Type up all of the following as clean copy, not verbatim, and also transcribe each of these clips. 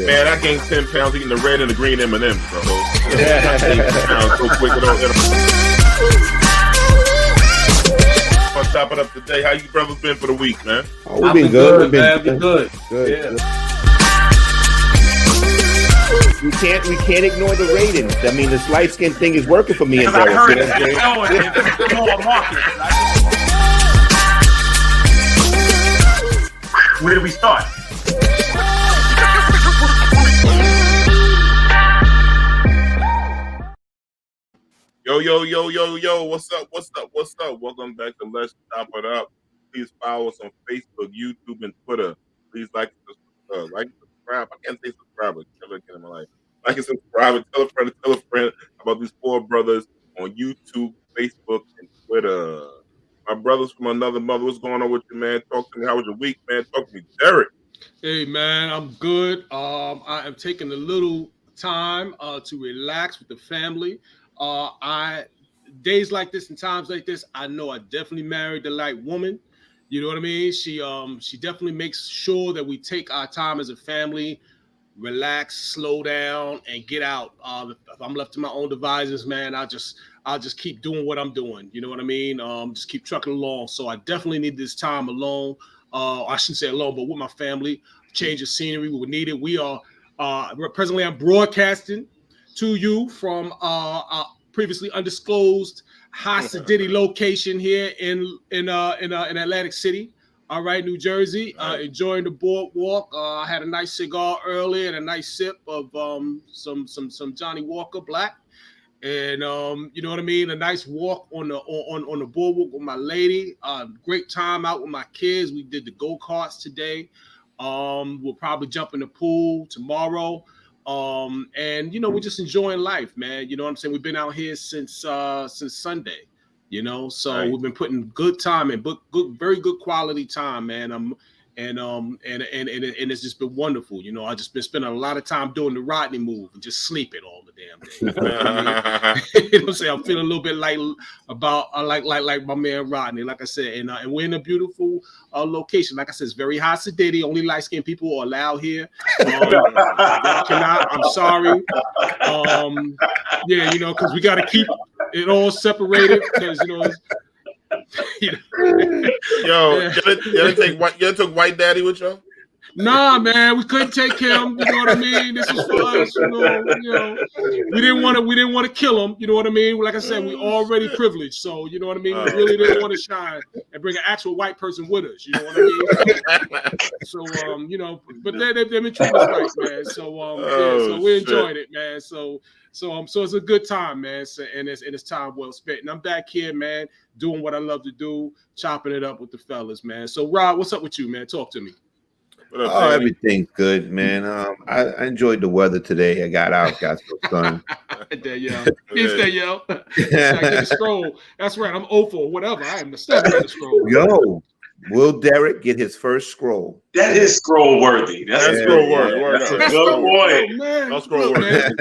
Man, I gained 10 pounds eating the red and the green M&Ms, bro. I gained 10 pounds so quick with all I'll chop it up today. How you brothers been for the week, man? Oh, we've been good, man. Been good. Good. We can't ignore the ratings. I mean, this light skin thing is working for me and Derik. I heard it's more market. Where do we start? Yo, what's up? Welcome back to Let's Chop It Up. Please follow us on Facebook, YouTube, and Twitter. Please like and subscribe. I can't say subscribe, but never again in my life. Like and subscribe and tell a friend about these four brothers on YouTube, Facebook, and Twitter. My brothers from another mother. What's going on with you, man? Talk to me. How was your week, man? Talk to me, Derik. Hey, man, I'm good. I am taking a little time to relax with the family. Days like this and times like this, I know I definitely married the right woman. You know what I mean? She definitely makes sure that we take our time as a family, relax, slow down, and get out. If I'm left to my own devices, man, I'll just keep doing what I'm doing. You know what I mean? Just keep trucking along. So I definitely need this time alone. I shouldn't say alone, but with my family. Change of scenery, we would need it. We are presently I'm broadcasting to you from previously undisclosed high sedity location here in Atlantic City. All right, New Jersey. Enjoying the boardwalk. I had a nice cigar earlier and a nice sip of some Johnny Walker Black, and you know what I mean. A nice walk on the boardwalk with my lady. Great time out with my kids. We did the go-karts today. We'll probably jump in the pool tomorrow. And you know, we're just enjoying life, man. You know what I'm saying? We've been out here since Sunday, you know, so right. We've been putting good time in, very good quality time, man. And it's just been wonderful. You know, I just been spending a lot of time doing the Rodney move and just sleeping all the damn day. You know what I mean? You know what I'm saying? I'm feeling a little bit like my man Rodney, like I said, and we're in a beautiful location. Like I said, it's very high sedity. Only light-skinned people are allowed here. I'm sorry. Yeah, you know, because we got to keep it all separated because you know. Yo, you took White Daddy with y'all? Nah, man, we couldn't take him. You know what I mean? This is for us. You know, we didn't want to kill him. You know what I mean? Like I said, we already privileged, so you know what I mean. We really didn't want to shine and bring an actual white person with us. You know what I mean? So you know, but they've been treating us right, man. So so we're enjoying it, man. So it's a good time, man. So, and it's time well spent. And I'm back here, man, doing what I love to do, chopping it up with the fellas, man. So Rob, what's up with you, man? Talk to me. What up, man? Everything's good, man. I enjoyed the weather today. I got out, got some sun. There, yo. It's there, yo. I get a scroll. That's right. I'm 0 for whatever. I am the step of the scroll. Yo, will Derik get his first scroll? That is scroll worthy. That's scroll worthy. That's a good point. That's scroll worthy.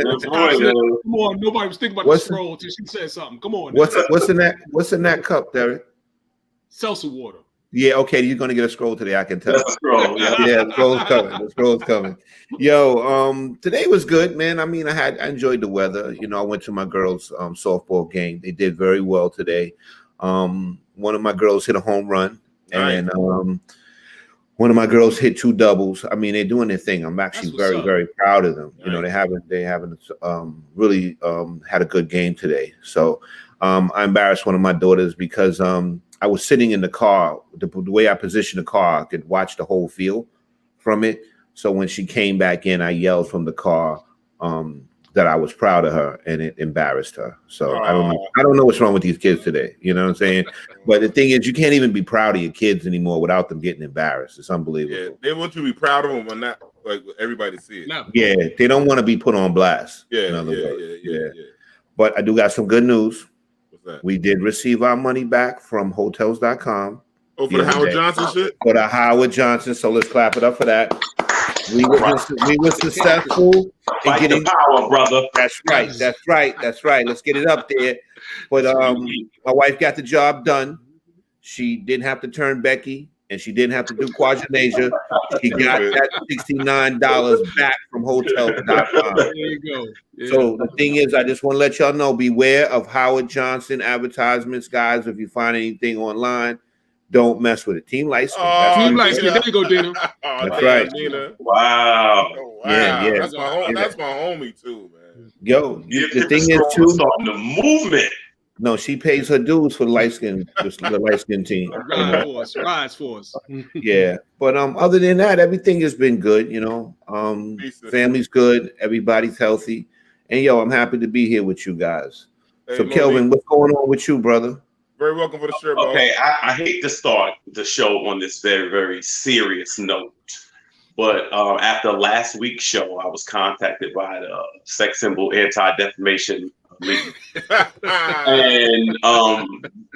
Come on, nobody was thinking about the scroll until she said something. Come on. What's in that cup, Derik? Seltzer water. Yeah, okay, you're gonna get a scroll today. I can tell. That's a scroll. Yeah, the scroll's coming. The scroll's coming. Yo, today was good, man. I mean, I enjoyed the weather. You know, I went to my girls' softball game. They did very well today. One of my girls hit a home run, and one of my girls hit 2 doubles. I mean, they're doing their thing. I'm actually very proud of them. You know, they haven't really had a good game today. So I embarrassed one of my daughters because I was sitting in the car. The way I positioned the car, I could watch the whole field from it. So when she came back in, I yelled from the car that I was proud of her, and it embarrassed her. So I don't know what's wrong with these kids today. You know what I'm saying? But the thing is, you can't even be proud of your kids anymore without them getting embarrassed. It's unbelievable. Yeah, they want you to be proud of them when not like everybody see it. Yeah, they don't want to be put on blast. Yeah. But I do got some good news. That? We did receive our money back from hotels.com. Oh, for the Howard Johnson shit? For the Howard Johnson. So let's clap it up for that. We were successful in getting power, brother. That's right. Let's get it up there. But my wife got the job done. She didn't have to turn Becky and she didn't have to do quadrinasia. She got that $69 back from Hotels.com. There you go. Yeah. So the thing is, I just want to let y'all know, beware of Howard Johnson advertisements, guys. If you find anything online, don't mess with it. Team Light Skin. Team Light Skin. There you go, Dina. That's right. Nina. Wow. Oh, wow. Yeah. That's my homie too, man. Yo, the thing is too, starting the movement. no, she pays her dues for the light skin team. Rise Force. Yeah, but other than that, everything has been good. Family's good, everybody's healthy, and yo, I'm happy to be here with you guys. Hey, so, Kelvin, what's going on with you, brother? Very welcome for the shirt, bro. Okay, I hate to start the show on this very, very serious note, but after last week's show, I was contacted by the Sex Symbol Anti-Defamation League. And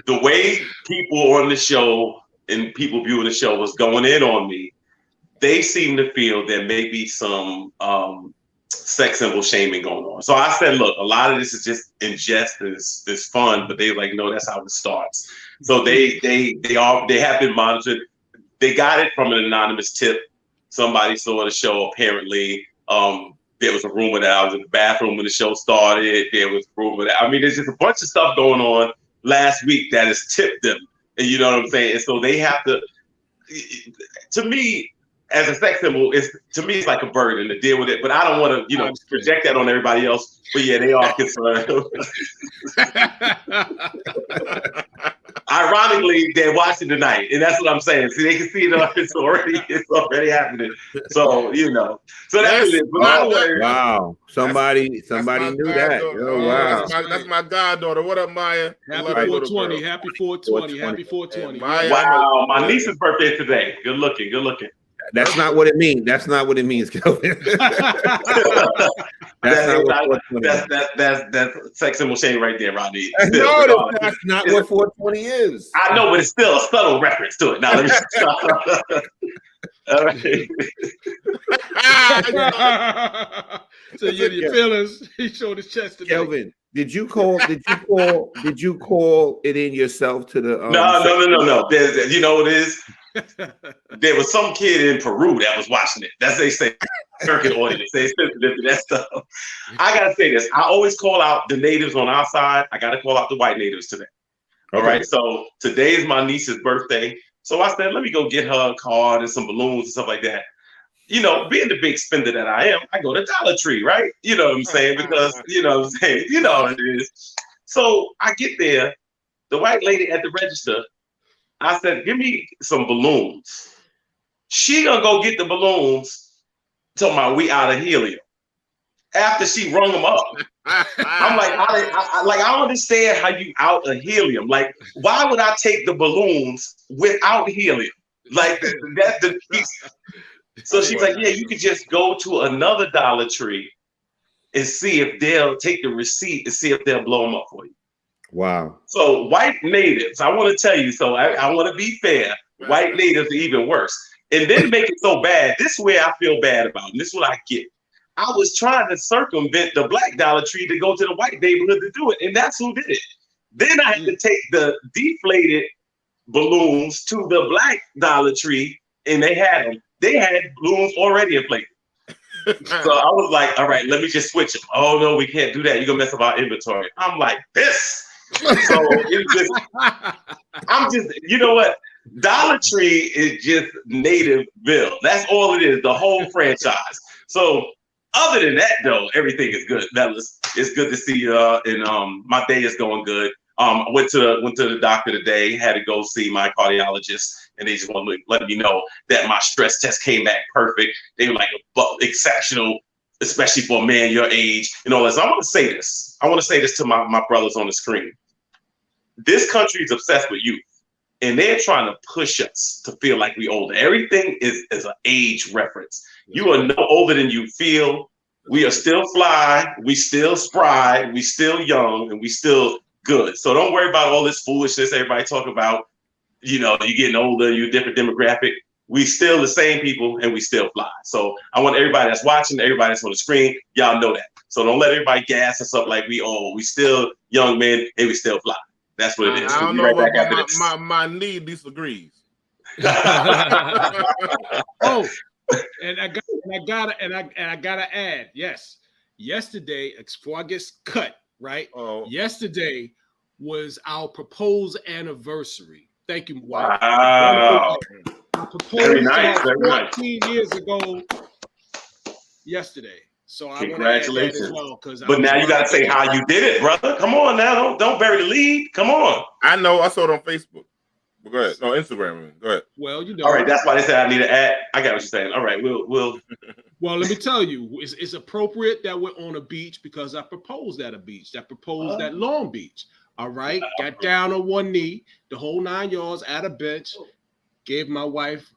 the way people on the show and people viewing the show was going in on me, they seem to feel there may be some sex symbol shaming going on. So I said, look, a lot of this is just in jest, is fun, but they're like, no, that's how it starts. So they have been monitored. They got it from an anonymous tip. Somebody saw the show apparently. There was a rumor that I was in the bathroom when the show started. There was a rumor that, there's just a bunch of stuff going on last week that has tipped them. And you know what I'm saying? And so they have to me, as a sex symbol, it's like a burden to deal with it. But I don't want to, project that on everybody else. But yeah, they are concerned. Ironically, they're watching tonight, and that's what I'm saying. See, they can see it. It's already happening. So so that's it. Wow, somebody knew that. Oh, wow, that's my goddaughter. What up, Maya? Happy 420. Happy 420. Happy 420. Wow, my niece's birthday today. Good looking. That's not what it means. That's not what it means, Kelvin. That's sex symbol shame right there, Rodney. No, that's not what 420 is. I know, but it's still a subtle reference to it. Now let me stop. All right. So your feelings. He showed his chest today. Kelvin, did you call it in yourself to the? No. You know what it is? There was some kid in Peru that was watching it. That's they say circuit audience. They sensitive to that stuff. I gotta say this. I always call out the natives on our side. I gotta call out the white natives today. All right. So today is my niece's birthday. So I said, let me go get her a card and some balloons and stuff like that. Being the big spender that I am, I go to Dollar Tree, right? You know what I'm saying? Because you know what I'm saying. You know what it is. So I get there. The white lady at the register. I said, give me some balloons. She gonna go get the balloons, talking about we out of helium. After she rung them up. I'm like, I don't understand how you out of helium. Like, why would I take the balloons without helium? Like, that's the piece. So she's like, yeah, you could just go to another Dollar Tree and see if they'll take the receipt and see if they'll blow them up for you. Wow. So white natives, I want to tell you, so I want to be fair. White natives are even worse. And then make it so bad. This is where I feel bad about. And this is what I get. I was trying to circumvent the black Dollar Tree to go to the white neighborhood to do it. And that's who did it. Then I had to take the deflated balloons to the black Dollar Tree, and they had them. They had balloons already inflated. So I was like, all right, let me just switch them. Oh, no, we can't do that. You're going to mess up our inventory. I'm like, this. So I'm just, you know what? Dollar Tree is just Nativeville. That's all it is, the whole franchise. So other than that, though, everything is good, fellas. It's good to see you, and my day is going good. I went to the doctor today, had to go see my cardiologist, and they just want to let me know that my stress test came back perfect. They were like exceptional, especially for a man your age and all that. So I want to say this. I want to say this to my brothers on the screen. This country is obsessed with youth, and they're trying to push us to feel like we older. Everything is an age reference. You are no older than you feel. We are still fly. We still spry. We still young, and we still good. So don't worry about all this foolishness everybody talk about. You're getting older, you're a different demographic. We still the same people, and we still fly. So I want everybody that's watching, everybody that's on the screen, y'all know that. So don't let everybody gas us up like we old. We still young men, and we still fly. That's what it is. I don't know about my knee disagrees. Oh, and I gotta add, yes. Yesterday, before I get cut, right? Oh. Yesterday was our proposed anniversary. Thank you, wife. Wow. I proposed Very nice, about very nice. 14 years ago yesterday. So I want to add that as Congratulations. well. But now you got to say how you did it, brother. Come on now. Don't bury the lead. Come on. I know. I saw it on Facebook. But go ahead. No, Instagram. I mean. Go ahead. Well, you know. All right. That's why they said I need to add. I got what you're saying. All right. We'll. Well, let me tell you, it's appropriate that we're on a beach because I proposed at a beach. I proposed at Long Beach. All right. Got down on one knee, the whole 9 yards at a bench, gave my wife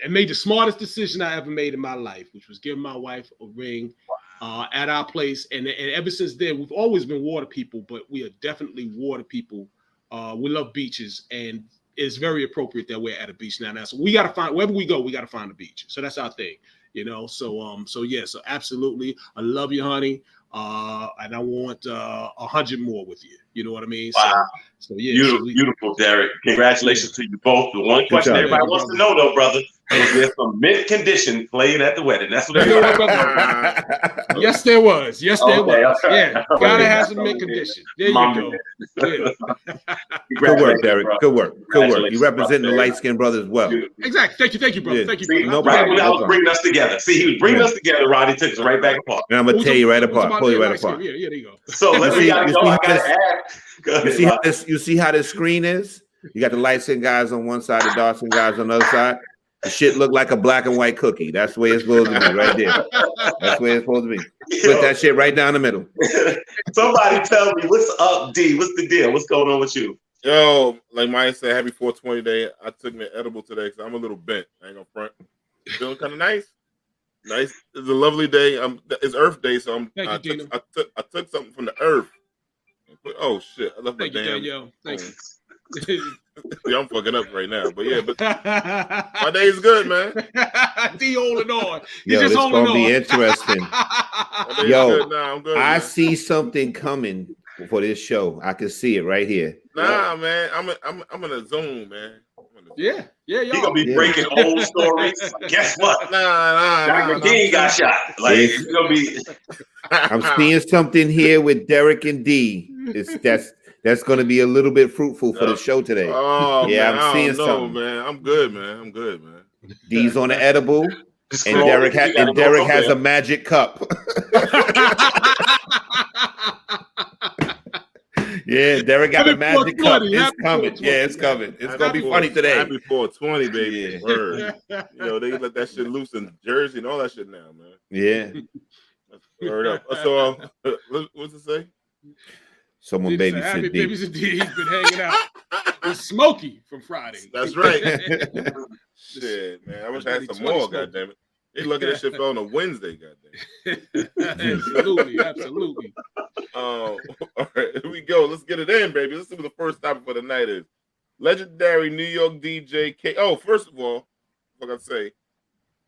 and made the smartest decision I ever made in my life, which was giving my wife a ring at our place. And ever since then, we've always been water people, but we are definitely water people. We love beaches, and it's very appropriate that we're at a beach now. So we got to find, wherever we go, we got to find a beach. So that's our thing, you know? So yeah, so absolutely. I love you, honey. And I want 100 more with you. You know what I mean? Wow. So yeah. Beautiful, Derek. Congratulations to you both. The one question everybody wants to know, though, brother, is there some mint condition playing at the wedding? That's what everybody wants to know. Yes, there was. Yes, there was. Okay. Yeah, gotta have some mint condition. There you go. Yeah. Good work, Derek. Good work. Good work. You represent the light-skinned brothers well. Exactly. Thank you, brother. Yeah. Thank you, See, brother. no right problem. when I was bringing us together. See, he was bringing us together, Rodney took us right back apart. And I'm gonna tear you right apart. Pull you right apart. Yeah, there you go. So let me go. I gotta add. You see how this screen is? You got the light-skinned guys on one side, the dark-skinned guys on the other side. The shit look like a black and white cookie. That's the way it's supposed to be, right there. That's the way it's supposed to be. Put that shit right down the middle. Somebody tell me, what's up, D? What's the deal? What's going on with you? Yo, like Maya said, happy 420 day. I took me an edible today because I'm a little bent. I ain't gonna front. Feeling kind of nice. Nice. It's a lovely day. It's Earth Day, so I took something from the earth. Oh shit! I left my damn. Thank you. Yeah, I'm fucking up right now, but yeah, but my day is good, man. D holding on. Yo, this gonna be interesting. Yo, I'm good. I see something coming for this show. I can see it right here. Nah, man, I'm in a zone, man. Yeah, y'all. He gonna be breaking old stories. Guess what? Nah. King got shot. Like it's gonna be. I'm seeing something here with Derek and D. That's going to be a little bit fruitful for the show today. Oh, yeah, man, I'm seeing something. Man. I'm good, man. D's on the edible, and Derek has a magic cup. Yeah, Derek got a magic cup. It's coming. Yeah, it's coming. It's going to be funny today. Happy 420, baby. Word. You know, they let that shit loose in Jersey and all that shit now, man. Yeah. Word up. So, what's it say? Someone babysit D. Babysit D. He's been hanging out with Smokey from Friday. That's right. Shit, man. I wish I had some more, goddammit. They lucky that shit fell on a Wednesday, goddamn. Absolutely. All right, here we go. Let's get it in, baby. Let's see what the first topic for the night is. Legendary New York DJ K. Oh, first of all, what I say,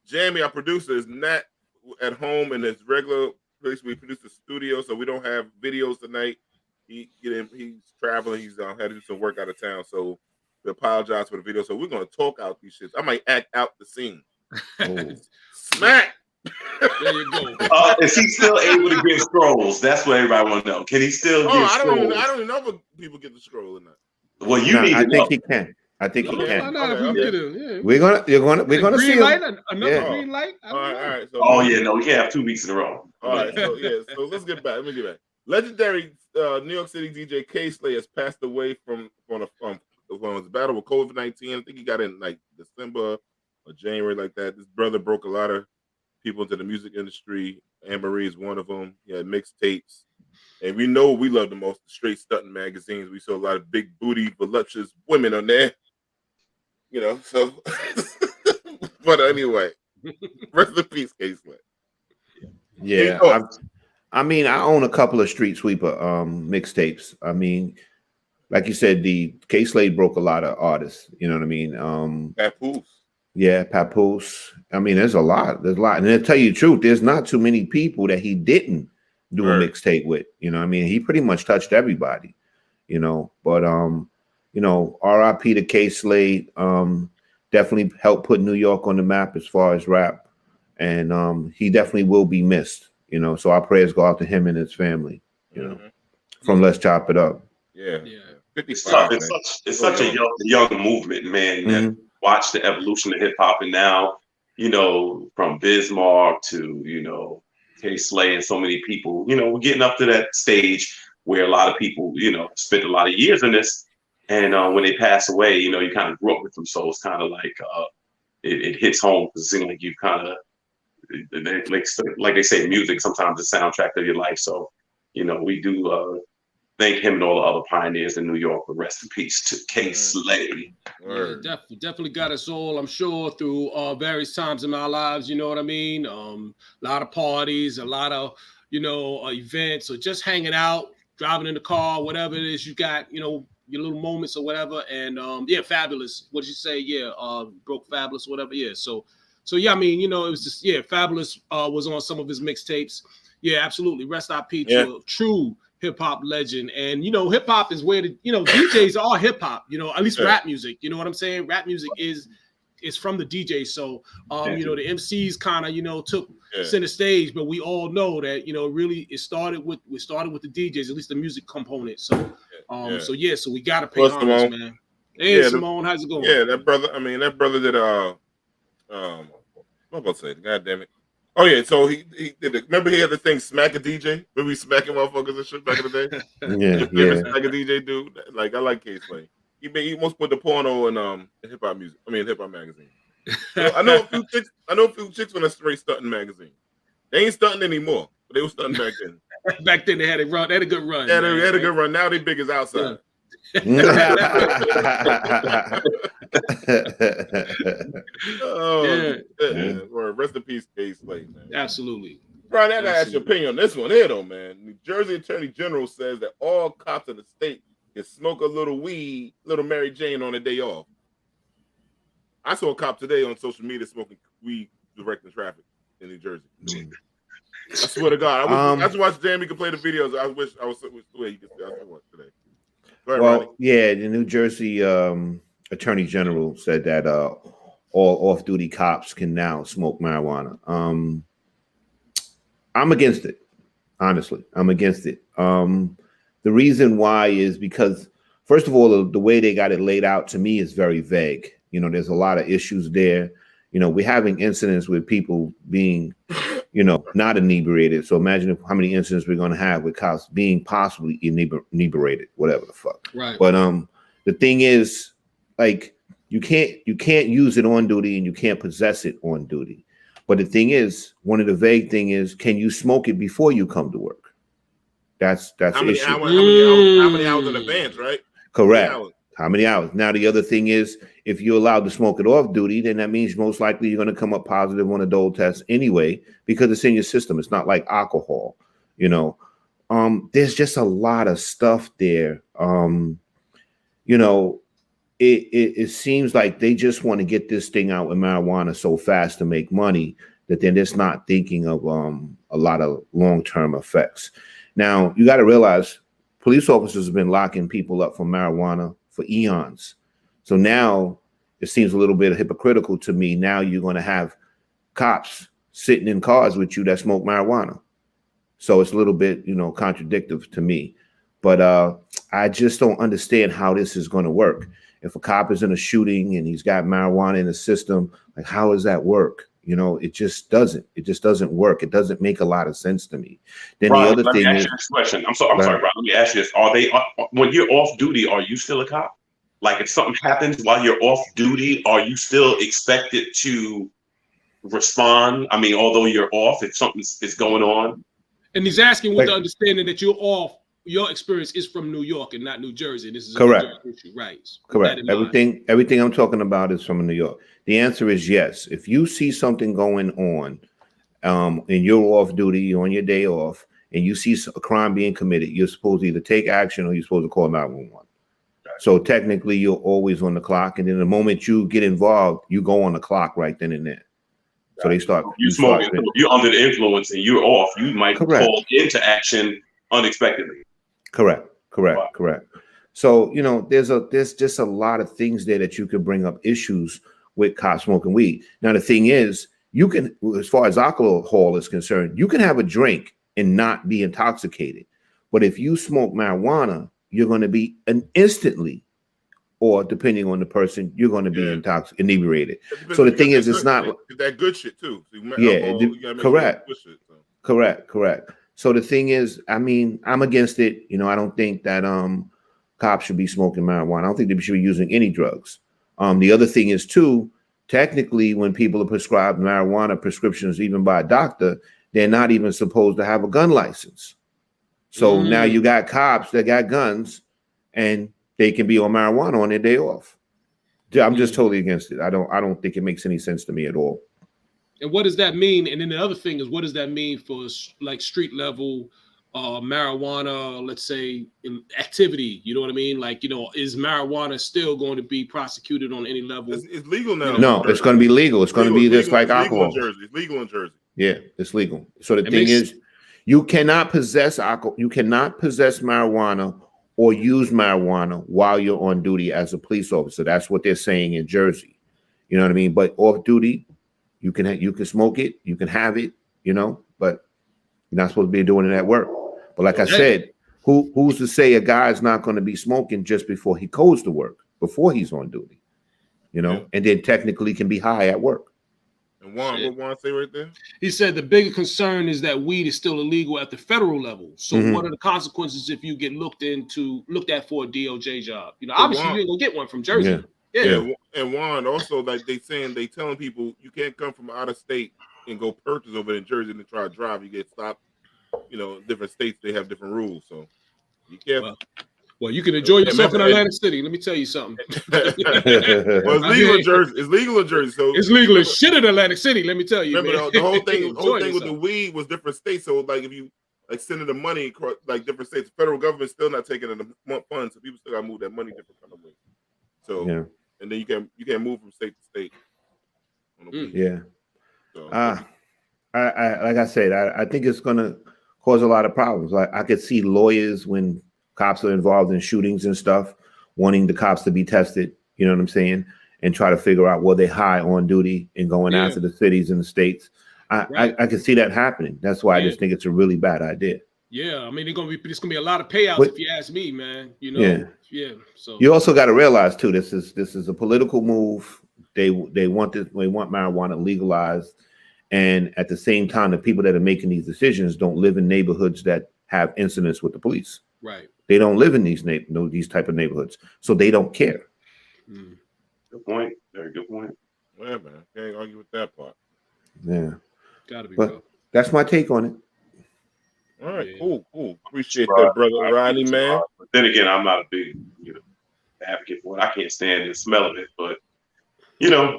Jamie, our producer, is not at home in his regular place. We produce the studio, so we don't have videos tonight. He's traveling. He's had to do some work out of town, so we apologize for the video. So we're gonna talk out these shits. I might act out the scene. Smack. There you go. Is he still able to get scrolls? That's what everybody want to know. Can he still get scrolls? I don't even know if people get the scroll or not. Well, you need to know. He can. I think he can. Okay. We're gonna see another green light. All right. So, we can't have 2 weeks in a row. All right. So let's get back. Let me get back. Legendary New York City DJ K-Slay has passed away from his battle with COVID-19. I think he got in like December or January, like that. This brother broke a lot of people into the music industry. Anne Marie is one of them. He had mixtapes. And we know we love the most straight stunting magazines. We saw a lot of big booty, voluptuous women on there. You know, so. But anyway, rest in peace, K-Slay. Yeah. I mean, I own a couple of Street Sweeper mixtapes. I mean, like you said, the K-Slay broke a lot of artists. You know what I mean? Papoose. Yeah, Papoose. I mean, there's a lot. And to tell you the truth, there's not too many people that he didn't do a mixtape with. You know what I mean? He pretty much touched everybody, you know. But R.I.P. to K Slade. Definitely helped put New York on the map as far as rap, and he definitely will be missed. So our prayers go out to him and his family. From Let's Chop It Up. Yeah. 55. It's such a young movement, man. That watch the evolution of hip hop, and now, from Bismarck to K Slay and so many people, we're getting up to that stage where a lot of people, spent a lot of years in this, and when they pass away, you kind of grew up with them, so it's kind of like it hits home because it seems like you've kind of like they say, music sometimes the soundtrack of your life. So we do thank him and all the other pioneers in New York. But rest in peace to K Slade. Yeah, definitely got us all, I'm sure, through various times in our lives. You know what I mean? A lot of parties, a lot of events, or just hanging out, driving in the car, whatever it is you got. Your little moments or whatever. And Fabulous. What did you say? Yeah, broke Fabulous, whatever. Yeah. So yeah, I mean, it was just Fabulous was on some of his mixtapes. Yeah, absolutely. Rest IP to a true hip hop legend. And hip hop is where the DJs are hip hop. At least rap music. You know what I'm saying? Rap music is from the DJ. So the MCs kind of took center stage, but we all know that really it started with the DJs, at least the music component. So so we gotta pay homage, man. Hey Simone, how's it going? Yeah, that brother did what am I about to say? God damn it. Oh yeah, so he did it. Remember he had the thing Smack a DJ? Remember he smacking motherfuckers and shit back in the day? yeah. Smack a DJ dude. Like I like K Slade. He almost put the porno in hip hop music. Hip hop magazine. So I know a few chicks when I straight stunting magazine. They ain't stunting anymore, but they were stunting back then. Back then they had a run. They had a good run. Yeah, they had a good run. Now they big as outside. Rest in peace, K Slade, man. Absolutely. Brian, I gotta ask your opinion on this one here, though, man. New Jersey Attorney General says that all cops in the state can smoke a little weed, little Mary Jane on a day off. I saw a cop today on social media smoking weed directing traffic in New Jersey. I swear to God, I just watched Jamie can play the videos. I wish I was the way you could see. I watched today. Go ahead, Rodney. Yeah, the New Jersey Attorney General said that all off-duty cops can now smoke marijuana. I'm against it. Honestly, I'm against it. The reason why is because, first of all, the way they got it laid out to me is very vague. There's a lot of issues there. We're having incidents with people being, not inebriated. So imagine how many incidents we're going to have with cops being possibly inebriated, whatever the fuck. Right. But the thing is, like, you can't use it on duty and you can't possess it on duty. But the thing is, one of the vague thing is, can you smoke it before you come to work? That's the issue. How many hours in advance, right? Correct. How many hours? Now, the other thing is, if you're allowed to smoke it off duty, then that means most likely you're going to come up positive on a dole test anyway, because it's in your system. It's not like alcohol, There's just a lot of stuff there. It seems like they just want to get this thing out with marijuana so fast to make money that they're just not thinking of a lot of long-term effects. Now, you got to realize police officers have been locking people up for marijuana for eons. So now it seems a little bit hypocritical to me. Now you're going to have cops sitting in cars with you that smoke marijuana. So it's a little bit, contradictory to me. But I just don't understand how this is going to work. If a cop is in a shooting and he's got marijuana in the system, like, how does that work? It just doesn't. It just doesn't work. It doesn't make a lot of sense to me. Then Ron, the other let thing me ask is, you this question. I'm sorry, Ron. Let me ask you this: when you're off duty, are you still a cop? Like, if something happens while you're off duty, are you still expected to respond? I mean, although you're off, if something is going on. And he's asking with the understanding that you're off. Your experience is from New York and not New Jersey. This is correct. A New Jersey issue, right? Correct. Everything I'm talking about is from New York. The answer is yes. If you see something going on, and you're off duty, you're on your day off, and you see a crime being committed, you're supposed to either take action or you're supposed to call 911. So technically, you're always on the clock, and then the moment you get involved, you go on the clock right then and there. So they start. You're under the influence and you're off. You might call into action unexpectedly. Correct. Wow. So, there's just a lot of things there that you could bring up issues with cops smoking weed. Now, the thing is, you can, as far as alcohol is concerned, you can have a drink and not be intoxicated. But if you smoke marijuana, you're going to be instantly, or depending on the person, you're going to be inebriated. So the thing is, it's not that good shit too. So correct. Correct. So the thing is, I mean, I'm against it. I don't think that cops should be smoking marijuana. I don't think they should be using any drugs. The other thing is too, technically, when people are prescribed marijuana prescriptions, even by a doctor, they're not even supposed to have a gun license. So now you got cops that got guns, and they can be on marijuana on their day off. I'm just totally against it. I don't think it makes any sense to me at all. And what does that mean? And then the other thing is, what does that mean for like street level marijuana, let's say, activity? You know what I mean? Like, is marijuana still going to be prosecuted on any level? It's legal now. No, it's going to be legal. It's going to be just like alcohol. It's legal in Jersey. Yeah, it's legal. So the thing is, you cannot possess alcohol. You cannot possess marijuana or use marijuana while you're on duty as a police officer. That's what they're saying in Jersey. You know what I mean? But off duty, you can smoke it, you can have it, but you're not supposed to be doing it at work. But like I said, who's to say a guy's not going to be smoking just before he goes to work, before he's on duty, and then technically can be high at work. And what Juan say right there? He said the bigger concern is that weed is still illegal at the federal level. So what are the consequences if you get looked at for a DOJ job? Obviously you ain't gonna get one from Jersey. Yeah. And Juan also, like they telling people you can't come from out of state and go purchase over in Jersey and try to drive. You get stopped. Different states, they have different rules. So be careful. Well, you can enjoy yourself in Atlantic City. Let me tell you something. Well, it's legal in Jersey. It's legal in Jersey. So it's legal as shit in Atlantic City. Let me tell you. Remember the whole thing with the weed was different states. So like if you sending the money across like different states, the federal government's still not taking in the funds, so people still got to move that money different kind of way. So and then you can move from state to state. So, I like I said, I think it's gonna cause a lot of problems. Like I could see lawyers when cops are involved in shootings and stuff, wanting the cops to be tested, you know what I'm saying? And try to figure out were they high on duty and going after the cities and the states. I can see that happening. That's why I just think it's a really bad idea. Yeah, I mean, it's gonna be a lot of payouts if you ask me, man. So you also got to realize too, this is a political move. They want marijuana legalized, and at the same time, the people that are making these decisions don't live in neighborhoods that have incidents with the police. Right. They don't live in these type of neighborhoods, so they don't care. Good point. Very good point. Yeah, man. Can't argue with that part. Yeah. Gotta be. But that's my take on it. All right, cool. Appreciate that, brother Rodney, man. But then again, I'm not a big advocate for it. I can't stand the smell of it, but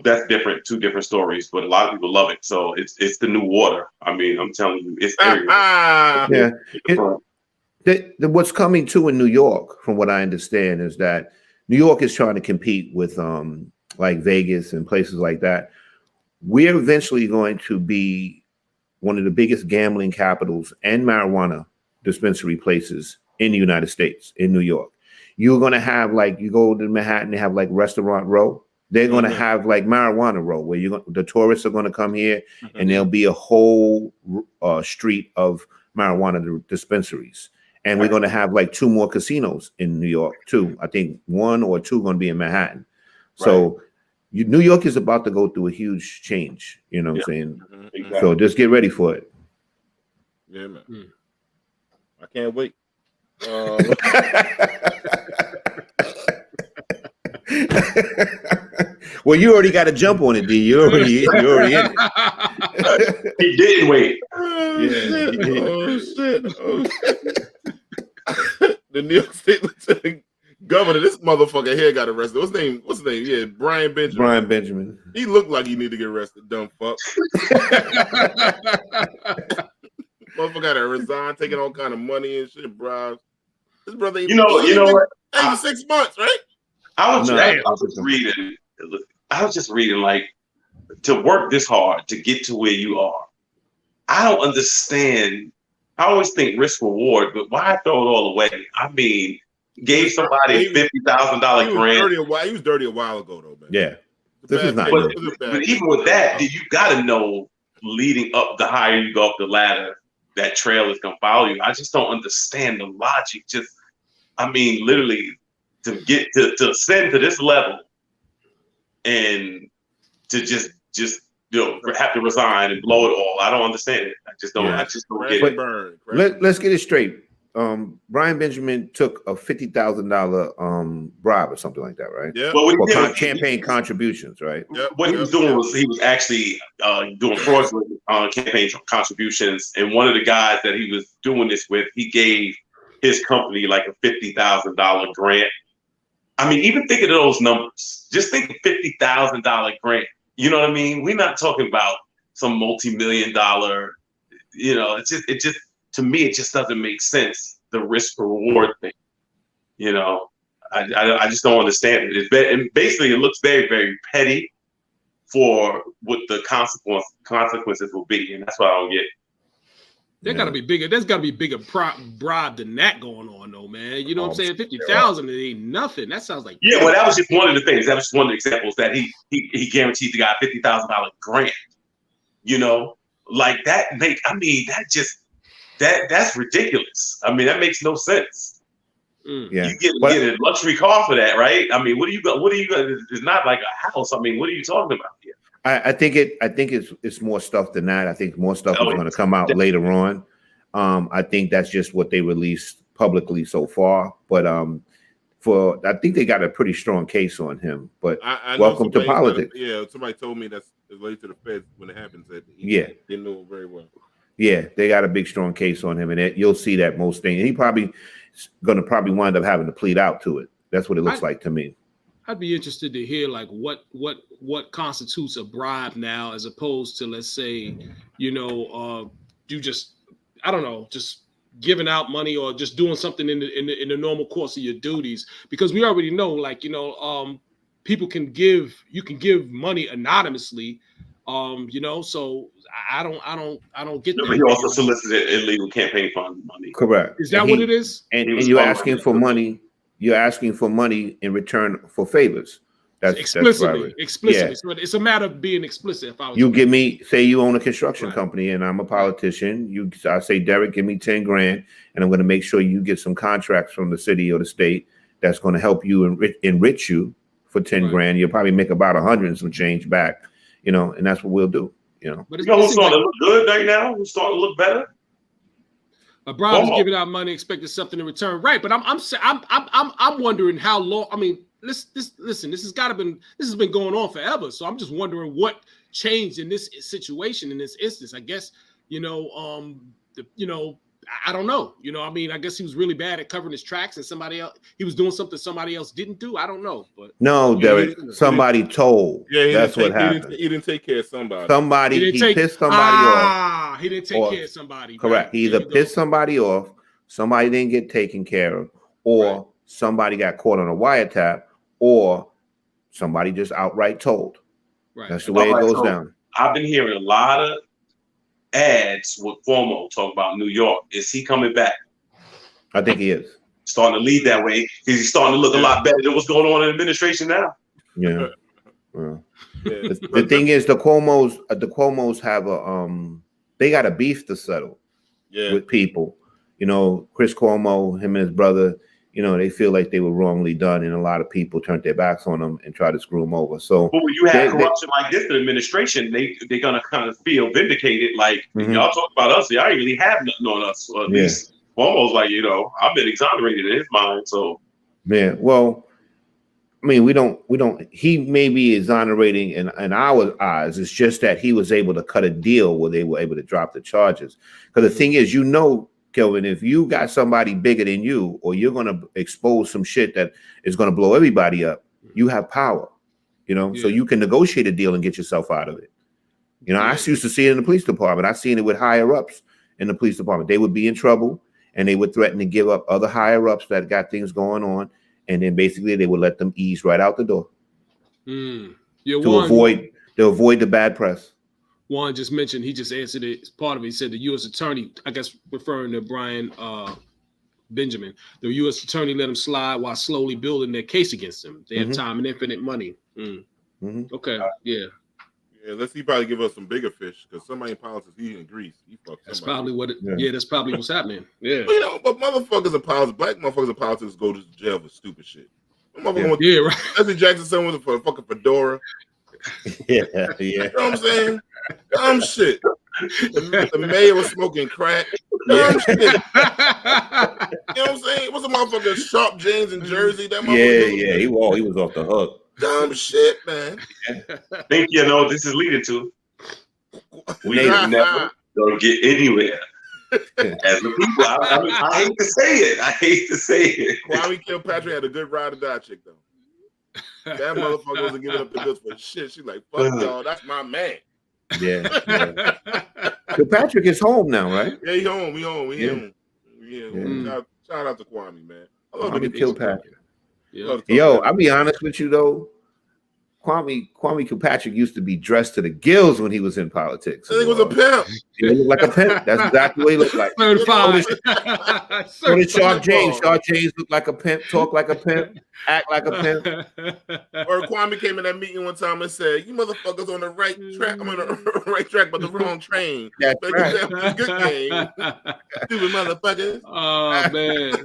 that's different. Two different stories, but a lot of people love it. So it's the new water. I mean, I'm telling you, it's everywhere. What's coming too in New York, from what I understand, is that New York is trying to compete with like Vegas and places like that. We're eventually going to be one of the biggest gambling capitals and marijuana dispensary places in the United States, in New York. You're going to have you go to Manhattan, they have like Restaurant Row. They're going to have like Marijuana Row where the tourists are going to come here and there'll be a whole street of marijuana dispensaries. And we're going to have like 2 more casinos in New York too. I think 1 or 2 going to be in Manhattan. So New York is about to go through a huge change. You know what I'm saying? Exactly. So just get ready for it. Yeah, man. I can't wait. Well, you already got to jump on it, D. You're already in it. He didn't wait. Oh, shit. The New York State Lieutenant Governor, this motherfucker here got arrested. What's his name? Yeah, Brian Benjamin. Brian Benjamin. He looked like he need to get arrested, dumb fuck. Motherfucker got to resign, taking all kind of money and shit, bribes. This brother, you know what? 6 months, right? I was just reading, like, to work this hard to get to where you are. I don't understand. I always think risk reward, but why throw it all away? I mean, gave somebody $50,000 grant. He was dirty a while ago, though, man. Yeah, this is not but, new. but even with that, you got to know leading up, the higher you go up the ladder, that trail is gonna follow you. I just don't understand the logic. I mean, literally, to get to ascend to this level, and to just have to resign and blow it all. I don't understand it. I just don't get it. Let's get it straight. Brian Benjamin took a $50,000 bribe or something like that, right? Yeah. Well, for campaign contributions, right? What he was doing was he was actually doing fraudulent campaign contributions, and one of the guys that he was doing this with, he gave his company like a $50,000 grant. I mean, even thinking of those numbers, just think of $50,000 grant. You know what I mean? We're not talking about some multi-million-dollar. You know, it just to me, it just doesn't make sense. The risk reward thing. You know, I just don't understand it. Basically, it looks very, very petty for what the consequences will be, and that's what I don't get. There gotta be bigger. There's gotta be bigger bribe than that going on, though, man. You know what I'm saying? 50,000, it ain't nothing. That sounds like well, that was just one of the things. That was just one of the examples that he guaranteed the guy $50,000 grant. You know, like that that's ridiculous. I mean, that makes no sense. Yeah, you get a luxury car for that, right? I mean, what do you got? It's not like a house. I mean, what are you talking about here? I think it's more stuff than that. I think more stuff is going to come out later on. I think that's just what they released publicly so far. But I think they got a pretty strong case on him. But I welcome to politics. Somebody told me that's related to the feds when it happens. That they know it very well. Yeah, they got a big strong case on him, and you'll see that most things. And he probably going to wind up having to plead out to it. That's what it looks like to me. I'd be interested to hear like what constitutes a bribe now, as opposed to, let's say, you just, I don't know, just giving out money or just doing something in the normal course of your duties, because we already know, like, people can give money anonymously, so I don't get that. But he also solicited illegal campaign fund money. Correct. Is that what it is? And you're asking for money. You're asking for money in return for favors. That's explicitly. Yeah. So it's a matter of being explicit. Give me, say you own a construction company and I'm a politician. I say, Derik, give me 10 grand and I'm going to make sure you get some contracts from the city or the state that's going to help you enrich you for 10 grand. You'll probably make about 100 and some change back, and that's what we'll do. But who's starting to look good right now? Who's starting to look better? A bribe is giving out money, expecting something in return, right? But I'm wondering how long. I mean, listen, this has been going on forever. So I'm just wondering what changed in this situation, in this instance. I guess I don't know. I guess he was really bad at covering his tracks, and he was doing something somebody else didn't do. I don't know, but no, Derik, somebody told. That's what happened. He didn't take care of somebody. He pissed somebody off. He didn't take care of somebody. Correct. Right? He either pissed somebody off, somebody didn't get taken care of, or somebody got caught on a wiretap, or somebody just outright told. Right. That's the way it goes down. I've been hearing a lot of ads with Cuomo talking about New York. Is he coming back? I think he is. Starting to lead that way. He's starting to look a lot better than what's going on in the administration now. Yeah. The thing is, the Cuomos have they got a beef to settle with people. Chris Cuomo, him and his brother, they feel like they were wrongly done, and a lot of people turned their backs on them and tried to screw them over. So, but when you have corruption like this in the administration, they're gonna kind of feel vindicated. Like, y'all talk about us, y'all ain't really have nothing on us. Or at least almost like, I've been exonerated in his mind. So, well, I mean, we don't. He may be exonerating in our eyes. It's just that he was able to cut a deal where they were able to drop the charges. Because the thing is, Kelvin, if you got somebody bigger than you, or you're going to expose some shit that is going to blow everybody up, you have power, so you can negotiate a deal and get yourself out of it. I used to see it in the police department. I've seen it with higher ups in the police department. They would be in trouble and they would threaten to give up other higher ups that got things going on. And then basically they would let them ease right out the door to avoid the bad press. Juan just mentioned, he just answered it as part of it. He said the U.S. attorney, I guess referring to Brian Benjamin. The U.S. attorney let him slide while slowly building their case against him. They have time and infinite money. Okay, yeah. Yeah, let's see. Probably give us some bigger fish because somebody in politics, he in Greece. He fucked That's somebody. probably what it. Yeah, that's probably what's happening. Yeah. But motherfuckers in politics, black motherfuckers in politics go to jail for stupid shit. Right. Jesse Jackson son with a fucking fedora. Yeah. You know what I'm saying? Dumb shit. The mayor was smoking crack. Dumb shit. You know what I'm saying? What's a motherfucker? Sharp James in Jersey? That motherfucker. He was off the hook. Dumb shit, man. I think you know what this is leading to. We never gonna get anywhere. As the people, I hate to say it. Kwame Kilpatrick had a good ride or die chick though. That motherfucker wasn't giving up the goods for shit. She's like, fuck y'all, that's my man. Yeah. Kilpatrick is home now, right? Yeah, he home. We home. Yeah. Shout out to Kwame, man. I love Kwame Kilpatrick. Yeah. Yo, I'll be honest with you though. Kwame Kilpatrick used to be dressed to the gills when he was in politics. I think it was a pimp. He looked like a pimp. That's exactly what he looked like. So did Sharp James. Sharp James looked like a pimp, talk like a pimp, act like a pimp. Or Kwame came in that meeting one time and said, "You motherfuckers on the right track. I'm on the right track, but the wrong train." That's right. Good game. Stupid motherfuckers. Oh man.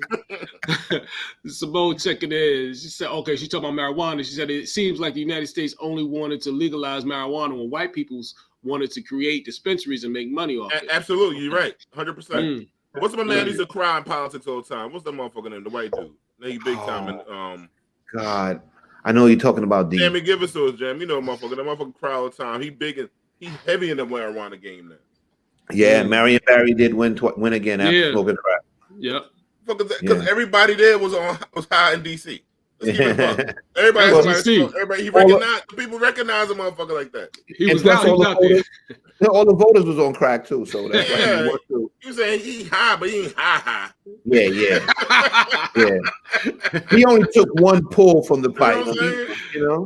Simone checking in. She said, okay, she talking about marijuana. She said it seems like the United States only wanted to legalize marijuana when white people's wanted to create dispensaries and make money off it. Absolutely, you're right. 100%. What's my man used to cry in politics all the time? What's the motherfucker name? The white dude. He big time and God. I know you're talking about the Jamie, give us to us, Jam. You know motherfucker. That motherfucker cry all the time. He big and he heavy in the marijuana game now. Yeah, Marion Barry did win again after smoking crack. Yep. Because everybody there was high in DC. Everybody he recognized people recognize a motherfucker like that. He was out there. All the voters was on crack too, so that's why he was too. You saying he high, but he ain't high. Yeah. He only took one pull from the pipe. You know?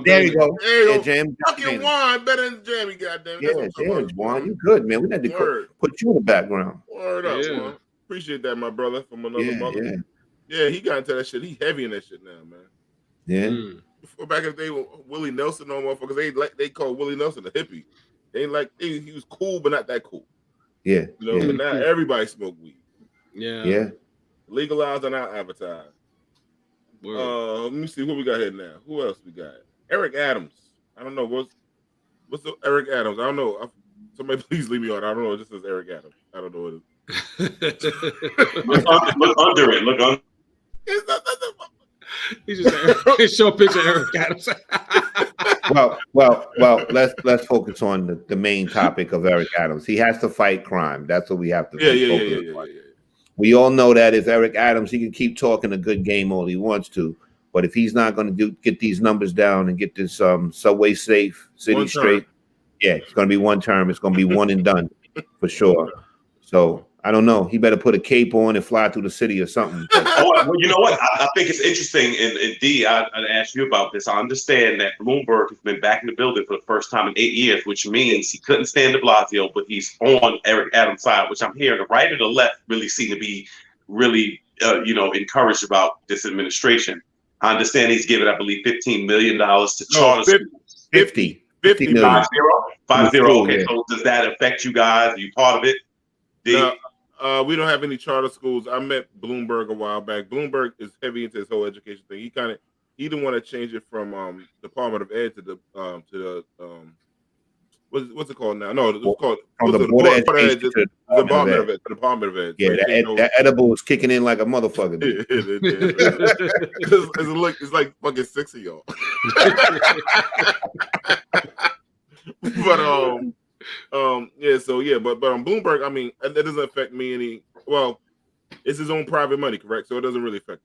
There you go. Yeah, James. Fucking Juan better than Jamie, goddamn. Yeah, James, Juan, you good, man. We had to put you in the background. Word up, Juan. Appreciate that, my brother, from another mother. Yeah, he got into that shit. He heavy in that shit now, man. Yeah. Before back in the day, Willie Nelson, no motherfuckers, they called Willie Nelson a hippie. They he was cool, but not that cool. Yeah. You know, but now everybody smoke weed. Yeah. Legalized and not advertised. Let me see what we got here now. Who else we got? Eric Adams. I don't know what's the Eric Adams. I don't know. Somebody please leave me on. I don't know. It just says Eric Adams. I don't know what it is. Look under it. Look under. He just show a picture of Eric Adams. well. Let's focus on the main topic of Eric Adams. He has to fight crime. That's what we have to focus on. We all know that if Eric Adams, he can keep talking a good game all he wants to, but if he's not going to get these numbers down and get this subway safe, city straight, it's going to be one term. It's going to be one and done for sure. So I don't know. He better put a cape on and fly through the city or something. Well, you know what? I think it's interesting. And D, I'd ask you about this. I understand that Bloomberg has been back in the building for the first time in 8 years, which means he couldn't stand de Blasio, but he's on Eric Adams' side, which I'm hearing the right or the left really seem to be really, encouraged about this administration. I understand he's given, I believe, $15 million to charter schools. 50 million. 50. Okay, so does that affect you guys? Are you part of it? No, we don't have any charter schools. I met Bloomberg a while back. Bloomberg is heavy into his whole education thing. He didn't want to change it from Department of Ed to the what's it called now? No, it's called the Board of Education to the Department of Ed. Yeah, that edible was kicking in like a motherfucker. It's like fucking 6 of y'all. But but on Bloomberg, I mean, that doesn't affect me any. Well, it's his own private money, correct? So it doesn't really affect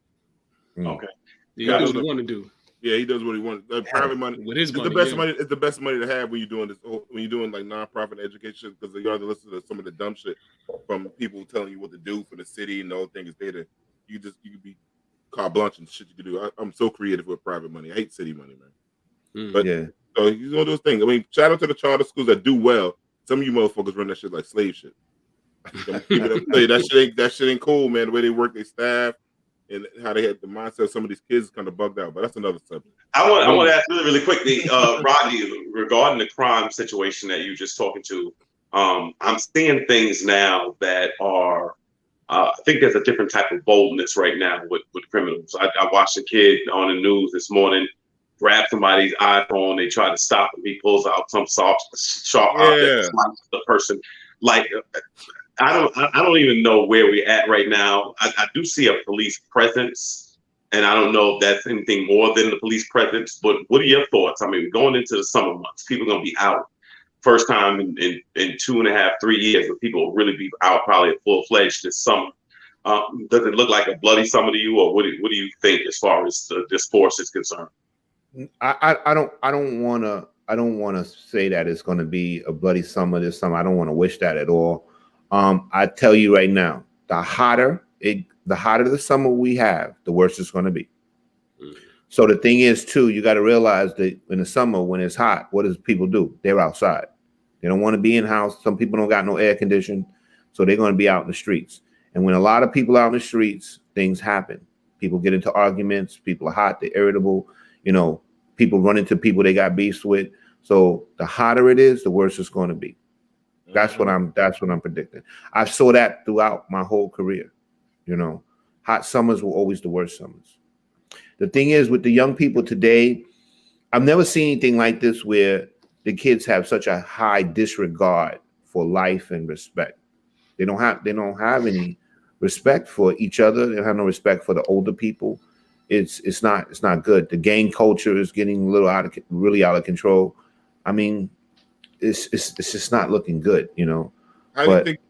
me. Okay. Yeah, he does what he want to do. Yeah, he does what he wants. Private money with his money. It's the best money to have when you're doing this. When you're doing like nonprofit education, because you have to listen to some of the dumb shit from people telling you what to do for the city and the whole thing is data. You can be carte blanche and shit you can do. I'm so creative with private money. I hate city money, man. But so he's one of those things. I mean, shout out to the charter schools that do well. Some of you motherfuckers run that shit like slave shit. I'm keep it up to you. That shit ain't cool, man. The way they work their staff and how they had the mindset of some of these kids kind of bugged out. But that's another subject. I want to ask really quickly, Rodney, regarding the crime situation that you just talking to. I'm seeing things now that are. I think there's a different type of boldness right now with criminals. I watched a kid on the news this morning grab somebody's iPhone. They try to stop him. He pulls out some sharp object, slices the person. Like I don't even know where we're at right now. I do see a police presence, and I don't know if that's anything more than the police presence. But what are your thoughts? I mean, going into the summer months, people are gonna be out. First time in 2.5, 3 years, where people will really be out probably full fledged this summer. Does it look like a bloody summer to you, or what do you think as far as this force is concerned? I don't want to say that it's going to be a bloody summer this summer. I don't want to wish that at all. I tell you right now, the hotter the summer we have, the worse it's going to be. So the thing is, too, you got to realize that in the summer when it's hot, what does people do? They're outside. They don't want to be in house. Some people don't got no air conditioning, so they're going to be out in the streets. And when a lot of people out in the streets, things happen. People get into arguments. People are hot. They're irritable. You know, people run into people they got beefs with. So the hotter it is, the worse it's going to be. That's what I'm predicting. I saw that throughout my whole career. You know, hot summers were always the worst summers. The thing is, with the young people today, I've never seen anything like this where the kids have such a high disregard for life and respect. They don't have any respect for each other. They don't have no respect for the older people. It's not good. The gang culture is getting really out of control. I mean, it's just not looking good, you know. How do you think?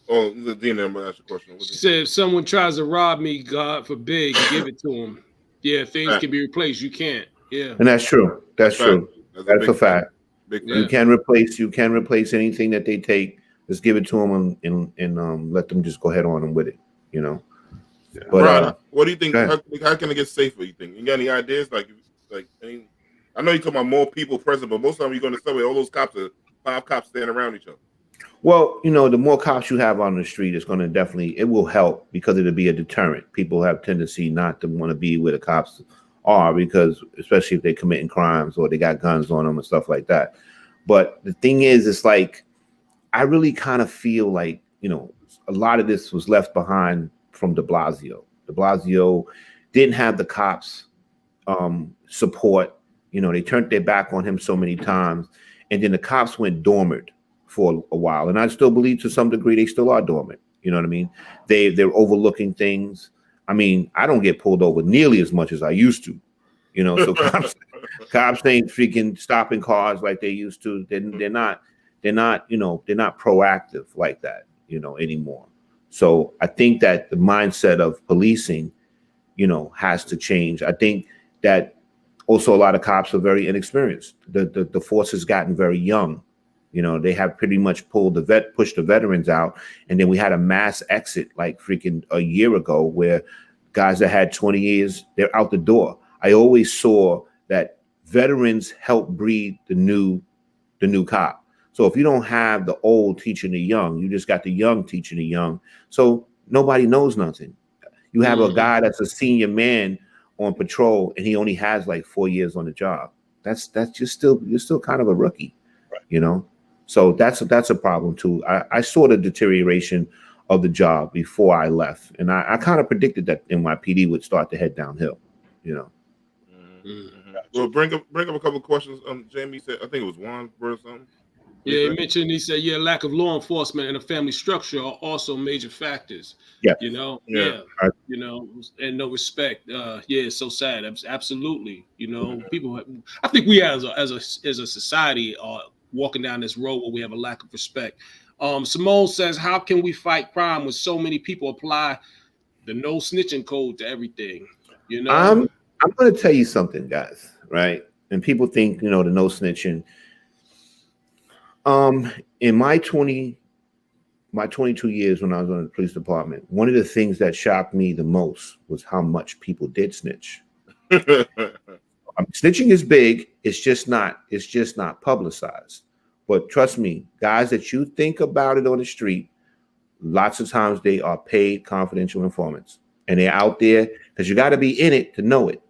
Oh, Dina, I'm gonna ask you a question. She said, if someone tries to rob me, God forbid, give it to him. Yeah, things can be replaced. You can't. Yeah, and that's true. That's true. That's a fact. You can replace anything that they take. Just give it to them and let them just go ahead on with it. You know. Yeah. But what do you think? How can it get safer? You think? You got any ideas? I know you're talking about more people present, but most of the time you go to the subway, all those cops are 5 cops standing around each other. Well, you know, the more cops you have on the street, it will help because it'll be a deterrent. People have tendency not to want to be where the cops are because, especially if they're committing crimes or they got guns on them and stuff like that. But the thing is, it's like, I really kind of feel like, you know, a lot of this was left behind from de Blasio. De Blasio didn't have the cops support. You know, they turned their back on him so many times, and then the cops went dormant for a while. And I still believe to some degree they still are dormant. You know what I mean? They're overlooking things. I mean, I don't get pulled over nearly as much as I used to. You know, so cops ain't freaking stopping cars like they used to. They're not proactive like that, you know, anymore. So I think that the mindset of policing, you know, has to change. I think that also a lot of cops are very inexperienced. The force has gotten very young. You know, they have pretty much pushed the veterans out. And then we had a mass exit like freaking a year ago where guys that had 20 years, they're out the door. I always saw that veterans help breed the new cop. So if you don't have the old teaching the young, you just got the young teaching the young. So nobody knows nothing. You have a guy that's a senior man on patrol and he only has like 4 years on the job. You're still kind of a rookie, you know? So that's a problem too. I saw the deterioration of the job before I left. And I kind of predicted that NYPD would start to head downhill, you know? Mm-hmm. Well, bring up a couple of questions. Jamie said, I think it was Juan or something. Yeah, he mentioned, he said, lack of law enforcement and a family structure are also major factors. Yeah. You know, you know, and no respect. It's so sad. Absolutely. You know, people, I think we as a society are walking down this road where we have a lack of respect. Simone says, how can we fight crime when so many people apply the no snitching code to everything? You know, I'm going to tell you something, guys, right? And people think, you know, the no snitching. In my 22 years when I was on the police department, one of the things that shocked me the most was how much people did snitch. Snitching is big. It's just not publicized. But trust me, guys that you think about it on the street lots of times they are paid confidential informants, and they're out there because you got to be in it to know it.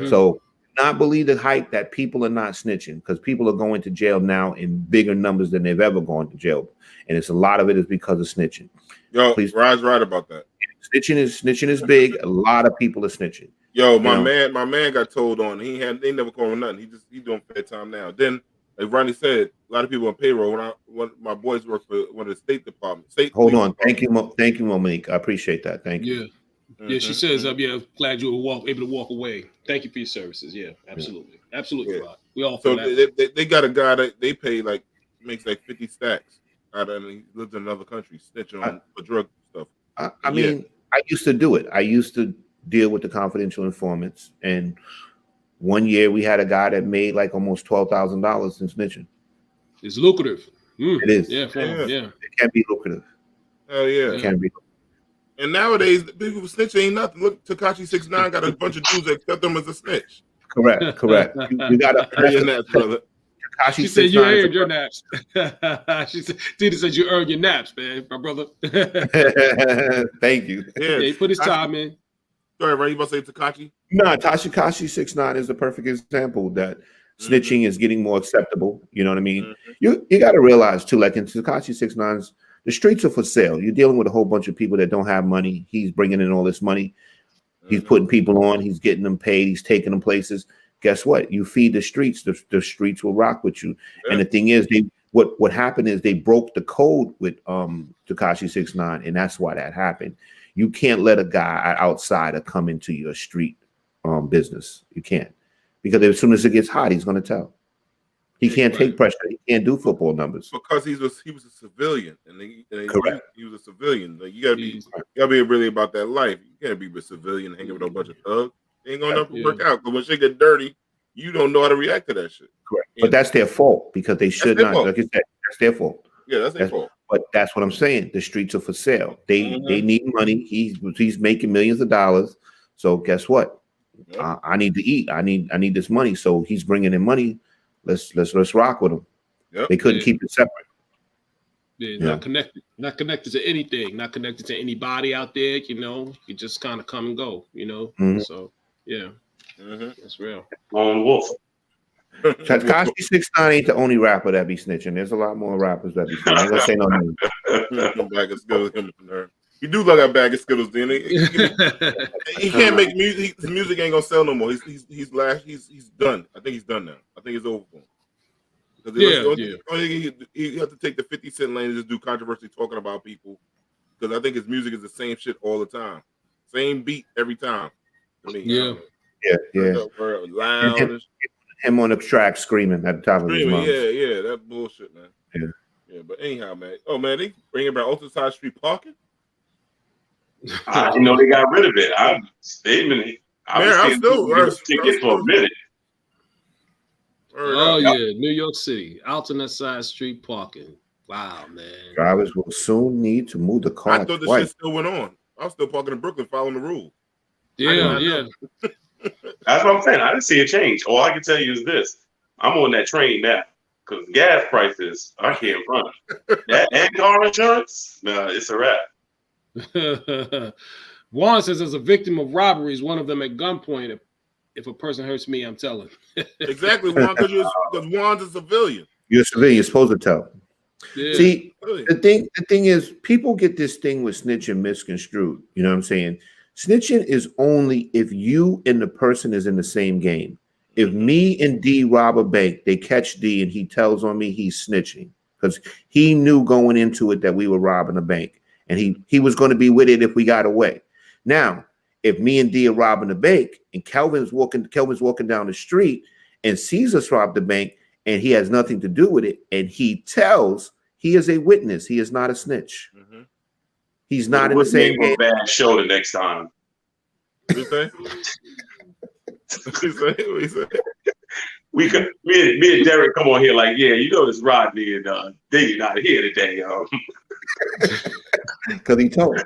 So not believe the hype that people are not snitching, because people are going to jail now in bigger numbers than they've ever gone to jail, and it's a lot of it is because of snitching. Yo, Rod's right about that. Snitching is big. A lot of people are snitching. Yo, my man got told on. They never called him nothing. He doing fair time now. Then, like Rodney said, a lot of people on payroll. When my boys work for one of the State Department. Hold on, thank you, Monique. I appreciate that. Thank you. Yeah, she says, glad you were able to walk away. Thank you for your services. Yeah, absolutely, absolutely. Rod. We all so they got a guy that they pay makes like 50 stacks out of, and he lives in another country, snitching on for drug stuff. I mean, I used to do it. I used to deal with the confidential informants, and one year we had a guy that made like almost $12,000 in snitching. It's lucrative. It is. Yeah. It can be lucrative. Oh yeah, it can be. And nowadays, people snitching ain't nothing. Look, Tekashi 6ix9ine got a bunch of dudes that accept them as a snitch. Correct. You got to earn your naps, brother. She said you earned your naps. She said, Tina said you earned your naps, man, my brother. Thank you. Yeah, he put his time in. Sorry, right? You about to say Tekashi? No, Tekashi 6ix9ine is the perfect example that snitching is getting more acceptable. You know what I mean? You got to realize too, like in Tekashi 6ix9ine's, the streets are for sale. You're dealing with a whole bunch of people that don't have money. He's bringing in all this money. He's putting people on. He's getting them paid. He's taking them places. Guess what? You feed the streets. The streets will rock with you. Yeah. And the thing is, what happened is they broke the code with Tekashi 6ix9ine, and that's why that happened. You can't let a guy, an outsider, come into your street business. You can't, because as soon as it gets hot, he's going to tell. He can't take pressure. He can't do football numbers because he was a civilian, and correct. He was a civilian. Like you gotta be really about that life. You can't be a civilian hanging with a bunch of thugs. It ain't gonna never work out. Because when shit get dirty, you don't know how to react to that shit. Correct. But that's their fault, because they should not. Like you said, that's their fault. Yeah, that's their fault. But that's what I'm saying. The streets are for sale. They need money. He's making millions of dollars. So guess what? Yep. I need to eat. I need this money. So he's bringing in money. Let's rock with them. Yep. They couldn't keep it separate. Not connected to anything, not connected to anybody out there. You just kind of come and go. So that's real. Lone wolf. Tekashi 6ix9ine ain't the only rapper that be snitching. There's a lot more rappers that be snitching. I ain't gonna say no name. Bag of Skittles, you do look at Bag of Skittles, then he can't make music. His music ain't gonna sell no more. He's done. I think he's done now. I think it's over for him. He have to take the 50 Cent lane and just do controversy talking about people, because I think his music is the same shit all the time, same beat every time. I mean, loud. Him on the track screaming at the top of his mouth. Yeah, that bullshit, man. Yeah. But anyhow, man. Oh man, they bringing back Ultra Side Street parking. I didn't know they got rid of it. I'm still tickets for a minute. New York City, alternate side street parking. Wow, man. Drivers will soon need to move the car. I thought this shit still went on. I was still parking in Brooklyn, following the rules. Yeah. That's what I'm saying. I didn't see a change. All I can tell you is this: I'm on that train now, because gas prices I can't run. And car insurance, it's a wrap. Juan says, as a victim of robberies, one of them at gunpoint. If a person hurts me, I'm telling. Exactly, Juan, because Juan's a civilian. You're a civilian. You're supposed to tell. Yeah. See, the thing is, people get this thing with snitching misconstrued. You know what I'm saying? Snitching is only if you and the person is in the same game. If me and D rob a bank, they catch D and he tells on me, he's snitching, because he knew going into it that we were robbing a bank, and he was going to be with it if we got away. Now, if me and D are robbing the bank and Kelvin's walking down the street and sees us rob the bank and he has nothing to do with it, and he tells, he is a witness. He is not a snitch. Mm-hmm. He's not in the same game. Bad show the next time. What you say? What you say? Me and Derik come on here like, this Rodney and Diggy not here today. Because he told.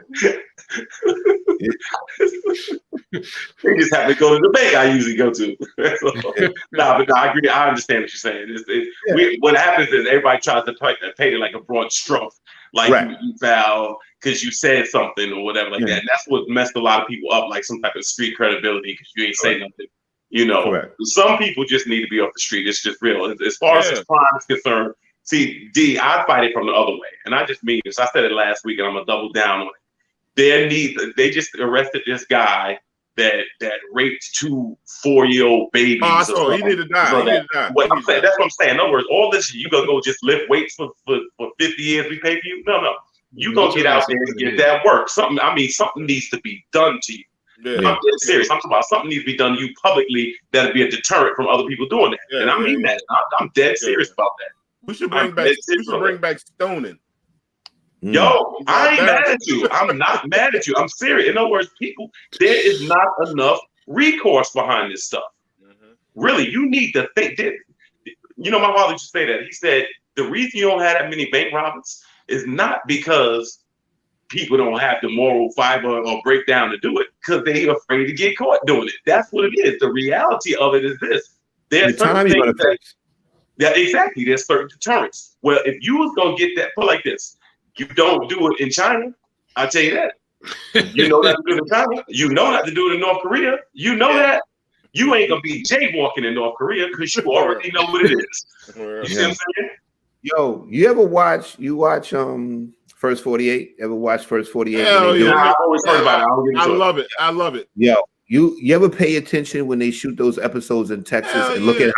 They just have to go to the bank I usually go to. But I agree. I understand what you're saying. What happens is everybody tries to paint it like a broad stroke. Like you foul because you said something or whatever like that. And that's what messed a lot of people up, like some type of street credibility because you ain't say nothing. You know, some people just need to be off the street. It's just real. As far as this crime is concerned, see, D, I fight it from the other way. And I just mean this. I said it last week and I'm going to double down on it. They just arrested this guy that raped 2 4-year-old babies. Oh, he need to die. That's what I'm saying. In other words, all this, you going to go just lift weights for 50 years we pay for you? No. You going to get out there and get that work. Something needs to be done to you. Yeah. I'm dead serious. I'm talking about something needs to be done to you publicly that'll be a deterrent from other people doing that. Yeah, and I mean that. I'm dead serious about that. We should bring back stoning. Yo, I ain't mad at you. I'm not mad at you. I'm serious. In other words, people, there is not enough recourse behind this stuff. Really, you need to think. You know, my father used to say that. He said the reason you don't have that many bank robberies is not because people don't have the moral fiber or breakdown to do it, because they're afraid to get caught doing it. That's what it is. The reality of it is this: there's certain things exactly. There's certain deterrents. Well, if you was gonna get that, put like this, you don't do it in China. I'll tell you that. You know not to do it in China. You know not to do it in North Korea. You know that. You ain't gonna be jaywalking in North Korea because you already know what it is. You see what I'm saying? Yo, you ever watch First 48? Ever watch First 48? Hell yeah. I've always heard about it. I love it. Yo, you ever pay attention when they shoot those episodes in Texas and look at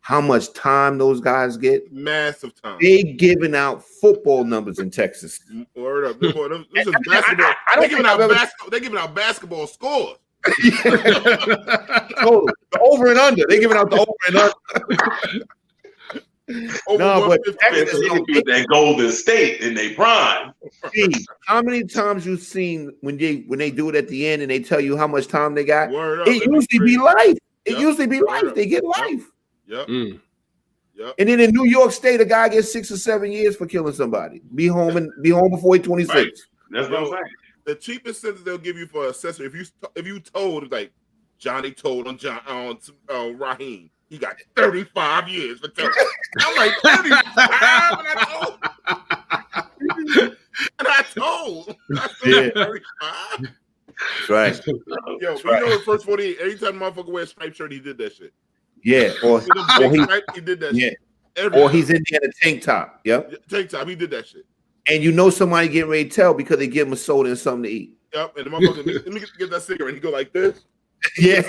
how much time those guys get? Massive time. They giving out football numbers in Texas. Word up. This is basketball. They're giving out basketball scores. Totally. The over and under. They're giving out the over and under. But Texas is that Golden State in their prime. How many times you seen when they do it at the end and they tell you how much time they got? Word up. It usually be life. It usually be life. They get life. Yep. And then in New York State, a guy gets 6 or 7 years for killing somebody. Be home before he's 26. Right. That's what I'm saying. The cheapest sentence they'll give you for accessory, if you told, like Johnny told on Raheem, he got 35 years for telling. I'm like 35, and I told. I said 35. Right. Yo, you know the First 48. Every time the motherfucker wears a striped shirt, he did that shit. Yeah, or he did that shit. Or he's in there in a tank top. Yep. Tank top. He did that shit. And you know somebody getting ready to tell because they give him a soda and something to eat. Yep. And the motherfucker, let me get that cigarette. He go like this. Yeah.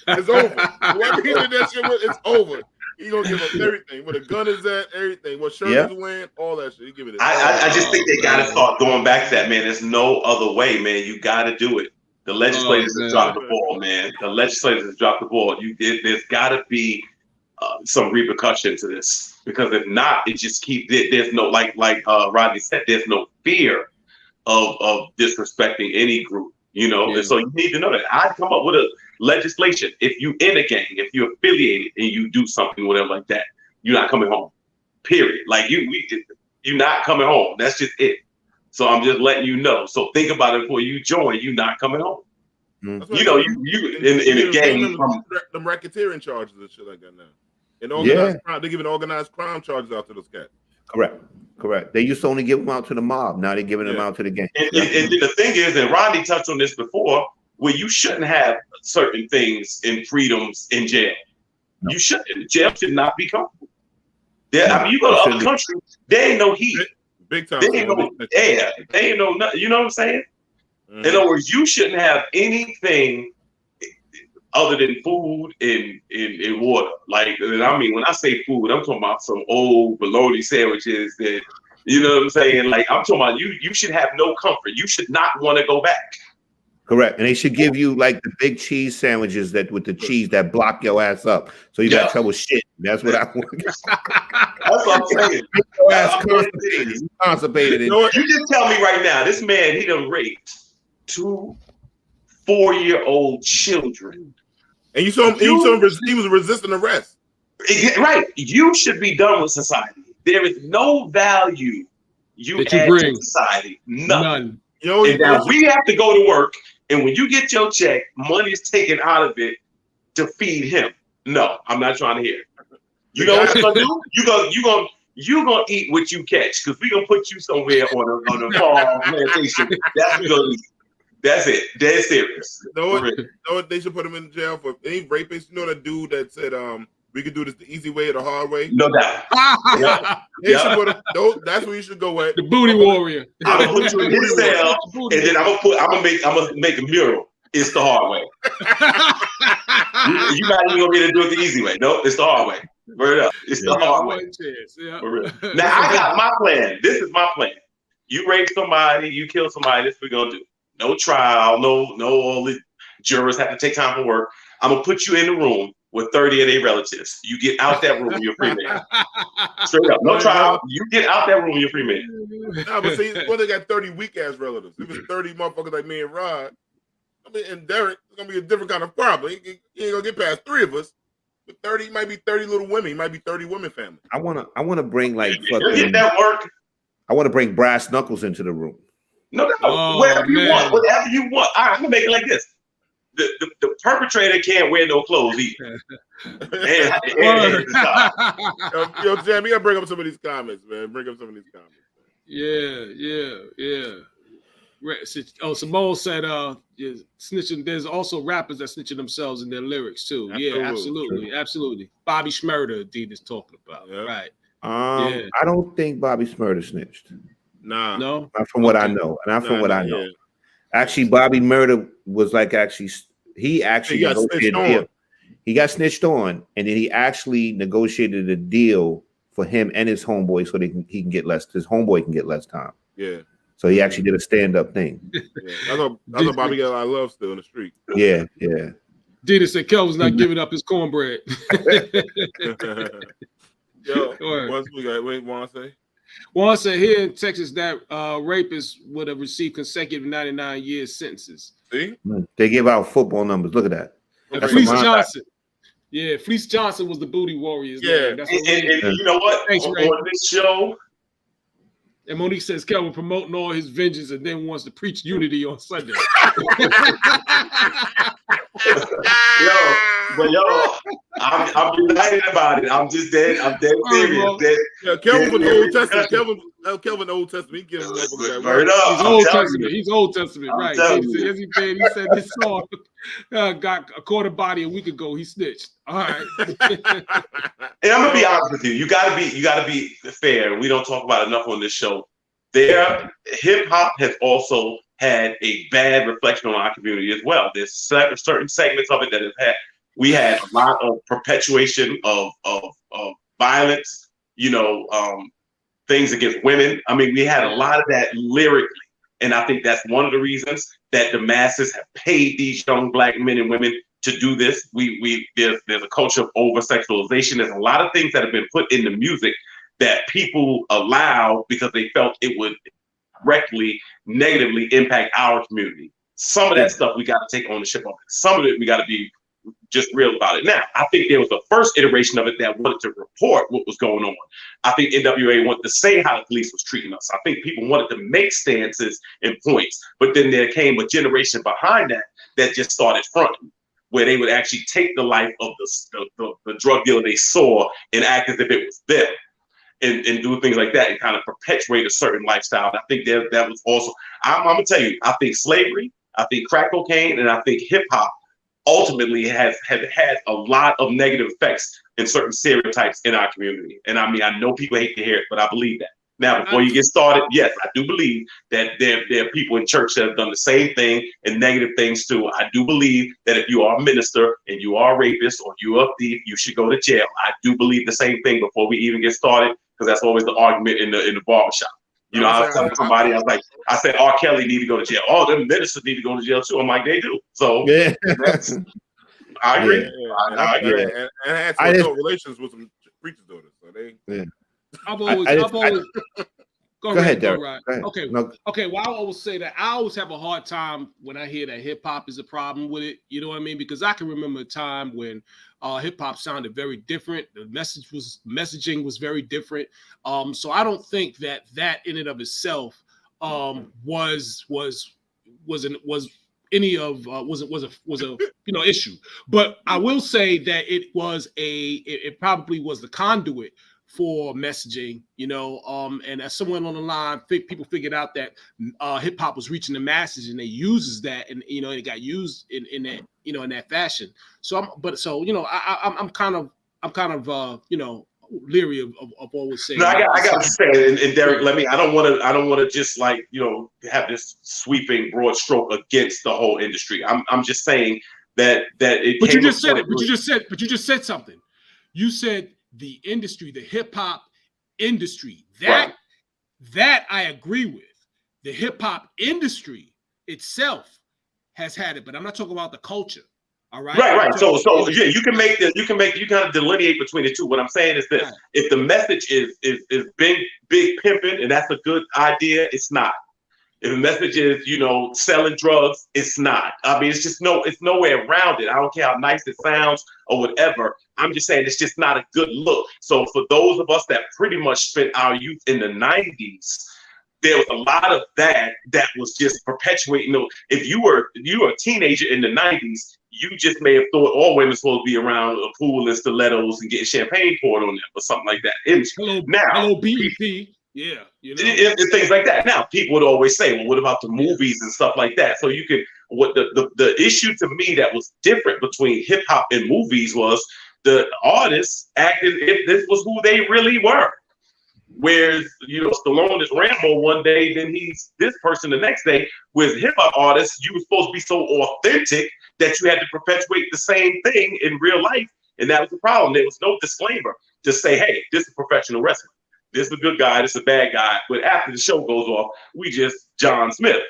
It's over. Whoever he did that shit with, it's over. He gonna give up everything. Where the gun is at, everything. What shirt he's wearing, all that shit. He give it. I just think they gotta start going back to that, man. There's no other way, man. You gotta do it. The legislators have dropped the ball, man. The legislators have dropped the ball. There's gotta be some repercussion to this, because if not, it just there's no like Rodney said, there's no fear of disrespecting any group, you know. And so you need to know that. I'd come up with a legislation: if you in a gang, if you're affiliated and you do something whatever like that, you're not coming home. Period. Like you're not coming home. That's just it. So I'm just letting you know. So think about it before you join. You're not coming home. Mm-hmm. You know, you in a gang from them racketeering charges and shit like that now. And organized crime, they're giving organized crime charges out to those cats. Correct. They used to only give them out to the mob. Now they're giving them out to the gang. And the thing is, and Rodney touched on this before, where you shouldn't have certain things and freedoms in jail. No. You shouldn't. Jail should not be comfortable. I mean, you go to other countries, there ain't no heat. Big time. They ain't no air. They ain't no nothing. You know what I'm saying? Mm-hmm. In other words, you shouldn't have anything other than food and water. Like, and I mean, when I say food, I'm talking about some old bologna sandwiches that, you know what I'm saying? Like, I'm talking about you should have no comfort. You should not want to go back. Correct. And they should give you like the big cheese sandwiches that with the cheese that block your ass up. So you got trouble shit. That's what I want. That's what I'm saying. Make your ass constipated. You just tell me right now, this man, he done raped 2 4-year-old children. And you saw him, he was resisting arrest. Right. You should be done with society. There is no value you add to society. None. You know, and now we have to go to work, and when you get your check, money is taken out of it to feed him. No, I'm not trying to hear it. You know what you're gonna do? you gonna eat what you catch because we gonna put you somewhere on a farm plantation. That's what we gonna eat. That's it. Dead serious. Know what? They should put him in jail for any rapist. You know that dude that said, we could do this the easy way or the hard way? No doubt. They should put him, that's where you should go at. The booty warrior. I'm gonna put you in his cell, and then I'm gonna make a mural. It's the hard way. You're not even gonna be able to do it the easy way. No, it's the hard way. Word up. It's the hard way. Yeah. Now I got my plan. This is my plan. You rape somebody, you kill somebody. This is what we're gonna do. No trial. No. All the jurors have to take time from work. I'm gonna put you in the room with 30 of their relatives. You get out that room, you're a free man. Straight up. No trial. You get out that room, you're a free man. Nah, but see, they got 30 weak ass relatives. If it's 30 motherfuckers like me and Rod, I mean, and Derik, it's gonna be a different kind of problem. He ain't gonna get past 3 of us. But 30 might be 30 little women. He might be 30 women family. I wanna bring like fucking. Get that work. I want to bring brass knuckles into the room. No, whatever you want, whatever you want. All right, I'm gonna make it like this. The perpetrator can't wear no clothes either. Yo, Jam, you gotta bring up some of these comments, man. Bring up some of these comments. Yeah. Oh, Simone said, snitching. There's also rappers that snitching themselves in their lyrics too. Absolutely. Yeah, absolutely. Bobby Shmurda, Dean is talking about, right? I don't think Bobby Shmurda snitched. Nah, no, not from what I know. Not from what I know. Actually, Bobby Murder was like he got snitched on, and then he actually negotiated a deal for him and his homeboy so he can get less. His homeboy can get less time. Yeah. So he actually did a stand-up thing. I know Bobby got a lot of love still in the street. Yeah. Dita said Kelvin's not giving up his cornbread. Yo, what we got? Wait, want to say? Juan said here in Texas that rapists would have received consecutive 99 years sentences. See? They give out football numbers. Look at that. Fleece Johnson. Yeah, Fleece Johnson was the booty warrior. Yeah. And you know what? Thanks, Ray. On this show. And Monique says Kelvin promoting all his vengeance and then wants to preach unity on Sunday. I'm delighted about it. I'm dead serious. Yeah, Kelvin the Old Testament. Kelvin the Old Testament. He gives He's Old Testament, right? He said this song got a quarter body a week ago. He snitched. All right. And I'm gonna be honest with you. You gotta be fair. We don't talk about enough on this show. Hip hop has also had a bad reflection on our community as well. There's certain segments of it that we had a lot of perpetuation of violence, things against women. I mean, we had a lot of that lyrically. And I think that's one of the reasons that the masses have paid these young Black men and women to do this. There's a culture of over-sexualization. There's a lot of things that have been put in the music that people allow because they felt it would directly, negatively impact our community. Some of that stuff we got to take ownership of. Some of it we got to be just real about it. Now, I think there was the first iteration of it that wanted to report what was going on. I think NWA wanted to say how the police was treating us. I think people wanted to make stances and points, but then there came a generation behind that just started fronting, where they would actually take the life of the drug dealer they saw and act as if it was them. And do things like that and kind of perpetuate a certain lifestyle. And I think that was also, I'm going to tell you, I think slavery, I think crack cocaine, and I think hip hop ultimately have had a lot of negative effects in certain stereotypes in our community. And I mean, I know people hate to hear it, but I believe that. Now, before you get started, yes, I do believe that there are people in church that have done the same thing and negative things too. I do believe that if you are a minister and you are a rapist or you are a thief, you should go to jail. I do believe the same thing before we even get started, because that's always the argument in the barbershop. I was telling somebody, I said, R. Kelly need to go to jail. Oh, them ministers need to go to jail too. I'm like, they do. So yeah. I agree. Yeah. I agree. And had some adult relations with some preachers' daughters. So they. I've always. Go ahead, Derik. Go ahead. Okay. No. Okay. Well, I always say that I always have a hard time when I hear that hip hop is a problem with it. You know what I mean? Because I can remember a time when hip hop sounded very different. The messaging was very different. So I don't think that in and of itself was a issue. But I will say that it probably was the conduit for messaging, and as someone on the line, people figured out that hip hop was reaching the masses, and they uses that, and it got used in that, in that fashion. So I'm kind of leery of always saying. No, I got to say, and Derik, I don't want to just have this sweeping broad stroke against the whole industry. I'm just saying that it. But you just said it. But you just said something. You said the industry, the hip hop industry. That I agree with. The hip hop industry itself has had it, but I'm not talking about the culture. All right. Right. So yeah, you can kind of delineate between the two. What I'm saying is this: if the message is big pimping, and that's a good idea, it's not. If the message is, selling drugs, it's not. I mean, it's nowhere around it. I don't care how nice it sounds or whatever. I'm just saying it's just not a good look. So for those of us that pretty much spent our youth in the 90s, there was a lot of that was just perpetuating. If you were a teenager in the 90s, you just may have thought all women supposed to be around a pool and stilettos and getting champagne poured on them or something like that. Hello, BEP. Yeah, things like that. Now, people would always say, "Well, what about the movies and stuff like that?" So you could. What the issue to me that was different between hip hop and movies was the artists acted if this was who they really were. Whereas Stallone is Rambo one day, then he's this person the next day. With hip hop artists, you were supposed to be so authentic that you had to perpetuate the same thing in real life, and that was the problem. There was no disclaimer to say, "Hey, this is professional wrestling. This is a good guy, this is a bad guy." But after the show goes off, we just John Smith.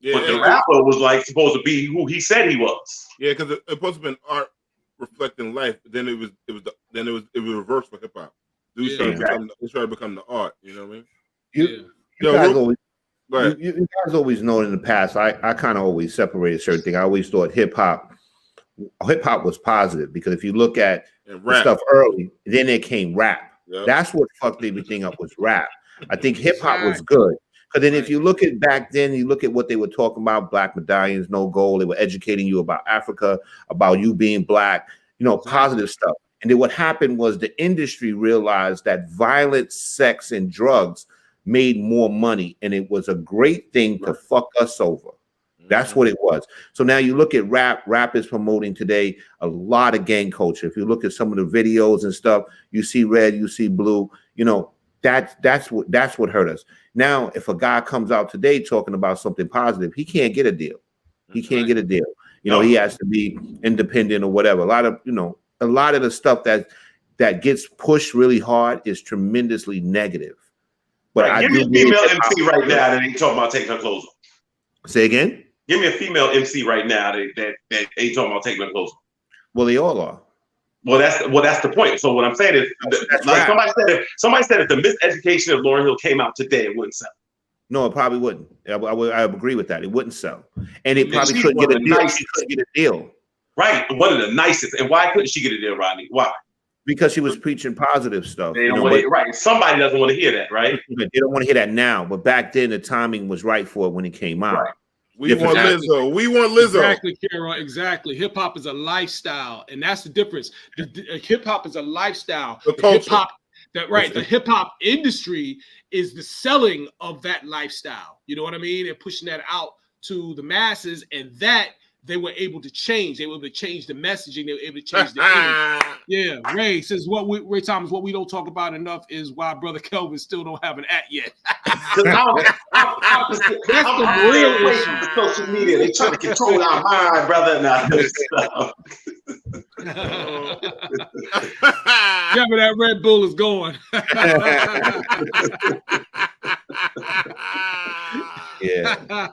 Yeah, but the rapper was supposed to be who he said he was. Yeah, because it's supposed to be an art reflecting life. But then it was reversed for hip hop. It started to become the art. You know what I mean? You guys always know in the past. I kind of always separated certain things. I always thought hip hop was positive because if you look at the stuff early, then there came rap. Yep. That's what fucked everything up was rap. I think hip hop was good. Because then if you look at back then, you look at what they were talking about, black medallions, no gold. They were educating you about Africa, about you being black, positive stuff. And then what happened was the industry realized that violence, sex, and drugs made more money. And it was a great thing to fuck us over. That's what it was. So now you look at rap. Rap is promoting today a lot of gang culture. If you look at some of the videos and stuff, you see red, you see blue. That's what hurt us. Now, if a guy comes out today talking about something positive, he can't get a deal. He can't get a deal. He has to be independent or whatever. A lot of the stuff that gets pushed really hard is tremendously negative. But give me a female MC right now that ain't talking about taking her clothes off. Say again. Give me a female MC right now that ain't talking about taking their clothes off. Well, they all are. Well, that's the point. So what I'm saying is, somebody said if the Miseducation of Lauryn Hill came out today, it wouldn't sell. No, it probably wouldn't. I agree with that. It wouldn't sell, and it probably couldn't get a deal. She couldn't get a deal. Right, one of the nicest. And why couldn't she get a deal, Rodney? Why? Because she was preaching positive stuff. They don't right. Somebody doesn't want to hear that, right? They don't want to hear that now, but back then the timing was right for it when it came out. Right. We want Lizzo. We want Lizzo. Exactly, Kara. Exactly. Hip hop is a lifestyle, and that's the difference. Hip hop is a lifestyle. The culture. The hip hop industry is the selling of that lifestyle. You know what I mean? And pushing that out to the masses, and that they were able to change. They were able to change the messaging. They were able to change the image. Yeah, Ray says Ray Thomas, what we don't talk about enough is why brother Kelvin still don't have an act yet. That's the real issue. Social media, they trying to control our mind, brother. Yeah, but that Red Bull is going. Yeah.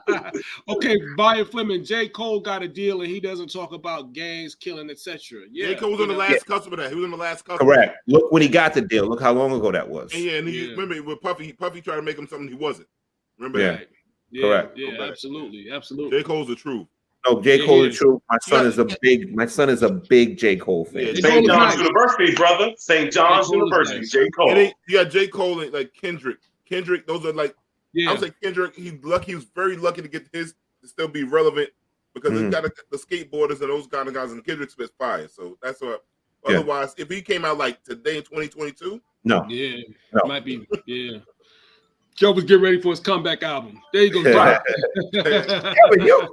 Okay, Brian Fleming, J. Cole got a deal and he doesn't talk about gangs, killing, etc. Yeah. J. Cole was on the last customer that. He was on the last customer. Correct. Look when he got the deal. Look how long ago that was. And he remember with Puffy tried to make him something he wasn't. Remember that? Yeah. Correct. Yeah, absolutely. J. Cole's the truth. No, J. Cole is true. My son is a big J. Cole fan. Yeah, St. John's University, brother. St. John's University. J. Cole. And you got J. Cole and like Kendrick. Those are like I would say Kendrick. He was very lucky to get his to still be relevant because it's got the skateboarders and those kind of guys, and Kendrick spits fire. So that's what. Yeah. Otherwise, if he came out like today in 2022, no, Yeah, no. might be. Yeah. Kelvin's getting ready for his comeback album. There you go.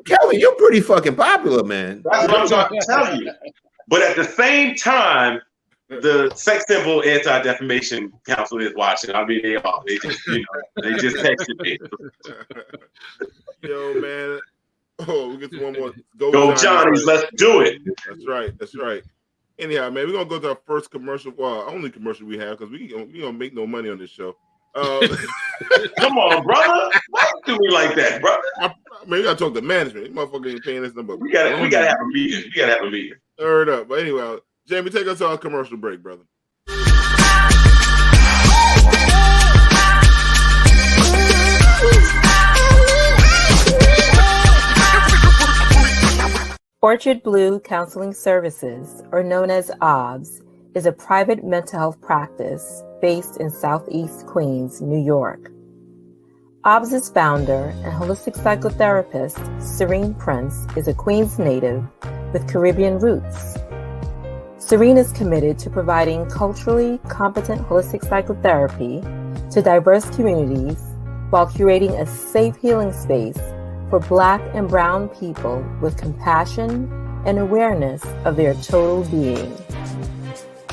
Kelvin, you're pretty fucking popular, man. That's what I'm trying to tell you. But at the same time, the Sex Symbol Anti-Defamation Council is watching. I mean, they are. They just, they just texted me. Yo, man. Oh, we get to one more. Go Johnny's, let's do it. That's right. That's right. Anyhow, man, we're gonna go to our first commercial. Well, only commercial we have because we don't make no money on this show. Come on, brother. Why do we like that, brother? Maybe I talk to management. These motherfuckers ain't paying this number. We gotta have a meeting. We gotta have a meeting. Heard up. But anyway, Jamie, take us to our commercial break, brother. Orchard Blue Counseling Services, or known as OBS, is a private mental health practice based in Southeast Queens, New York. OBS's founder and holistic psychotherapist, Serene Prince, is a Queens native with Caribbean roots. Serene is committed to providing culturally competent holistic psychotherapy to diverse communities while curating a safe healing space for Black and Brown people with compassion and awareness of their total being.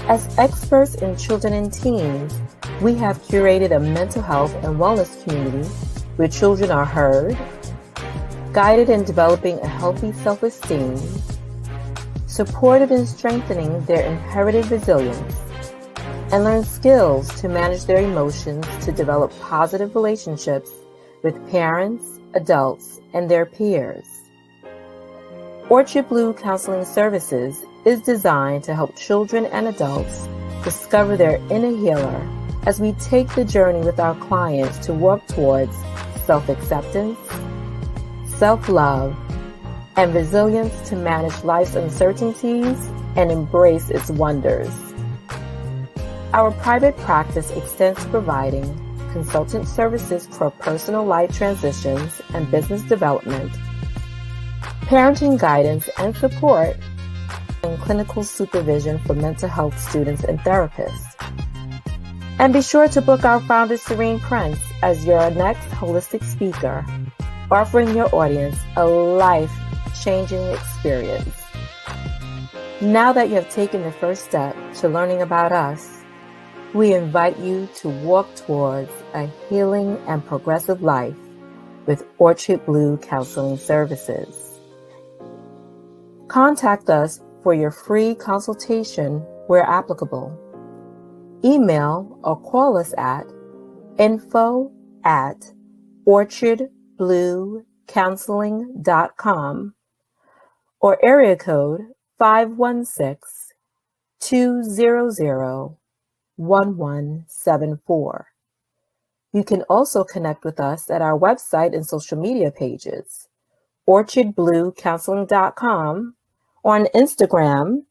As experts in children and teens, we have curated a mental health and wellness community where children are heard, guided in developing a healthy self-esteem, supported in strengthening their inherited resilience, and learn skills to manage their emotions to develop positive relationships with parents, adults, and their peers. Orchard Blue Counseling Services is designed to help children and adults discover their inner healer as we take the journey with our clients to work towards self-acceptance, self-love, and resilience to manage life's uncertainties and embrace its wonders. Our private practice extends to providing consultant services for personal life transitions and business development, parenting guidance and support, and clinical supervision for mental health students and therapists. And be sure to book our founder, Serene Prince, as your next holistic speaker, offering your audience a life-changing experience. Now that you have taken the first step to learning about us, we invite you to walk towards a healing and progressive life with Orchard Blue Counseling Services. Contact us for your free consultation where applicable. Email or call us at info@orchardbluecounseling.com or area code 516-200-1174. You can also connect with us at our website and social media pages, orchardbluecounseling.com, or on Instagram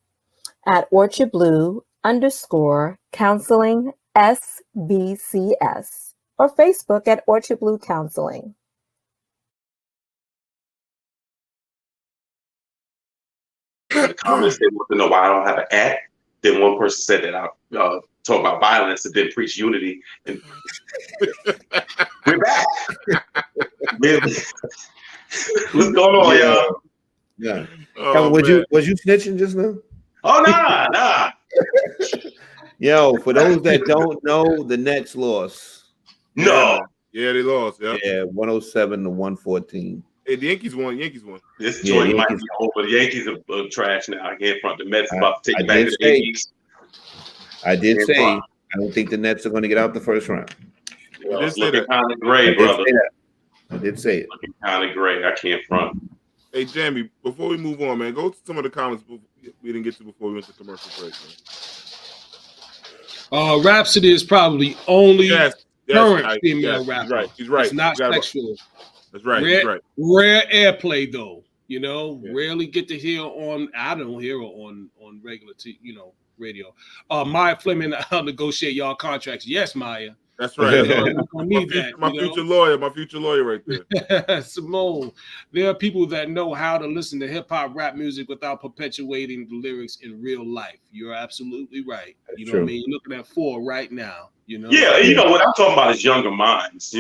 at orchardblue_counseling SBCS, or Facebook at Orchard Blue Counseling. The comments, they want to know why I don't have an ad. Then one person said that I talk about violence and then preach unity. And we're back. What's going on, y'all? Yeah. Oh, was you snitching just now? Oh, nah. Yo, for those that don't know, the Nets lost. No. Yeah, they lost. Yeah. Yeah, 107-114. Hey, the Yankees won. This joint might be over. The Yankees are trash now. I can't front the Mets about to take it back to the Yankees. I did say I don't think the Nets are going to get out the first round. Well, it's looking kind of gray, brother. I did say it. Looking kind of gray. I can't front. Hey, Jamie, before we move on, man, go to some of the comments we didn't get to before we went to commercial break, man. Rhapsody is probably only current right, female rapper. He's right. It's not sexual. That's right. Rare airplay though. Rarely get to hear on. I don't hear her on regular radio. Maya Fleming, I'll negotiate y'all contracts. Yes, Maya. That's right. I need that. My future lawyer right there. Simone, there are people that know how to listen to hip hop rap music without perpetuating the lyrics in real life. You're absolutely right. That's you know true. what I mean? You're looking at 4 right now. Yeah, you know what I'm talking about is younger minds.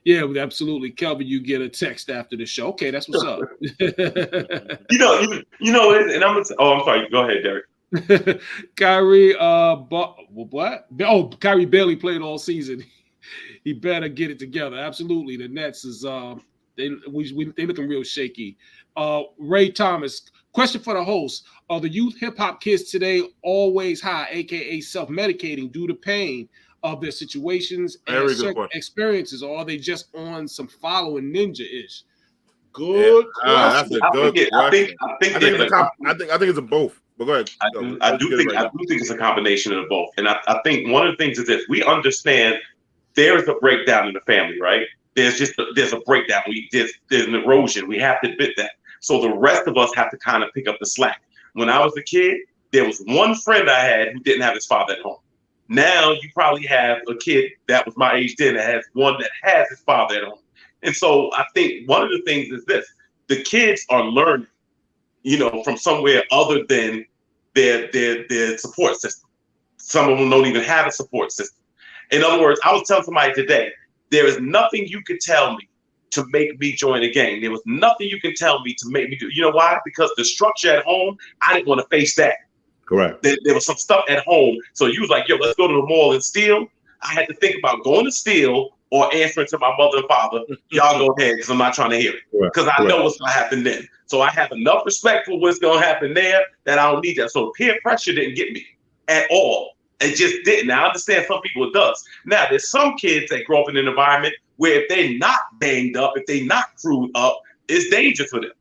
Yeah, absolutely. Kelvin, you get a text after the show. Okay, that's what's up. And I'm sorry. Go ahead, Derek. Kyrie, what? Oh, Kyrie barely played all season. He better get it together. Absolutely, the Nets is they looking real shaky. Ray Thomas, question for the host: are the youth hip hop kids today always high, aka self-medicating due to pain of their situations and certain experiences, or are they just on some following ninja-ish? Good question. That's a good question. I think it's a both. But go ahead. I do think it's a combination of both. And I think one of the things is this: we understand there is a breakdown in the family, right? There's a breakdown. There's an erosion. We have to admit that. So the rest of us have to kind of pick up the slack. When I was a kid, there was one friend I had who didn't have his father at home. Now you probably have a kid that was my age then that has one that has his father at home. And so I think one of the things is this: the kids are learning, from somewhere other than their support system. Some of them don't even have a support system. In other words, I was telling somebody today, there is nothing you could tell me to make me join a gang. There was nothing you can tell me to make me do. You know why? Because the structure at home, I didn't want to face that. Correct. There was some stuff at home. So you was like, yo, let's go to the mall and steal. I had to think about going to steal or answering to my mother and father. Y'all go ahead, because I'm not trying to hear it. Because I know what's going to happen then. So I have enough respect for what's going to happen there that I don't need that. So peer pressure didn't get me at all. It just didn't. Now, I understand some people it does. Now, there's some kids that grow up in an environment where if they're not banged up, if they're not crewed up, it's dangerous for them.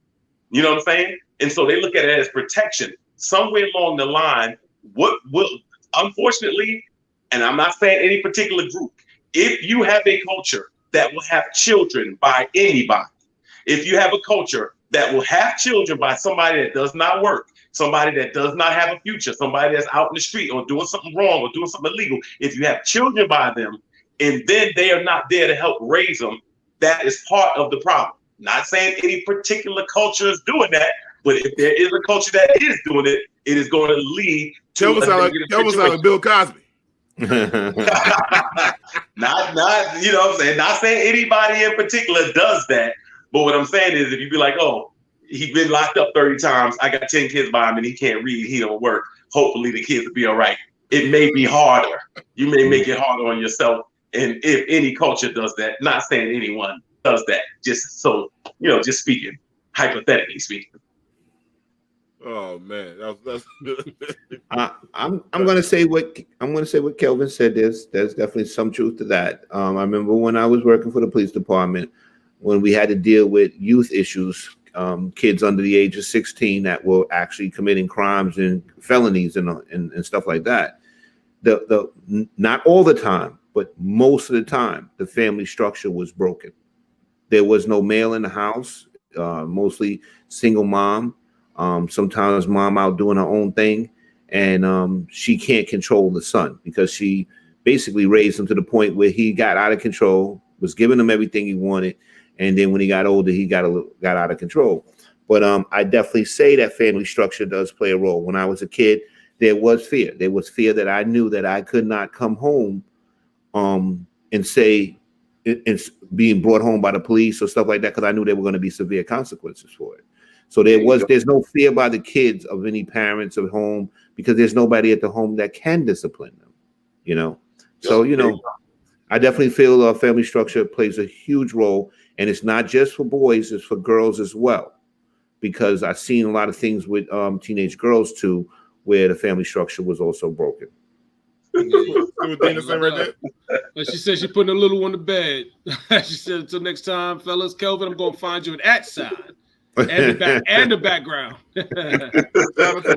You know what I'm saying? And so they look at it as protection. Somewhere along the line, what will, unfortunately, and I'm not saying any particular group, if you have a culture that will have children by anybody, if you have a culture that will have children by somebody that does not work, somebody that does not have a future, somebody that's out in the street or doing something wrong or doing something illegal, if you have children by them and then they are not there to help raise them, that is part of the problem. Not saying any particular culture is doing that, but if there is a culture that is doing it, it is going to lead to Kelvin Bill Cosby. not you know what I'm saying, not saying anybody in particular does that, but what I'm saying is if you be like, oh, he's been locked up 30 times, I got 10 kids by him and he can't read, he don't work, hopefully the kids will be all right. It may be harder. You may make it harder on yourself. And if any culture does that, not saying anyone does that, just so, just speaking, hypothetically speaking. Oh man, that's good. I'm gonna say what Kelvin said. There's definitely some truth to that. I remember when I was working for the police department, when we had to deal with youth issues, kids under the age of 16 that were actually committing crimes and felonies and stuff like that. The not all the time, but most of the time, the family structure was broken. There was no male in the house, mostly single mom. Sometimes mom out doing her own thing, and she can't control the son because she basically raised him to the point where he got out of control, was giving him everything he wanted, and then when he got older, he got out of control. But I definitely say that family structure does play a role. When I was a kid, there was fear. There was fear that I knew that I could not come home and say it's being brought home by the police or stuff like that, because I knew there were going to be severe consequences for it. So there's no fear by the kids of any parents at home, because there's nobody at the home that can discipline them, So, I definitely feel family structure plays a huge role, and it's not just for boys, it's for girls as well, because I've seen a lot of things with teenage girls too, where the family structure was also broken. But she said she's putting a little one to bed. She said, until next time, fellas, Kelvin, I'm going to find you an @ and the background. Shout out to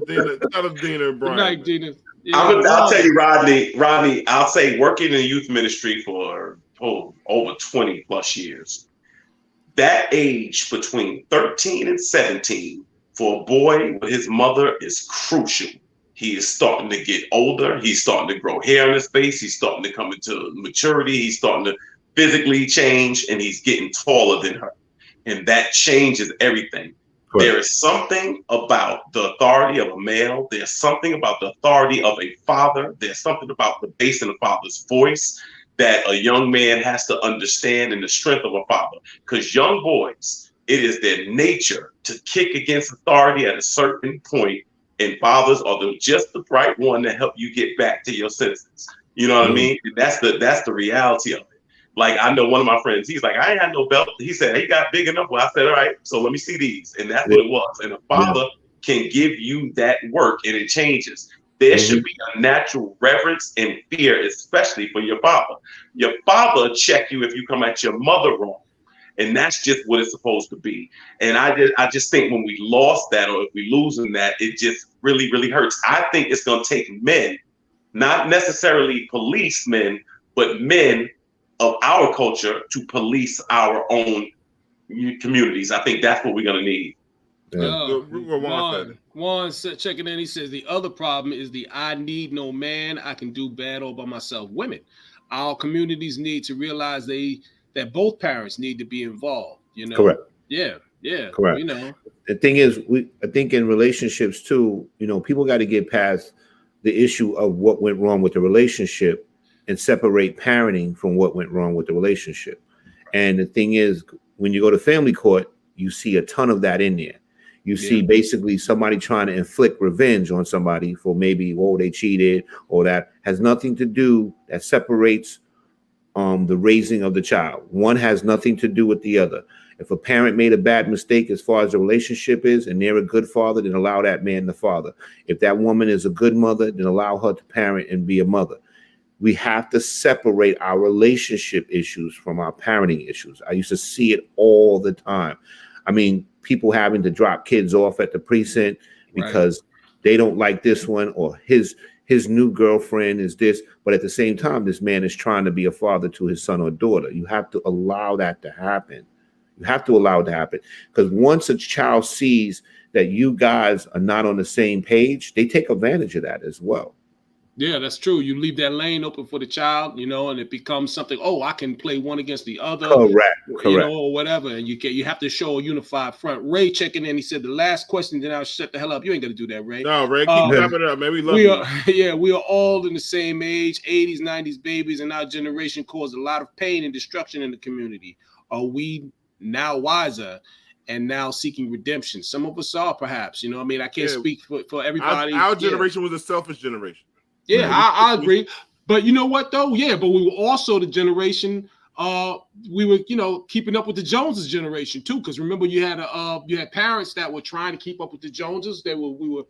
Dina and Brian. Good night, Dina. Yeah, I'll tell you, Rodney, I'll say working in the youth ministry for over 20 plus years, that age between 13 and 17 for a boy with his mother is crucial. He is starting to get older. He's starting to grow hair on his face. He's starting to come into maturity. He's starting to physically change, and he's getting taller than her. And that changes everything. Correct. There is something about the authority of a male. There's something about the authority of a father. There's something about the bass in the father's voice that a young man has to understand, and the strength of a father. Because young boys, it is their nature to kick against authority at a certain point, and fathers are just the right one to help you get back to your senses. You know what I mean? And that's the reality of it. Like, I know one of my friends, he's like, I ain't had no belt. He said, he got big enough. Well, I said, all right, so let me see these. And that's what it was. And a father can give you that work, and it changes. There should be a natural reverence and fear, especially for your father. Your father check you if you come at your mother wrong. And that's just what it's supposed to be. And I just think when we lost that, or if we losing that, it just really, really hurts. I think it's going to take men, not necessarily policemen, but men of our culture to police our own communities. I think that's what we're going to need. Juan said, checking in, he says, the other problem is the I need no man, I can do bad all by myself. Women, our communities need to realize that both parents need to be involved. You know, correct? Yeah, correct. You know, the thing is, I think in relationships too, you know, people got to get past the issue of what went wrong with the relationship and separate parenting from what went wrong with the relationship. And the thing is, when you go to family court, you see a ton of that in there. You see basically somebody trying to inflict revenge on somebody for maybe, they cheated, or that has nothing to do, that separates the raising of the child. One has nothing to do with the other. If a parent made a bad mistake as far as the relationship is, and they're a good father, then allow that man to father. If that woman is a good mother, then allow her to parent and be a mother. We have to separate our relationship issues from our parenting issues. I used to see it all the time. I mean, people having to drop kids off at the precinct because they don't like this one, or his new girlfriend is this. But at the same time, this man is trying to be a father to his son or daughter. You have to allow that to happen. You have to allow it to happen, because once a child sees that you guys are not on the same page, they take advantage of that as well. Yeah, that's true. You leave that lane open for the child, you know, and it becomes something, I can play one against the other. Correct. You know, or whatever. And you have to show a unified front. Ray checking in, he said, the last question, then I'll shut the hell up. You ain't going to do that, Ray. No, Ray, keep wrapping it up, man. We love you. We are all in the same age, 80s, 90s babies, and our generation caused a lot of pain and destruction in the community. Are we now wiser and now seeking redemption? Some of us are, perhaps. You know, I mean, I can't speak for everybody. Our generation was a selfish generation. Yeah, I agree. But you know what, though? Yeah, but we were also the generation, we were, keeping up with the Joneses generation, too. Because remember, you had parents that were trying to keep up with the Joneses. We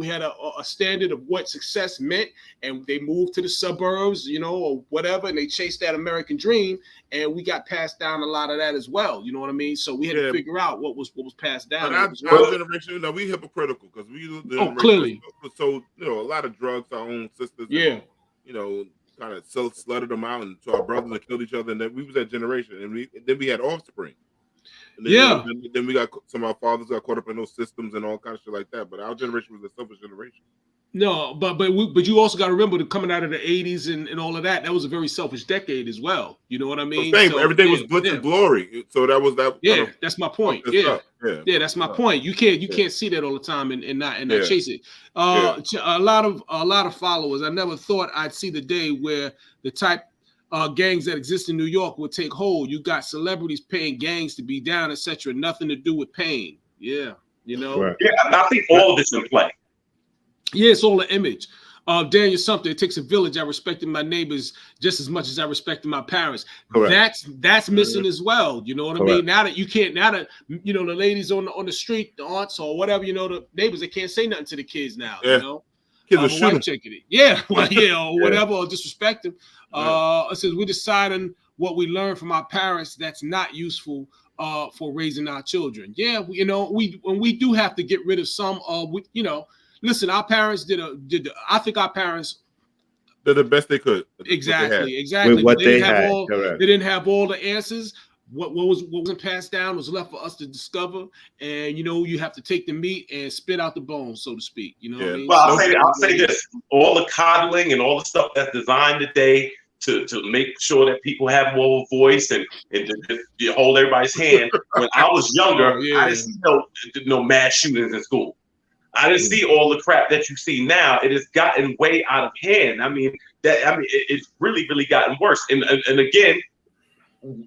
had a standard of what success meant, and they moved to the suburbs, or whatever, and they chased that American dream, and we got passed down a lot of that as well. You know what I mean? So we had to figure out what was passed down. But our generation, we hypocritical, because we clearly. So a lot of drugs, our own sisters. Yeah. And, kind of slutted them out, and so our brothers that killed each other, and then we was that generation, and then we had offspring. And then we got some of our fathers got caught up in those systems and all kinds of shit like that. But our generation was a selfish generation. No, but you also got to remember that coming out of the 80s and all of that, that was a very selfish decade as well. You know what I mean? So everything was glitz and glory. So that was that. Yeah, that's my point. Yeah, that's my point. You can't see that all the time and not chase it. A lot of followers. I never thought I'd see the day where the type gangs that exist in New York would take hold. You got celebrities paying gangs to be down, etc. Nothing to do with pain. Yeah, Right. Yeah, I think all of this in play. Yeah, it's all an image. Daniel Sumter, it takes a village. I respected my neighbors just as much as I respected my parents. Correct. That's missing as well. You know what I mean? Now that the ladies on the street, the aunts or whatever, the neighbors, they can't say nothing to the kids now. Yeah. Kids are shooting. Checking it. Yeah, or whatever, or disrespect them. It says we're deciding what we learn from our parents that's not useful for raising our children. Yeah, we do have to get rid of some Listen, our parents I think our parents did the best they could. Exactly. With what they had. They didn't have all the answers, what wasn't passed down was left for us to discover, and you have to take the meat and spit out the bones, so to speak. You know what I mean? Well, I'll say this: all the coddling and all the stuff that's designed today to make sure that people have more voice and to hold everybody's hand. When I was younger, I didn't see no mass shootings in school. I didn't see all the crap that you see now. It has gotten way out of hand. It's really, really gotten worse. And again,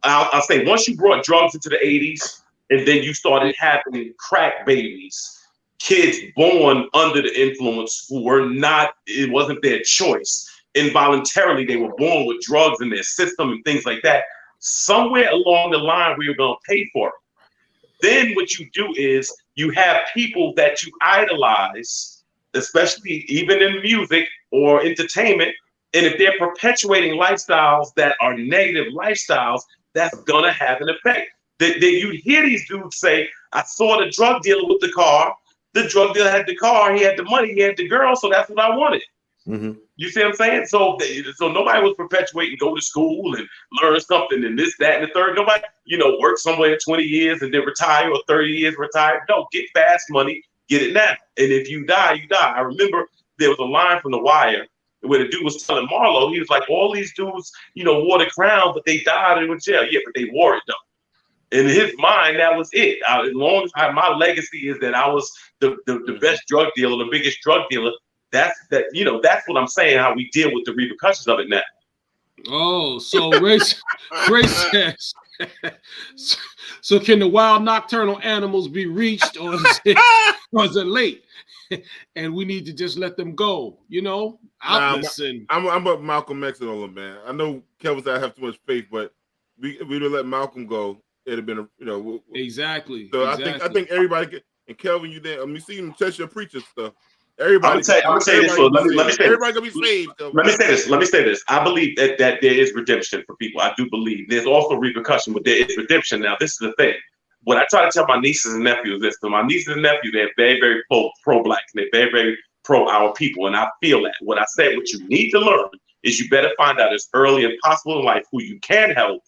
I'll say once you brought drugs into the 80s, and then you started having crack babies, kids born under the influence who it wasn't their choice. Involuntarily, they were born with drugs in their system and things like that. Somewhere along the line, we were going to pay for it. Then what you do is you have people that you idolize, especially even in music or entertainment. And if they're perpetuating lifestyles that are negative lifestyles, that's going to have an effect. You'd hear these dudes say, I saw the drug dealer with the car. The drug dealer had the car. He had the money. He had the girl. So that's what I wanted. Mm-hmm. You see what I'm saying? So nobody was perpetuating, go to school and learn something and this, that, and the third. Nobody, work somewhere 20 years and then retire, or 30 years retire. No, get fast money, get it now. And if you die, you die. I remember there was a line from The Wire where the dude was telling Marlo, he was like, all these dudes, wore the crown, but they died and went to jail. Yeah, but they wore it though. In his mind, that was it. As long as my legacy is that I was the best drug dealer, the biggest drug dealer. That's what I'm saying, how we deal with the repercussions of it now. Oh, so Ray says, so can the wild nocturnal animals be reached, or is it late? And we need to just let them go, I'm about Malcolm X and all of them, man. I know Kelvin said I have too much faith, but we would let Malcolm go. It'd have been exactly. So exactly. I think everybody and Kelvin, you there? You see him touch your preacher stuff. Everybody. I'm gonna say this. Everybody gonna be saved. Let me say this. I believe that there is redemption for people. I do believe there's also repercussion, but there is redemption. Now, this is the thing. What I try to tell my nieces and nephews is this: so my nieces and nephews, they're very, very pro-black, and they're very, very pro our people, and I feel that. What I said, what you need to learn is you better find out as early as possible in life who you can help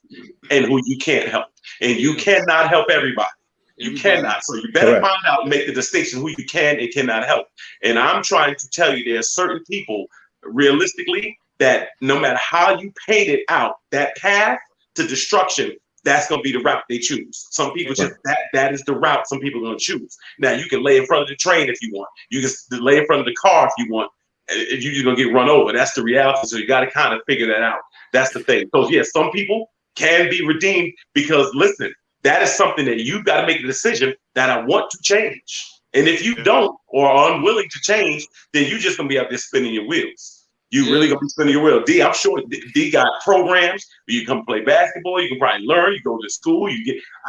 and who you can't help, and you cannot help everybody. You cannot. So you better find out and make the distinction who you can and cannot help. And I'm trying to tell you there are certain people, realistically, that no matter how you paint it out, that path to destruction, that's going to be the route they choose. Some people just, that is the route some people are going to choose. Now, you can lay in front of the train if you want. You can lay in front of the car if you want. You're just going to get run over. That's the reality. So you got to kind of figure that out. That's the thing. So, yeah, some people can be redeemed because, listen, that is something that you've got to make a decision that I want to change. And if you don't or are unwilling to change, then you're just going to be out there spinning your wheels. You really going to be spinning your wheels. D, I'm sure D got programs where you come play basketball. You can probably learn. You go to school.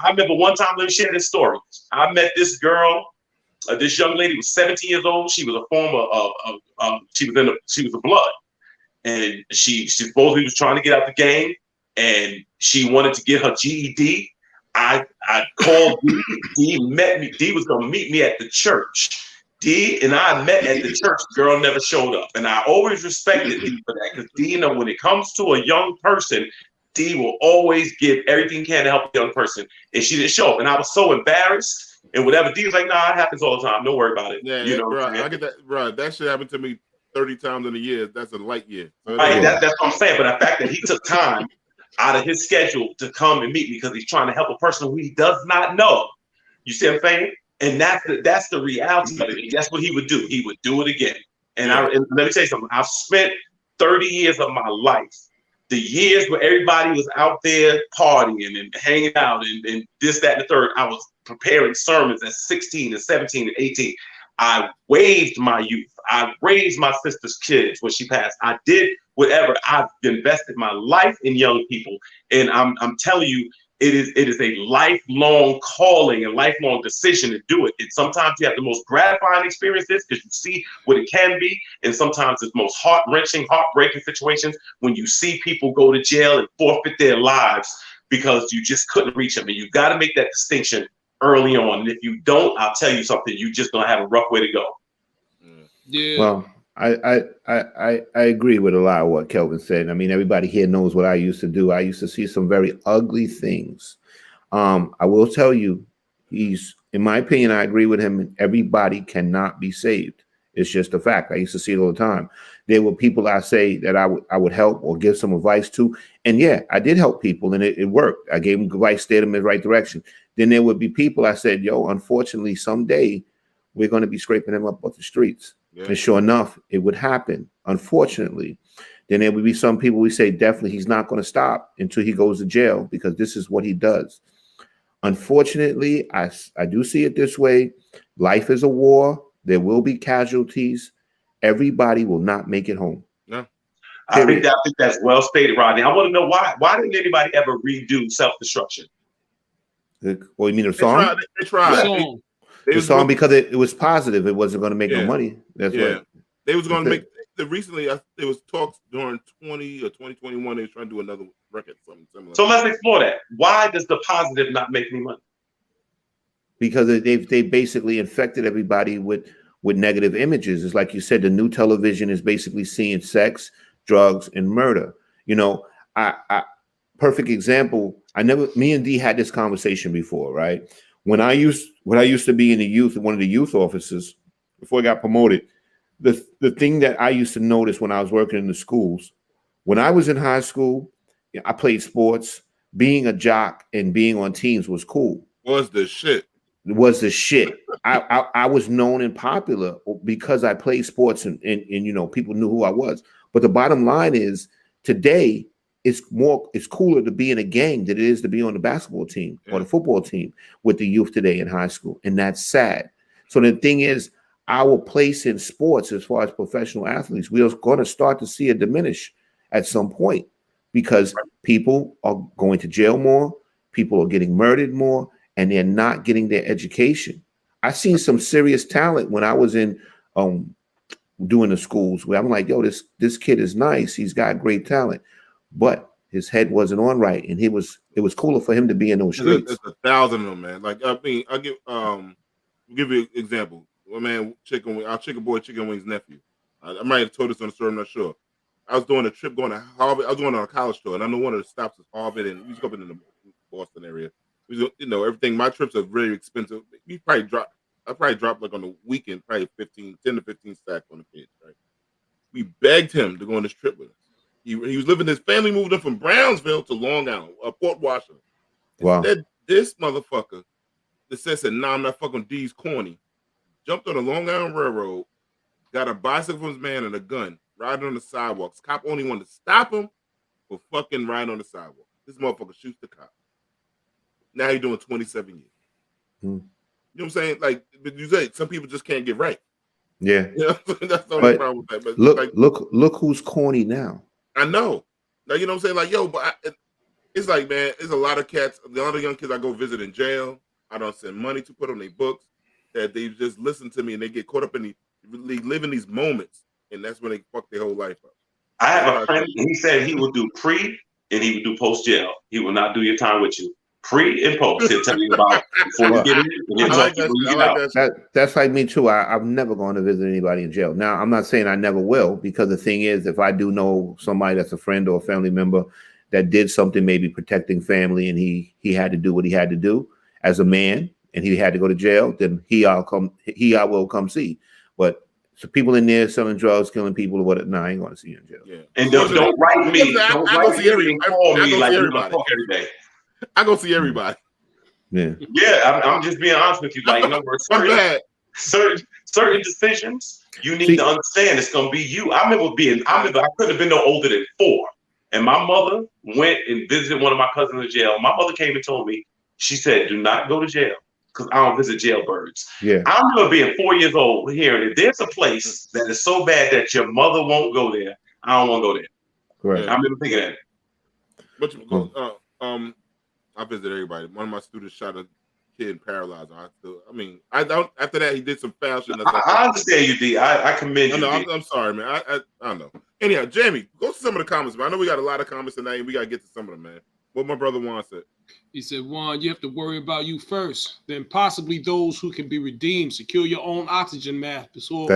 I remember one time, let me share this story. I met this girl. This young lady was 17 years old. She was a former, she was a blood. And she supposedly was trying to get out the game. And she wanted to get her GED. I called D. D met me. D was gonna meet me at the church. D and I met at the church. Girl never showed up, and I always respected D for that because D, when it comes to a young person, D will always give everything he can to help a young person, and she didn't show up. And I was so embarrassed. And whatever, D was like, "Nah, it happens all the time. Don't worry about it." Yeah, bro, I get that. Bro, that shit happened to me 30 times in a year. That's a light year. So right, that's what I'm saying. But the fact that he took time out of his schedule to come and meet me because he's trying to help a person who he does not know. You see what I'm saying? And that's the reality of it. That's what he would do. He would do it again. And and let me tell you something. I've spent 30 years of my life, the years where everybody was out there partying and hanging out and this, that, and the third. I was preparing sermons at 16 and 17 and 18. I waived my youth. I raised my sister's kids when she passed. I did whatever. I've invested my life in young people. And I'm telling you, it is a lifelong calling, a lifelong decision to do it. And sometimes you have the most gratifying experiences because you see what it can be. And sometimes it's most heart-wrenching, heartbreaking situations when you see people go to jail and forfeit their lives because you just couldn't reach them. And you've got to make that distinction early on. And if you don't, I'll tell you something, you're just going to have a rough way to go. Yeah. Well, I agree with a lot of what Kelvin said. I mean, everybody here knows what I used to do. I used to see some very ugly things I will tell you, he's, in my opinion, I agree with him. Everybody cannot be saved. It's just a fact. I used to see it all the time. There were people I say that I would help or give some advice to. And yeah, I did help people and it worked. I gave them advice, steered them in the right direction. Then there would be people I said, yo, unfortunately, someday we're going to be scraping them up off the streets. Yeah. And sure enough, it would happen, unfortunately. Then there would be some people we say, definitely he's not going to stop until he goes to jail because this is what he does. Unfortunately, I do see it this way. Life is a war. There will be casualties. Everybody will not make it home. No. I think that's well stated, Rodney. I want to know why didn't anybody ever redo Self-Destruction? Well, you mean the song? They tried. The song because it was positive. It wasn't going to make no money. That's right. They was going to make. Recently, there was talks during 2021. They was trying to do another record, something similar. So let's explore that. Why does the positive not make any money? Because they basically infected everybody with negative images. It's like you said, the new television is basically seeing sex, drugs, and murder. You know, I perfect example. Me and D had this conversation before, right? When I used to be in the youth, one of the youth officers before I got promoted. The thing that I used to notice when I was working in the schools, when I was in high school, I played sports. Being a jock and being on teams was cool. Was the shit. It was the shit. I was known and popular because I played sports and you know, people knew who I was. But the bottom line is today it's cooler to be in a gang than it is to be on the basketball team or the football team with the youth today in high school. And that's sad. So the thing is, our place in sports as far as professional athletes, we are going to start to see it diminish at some point because people are going to jail more, people are getting murdered more, and they're not getting their education. I've seen some serious talent when I was in doing the schools where I'm like, yo, this kid is nice. He's got great talent, but his head wasn't on right. And it was cooler for him to be in those streets. There's 1,000 of them, man. Like, I mean, I'll give you an example. My man, our chicken wings nephew. I might have told this on the story, I'm not sure. I was doing a trip going to Harvard. I was going on a college tour, and I know one of the stops is Harvard, and we was going in the Boston area. You know, everything. My trips are very expensive. I probably dropped like on the weekend, probably 10 to 15 stacks on the kids, right? We begged him to go on this trip with us. He was living, his family moved him from Brownsville to Long Island, Port Washington. Wow. Instead, this motherfucker that said, nah, I'm not fucking D's corny, jumped on the Long Island Railroad, got a bicycle from his man and a gun, riding on the sidewalks. Cop only wanted to stop him for fucking riding on the sidewalk. This motherfucker shoots the cop. Now he's doing 27 years. You know what I'm saying? Like, but you say some people just can't get right. Yeah. You know? That's the only problem with that. But look who's corny now. I know. Like, you know what I'm saying? Like, yo, but it's like, man, there's a lot of cats, a lot of young kids I go visit in jail. I don't send money to put on their books that they just listen to me and they get caught up in they live in these moments, and that's when they fuck their whole life up. I have a friend, he said he will do pre and he will do post jail. He will not do your time with you. Pre and post. He'll tell you about before you get in and he'll talk to you when you get out. That's like me too. I'm never going to visit anybody in jail. Now, I'm not saying I never will, because the thing is, if I do know somebody that's a friend or a family member that did something, maybe protecting family, and he had to do what he had to do as a man, and he had to go to jail, then I will come see. But so people in there selling drugs, killing people, or what? No, I ain't going to see you in jail. Yeah. And don't write me. Don't write me and call me like you're gonna talk every day. I go see everybody. Yeah. Yeah, I'm just being honest with you. Like, you know, certain decisions you need to understand it's gonna be you. I could have been no older than 4. And my mother went and visited one of my cousins in jail. My mother came and told me, she said, do not go to jail, because I don't visit jailbirds. Yeah. I remember being 4 years old hearing if there's a place that is so bad that your mother won't go there, I don't want to go there. Correct. I remember thinking that. But I visit everybody. One of my students shot a kid paralyzed. After that, he did some foul shit. I understand you, D. I commend you. I'm sorry, man. I don't know. Anyhow, Jamie, go to some of the comments, man. I know we got a lot of comments tonight, and we got to get to some of them, man. What my brother Juan said. He said, Juan, you have to worry about you first, then possibly those who can be redeemed. Secure your own oxygen mask before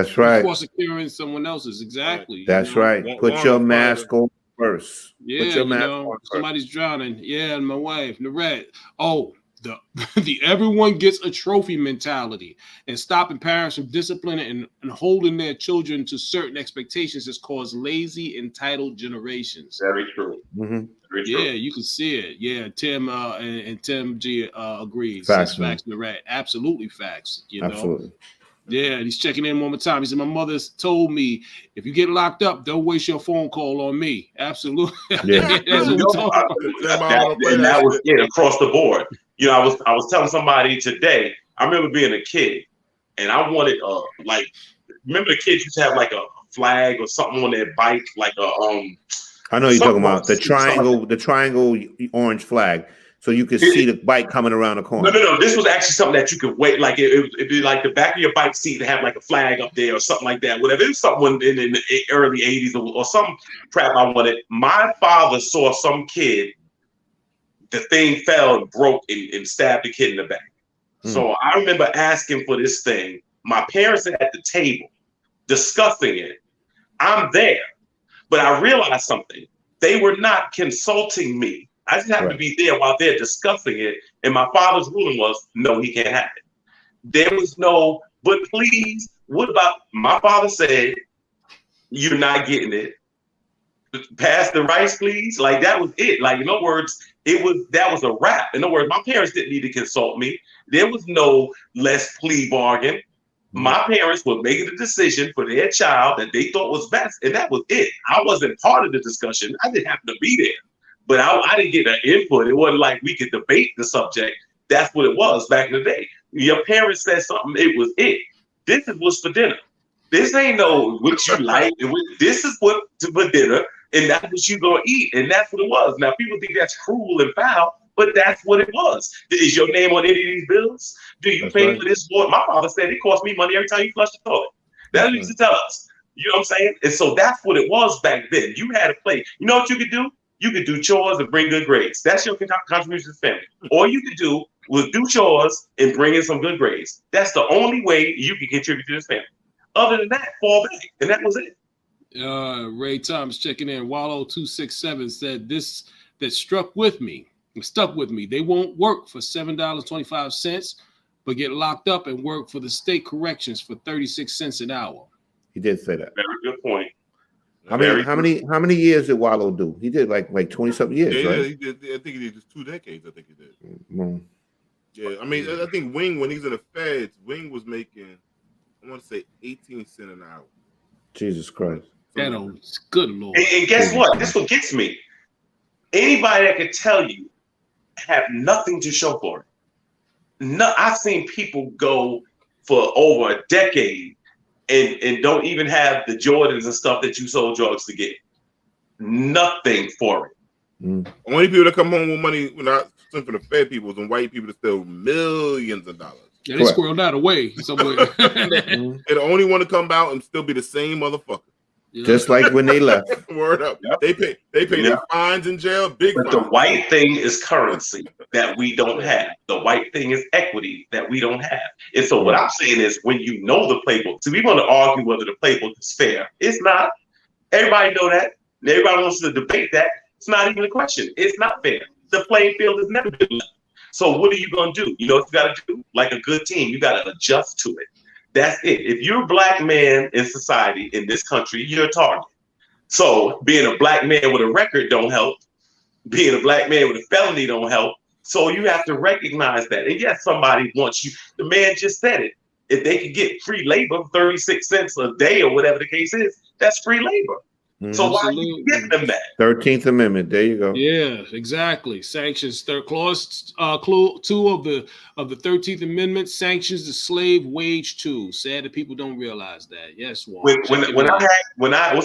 securing someone else's. Exactly. That's right. Put your mask on first. Yeah, Put your mask on somebody's drowning. Yeah, and my wife, Narette. Oh, the everyone gets a trophy mentality and stopping parents from disciplining and holding their children to certain expectations has caused lazy, entitled generations. Very true. Mm-hmm. Very true. Yeah, you can see it. Yeah, Tim and Tim G agrees. Facts, Says facts in the rat. Absolutely facts. You know. Absolutely. Yeah, and he's checking in one more time. He said, "My mother's told me if you get locked up, don't waste your phone call on me." Absolutely. Yeah. That's what we're talking about. And that was it across the board. You know, I was telling somebody today. I remember being a kid, and I wanted like, remember the kids used to have like a flag or something on their bike, like a I know you're talking about the triangle orange flag, so you could see the bike coming around the corner. No. This was actually something that you could wait. Like it'd be like the back of your bike seat to have like a flag up there or something like that. Whatever. It was something in the early '80s or some crap I wanted. My father saw some kid. The thing fell and broke and stabbed the kid in the back. So I remember asking for this thing. My parents are at the table discussing it. I'm there, but I realized something. They were not consulting me. I just happened to be there while they're discussing it. And my father's ruling was, no, he can't have it. There was no, but please, what about, my father said, you're not getting it. Pass the rice, please. Like that was it. Like, in other words, that was a wrap. In other words, my parents didn't need to consult me. There was no less plea bargain. My parents were making a decision for their child that they thought was best, and that was it. I wasn't part of the discussion. I didn't happen to be there, but I didn't get an input. It wasn't like we could debate the subject. That's what it was back in the day. Your parents said something, it was it. This is what's for dinner. This ain't no what you like. This is what for dinner, and that's what you gonna eat, and that's what it was. Now people think that's cruel and foul, but that's what it was. Is your name on any of these bills? Do you pay for this? My father said it cost me money every time you flush the toilet. That's what he used to tell us. You know what I'm saying? And so that's what it was back then. You had to play. You know what you could do? You could do chores and bring good grades. That's your contribution to the family. All you could do was do chores and bring in some good grades. That's the only way you could contribute to this family. Other than that, fall back. And that was it. Ray Thomas checking in. Wallow267 said this that stuck with me. They won't work for $7.25, but get locked up and work for the state corrections for 36 cents an hour. He did say that. Very good point. How many years did Wallow do? He did like 20-something years, right? He did, I think he did just 2 decades. I think he did. Mm-hmm. Yeah, I mean, I think Wing, when he's in the feds, Wing was making, I want to say 18 cents an hour. Jesus Christ. Good Lord. And guess what? This what gets me. Anybody that can tell you have nothing to show for it. No, I've seen people go for over a decade and don't even have the Jordans and stuff that you sold drugs to get. Nothing for it. Only people that come home with money when I sent for the Fed people and white people that steal millions of dollars. Yeah, they squirreled that away somewhere. And the only one to come out and still be the same motherfucker. Yeah. Just like when they left. Word up. Yep. They pay their fines in jail, big But fines. the white thing is currency that we don't have. The white thing is equity that we don't have. And so what I'm saying is when you know the playbook, so we want to argue whether the playbook is fair. It's not. Everybody know that. Everybody wants to debate that. It's not even a question. It's not fair. The playing field has never been level. So what are you going to do? You know what you got to do? Like a good team, you got to adjust to it. That's it. If you're a black man in society, in this country, you're a target. So being a black man with a record don't help. Being a black man with a felony don't help. So you have to recognize that. And yes, somebody wants you. The man just said it. If they could get free labor, 36 cents a day or whatever the case is, that's free labor. So why are you giving them that? 13th Amendment. There you go. Yeah, exactly. Sanctions. Clause 2 of the 13th Amendment sanctions the slave wage too. Sad that people don't realize that. Yes, what's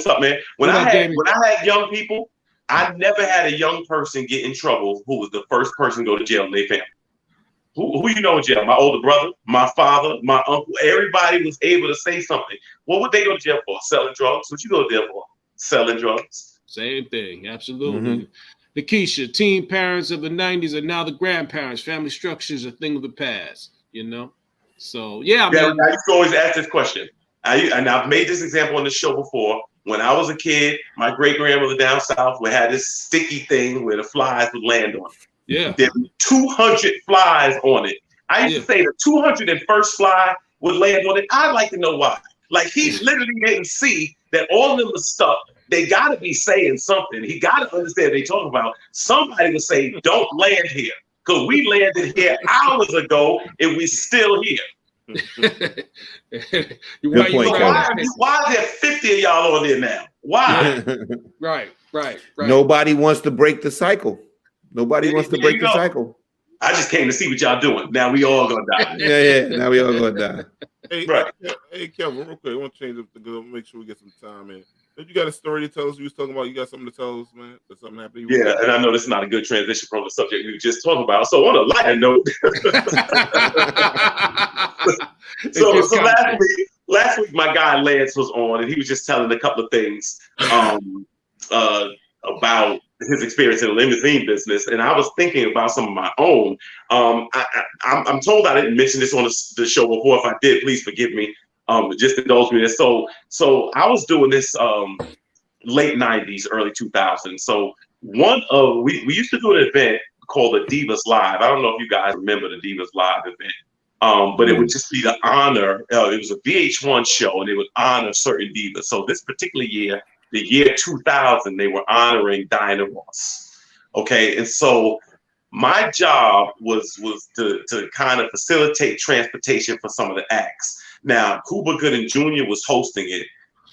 up, man? When I had young people, I never had a young person get in trouble who was the first person to go to jail in their family. Who you know in jail? My older brother, my father, my uncle. Everybody was able to say something. What would they go to jail for? Selling drugs. What you go to jail for? Selling drugs. Same thing. Absolutely. Lakeisha, teen parents of the 90s are now the grandparents. Family structures are a thing of the past, you know? So, yeah. I used to always ask this question. And I've made this example on the show before. When I was a kid, my great-grandmother down south had this sticky thing where the flies would land on it. Yeah. There were 200 flies on it. I used to say the 201st fly would land on it. I'd like to know why. Like, he literally didn't see that all of them were stuck. They got to be saying something. He got to understand they talking about. Somebody would say, don't land here. Because we landed here hours ago and we still here. Good point, Kelvin. Why is there 50 of y'all on there now? Why? Right. Nobody wants to break the cycle. Nobody wants to break the cycle. I just came to see what y'all doing. Now we all gonna die. Yeah. Now we all gonna die. Hey, hey, Kelvin, real quick, I want to change up the go. Make sure we get some time in. If you got a story to tell us, you was talking about, you got something to tell us, man? There's something happening. Yeah, and I know this is not a good transition from the subject we were just talking about. So on a lighter note, so last week my guy Lance was on, and he was just telling a couple of things about his experience in the limousine business, and I was thinking about some of my own. I'm told I didn't mention this on the show before. If I did, please forgive me. Just indulge me. So I was doing this late 90s, early 2000s. So we used to do an event called the Divas Live. I don't know if you guys remember the Divas Live event, but it would just be the honor. It was a VH1 show, and it would honor certain divas. So this particular year, the year 2000, they were honoring Diana Ross. Okay, and so my job was to kind of facilitate transportation for some of the acts. Now, Cuba Gooding Jr. was hosting it,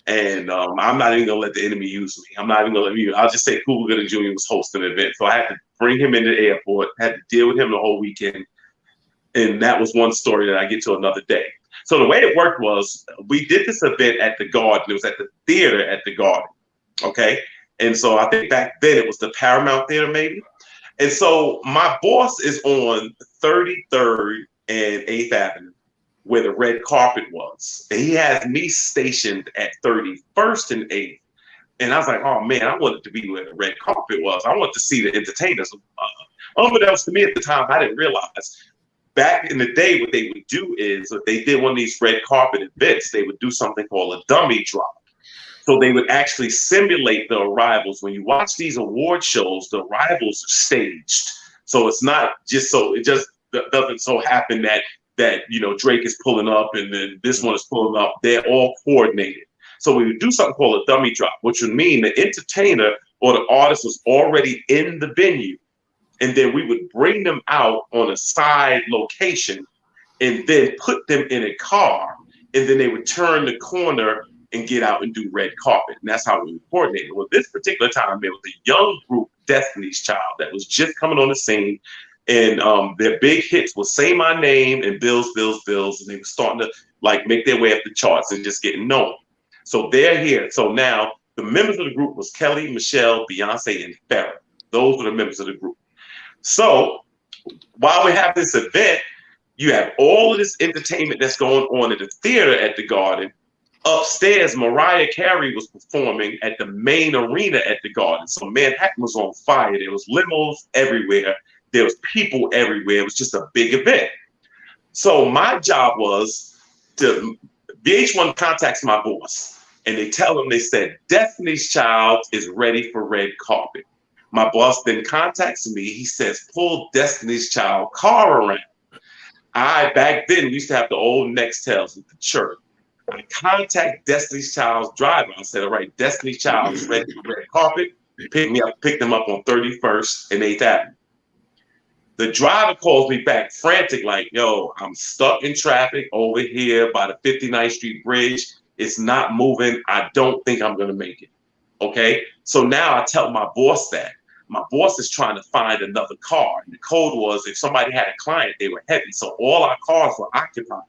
and I'm not even gonna let the enemy use me. I'm not even gonna let me. I'll just say Cuba Gooding Jr. was hosting the event, so I had to bring him into the airport, had to deal with him the whole weekend, and that was one story that I get to another day. So the way it worked was, we did this event at the Garden. It was at the theater at the Garden, okay? And so I think back then it was the Paramount Theater, maybe. And so my boss is on 33rd and 8th Avenue, where the red carpet was. And he has me stationed at 31st and 8th. And I was like, oh man, I wanted to be where the red carpet was. I wanted to see the entertainers. Unbeknownst to me at the time, I didn't realize. Back in the day, what they would do is, if they did one of these red carpet events, they would do something called a dummy drop. So they would actually simulate the arrivals. When you watch these award shows, the arrivals are staged. So it's not just so, it just doesn't so happen that Drake is pulling up and then this one is pulling up. They're all coordinated. So we would do something called a dummy drop, which would mean the entertainer or the artist was already in the venue. And then we would bring them out on a side location and then put them in a car. And then they would turn the corner and get out and do red carpet. And that's how we coordinated. Well, this particular time, there was a young group, Destiny's Child, that was just coming on the scene. And their big hits was Say My Name and Bills, Bills, Bills. And they were starting to make their way up the charts and just getting known. So they're here. So now the members of the group was Kelly, Michelle, Beyonce, and Farrah. Those were the members of the group. So while we have this event, you have all of this entertainment that's going on at the theater at the Garden. Upstairs, Mariah Carey was performing at the main arena at the Garden. So Manhattan was on fire. There was limos everywhere. There was people everywhere. It was just a big event. So my job was to, VH1 contacts my boss and they tell him, they said, Destiny's Child is ready for red carpet. My boss then contacts me. He says, pull Destiny's Child car around. Back then, we used to have the old Nextels at the church. I contact Destiny's Child's driver. I said, all right, Destiny's Child is ready for red carpet. Pick me up, pick them up on 31st and 8th Avenue. The driver calls me back frantic, like, yo, I'm stuck in traffic over here by the 59th Street Bridge. It's not moving. I don't think I'm going to make it. Okay. So now I tell my boss that. My boss is trying to find another car. And the code was, if somebody had a client, they were heavy. So all our cars were occupied.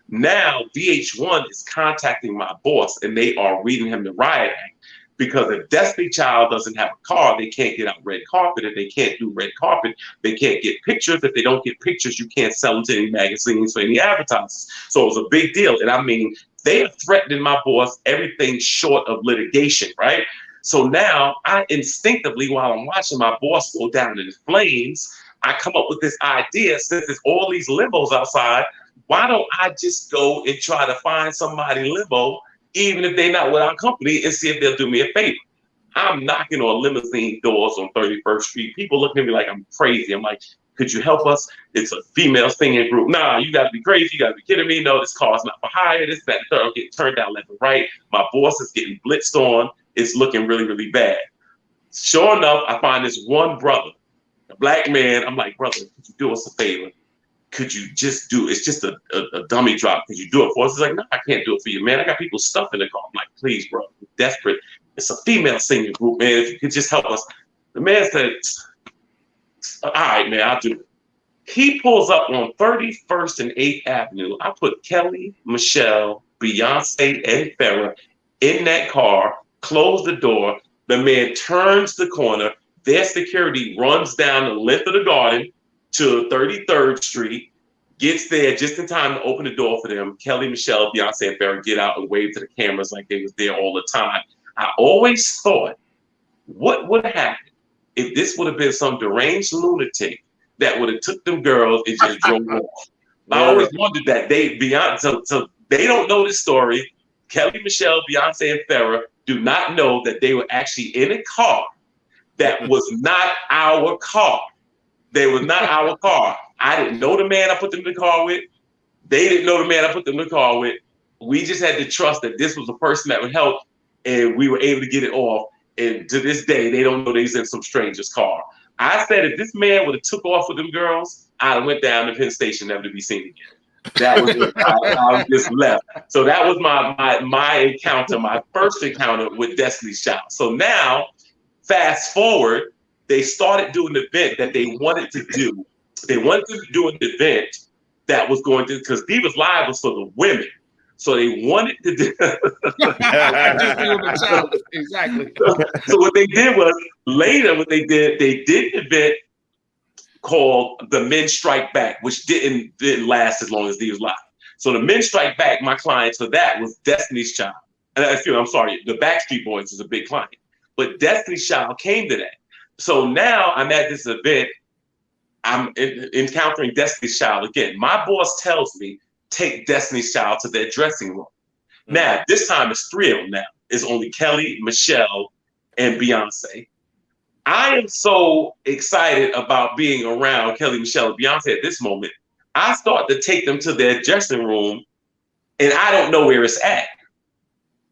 Now VH1 is contacting my boss and they are reading him the riot act, because if Destiny Child doesn't have a car, they can't get out red carpet. If they can't do red carpet, they can't get pictures. If they don't get pictures, you can't sell them to any magazines or any advertisers. So it was a big deal. And I mean, they are threatening my boss everything short of litigation, right? So now I instinctively, while I'm watching my boss go down in flames, I come up with this idea, since there's all these limos outside, why don't I just go and try to find somebody limo, even if they're not with our company, and see if they'll do me a favor? I'm knocking on limousine doors on 31st Street. People looking at me like I'm crazy. I'm like, could you help us? It's a female singing group. Nah, you got to be crazy. You got to be kidding me. No, this car's not for hire. This, that, third. I'm getting turned down left and right. My boss is getting blitzed on. It's looking really, really bad. Sure enough, I find this one brother, a black man. I'm like, brother, could you do us a favor? Could you just do, it's just a dummy drop. Could you do it for us? He's like, no, I can't do it for you, man. I got people stuff in the car. I'm like, please, bro, I'm desperate. It's a female singing group, man. If you could just help us. The man said, all right, man, I'll do it. He pulls up on 31st and 8th Avenue. I put Kelly, Michelle, Beyonce, and Farrah in that car, close the door. The man turns the corner. Their security runs down the length of the garden to 33rd Street, gets there just in time to open the door for them. Kelly, Michelle, Beyonce, and Farrah get out and wave to the cameras like they was there all the time. I always thought, what would have happened if this would have been some deranged lunatic that would have took them girls and just drove off? I always wondered that. So they don't know this story. Kelly, Michelle, Beyonce, and Farrah do not know that they were actually in a car that was not our car. They were not our car. I didn't know the man I put them in the car with. They didn't know the man I put them in the car with. We just had to trust that this was a person that would help, and we were able to get it off. And to this day, they don't know they's in some stranger's car. I said if this man would have took off with them girls, I went down to Penn Station, never to be seen again. That was it. I just left. So that was my encounter, my first encounter with Destiny's Child. So now, fast forward, they started doing an event that they wanted to do. They wanted to do an event that was going to, because Divas Live was for the women. So they wanted to do. Exactly. So what they did was, later what they did an event called The Men Strike Back, which didn't last as long as Divas Live. So the Men Strike Back, my clients for that was Destiny's Child. I'm sorry, the Backstreet Boys was a big client. But Destiny's Child came to that. So now I'm at this event, I'm encountering Destiny's Child again. My boss tells me, take Destiny's Child to their dressing room. Mm-hmm. Now, this time it's 3 of them now. It's only Kelly, Michelle, and Beyonce. I am so excited about being around Kelly, Michelle, and Beyonce at this moment. I start to take them to their dressing room, and I don't know where it's at.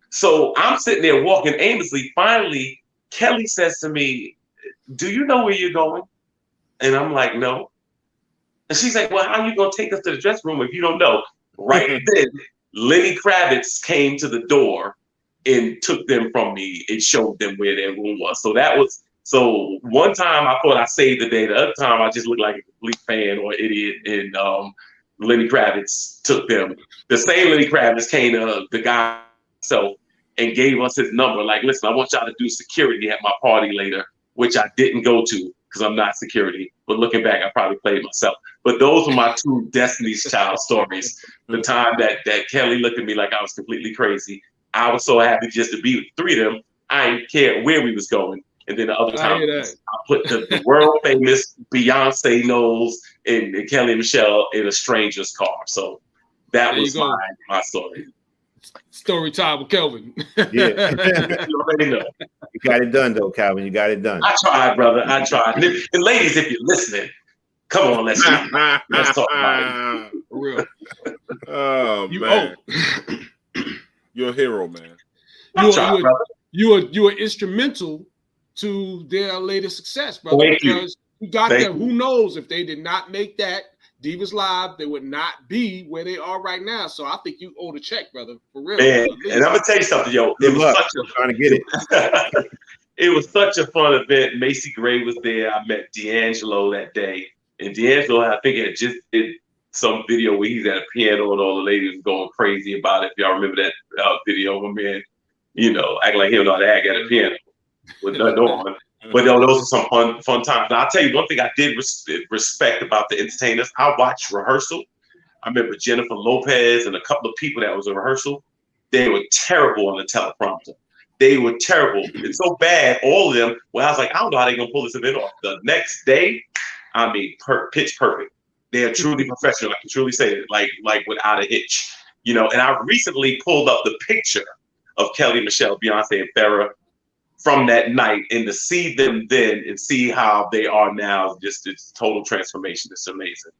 So I'm sitting there walking aimlessly. Finally, Kelly says to me, do you know where you're going? And I'm like, no. And she's like, well, how are you going to take us to the dressing room if you don't know? Right then, Lenny Kravitz came to the door and took them from me and showed them where their room was. So one time I thought I saved the day. The other time I just looked like a complete fan or idiot. And Lenny Kravitz took them. The same Lenny Kravitz came to the guy himself and gave us his number. Like, listen, I want y'all to do security at my party later, which I didn't go to because I'm not security. But looking back, I probably played myself. But those were my 2 Destiny's Child stories. The time that Kelly looked at me like I was completely crazy. I was so happy just to be with 3 of them. I didn't care where we was going. And then the other time, I put the world famous Beyonce Knowles and Kelly and Michelle in a stranger's car. So that was my story. Story time with Kelvin. Yeah. You already know. You got it done, though, Calvin. You got it done. I tried, brother. I tried. And ladies, if you're listening, come on, let's talk about it. For real. Oh, man. You're a hero, man. You are instrumental to their latest success, brother. Because you got them. Who knows if they did not make that Divas Live, they would not be where they are right now. So I think you owe the check, brother, for real. Man, and I'm gonna tell you something, yo. It was trying to get it. It was such a fun event. Macy Gray was there. I met D'Angelo that day, and D'Angelo, I think, had just did some video where he's at a piano and all the ladies was going crazy about it. If y'all remember that video of a man, acting like he don't know how to act at a piano with nothing on. But those are some fun times. Now, I'll tell you one thing I did respect about the entertainers. I watched rehearsal. I remember Jennifer Lopez and a couple of people that was in rehearsal. They were terrible on the teleprompter. They were terrible. It's so bad, all of them, I was like, I don't know how they're going to pull this event off. The next day, I mean, pitch perfect. They are truly professional. I can truly say it, like without a hitch. And I recently pulled up the picture of Kelly, Michelle, Beyonce, and Farrah from that night, and to see them then and see how they are now, just it's total transformation. It's amazing.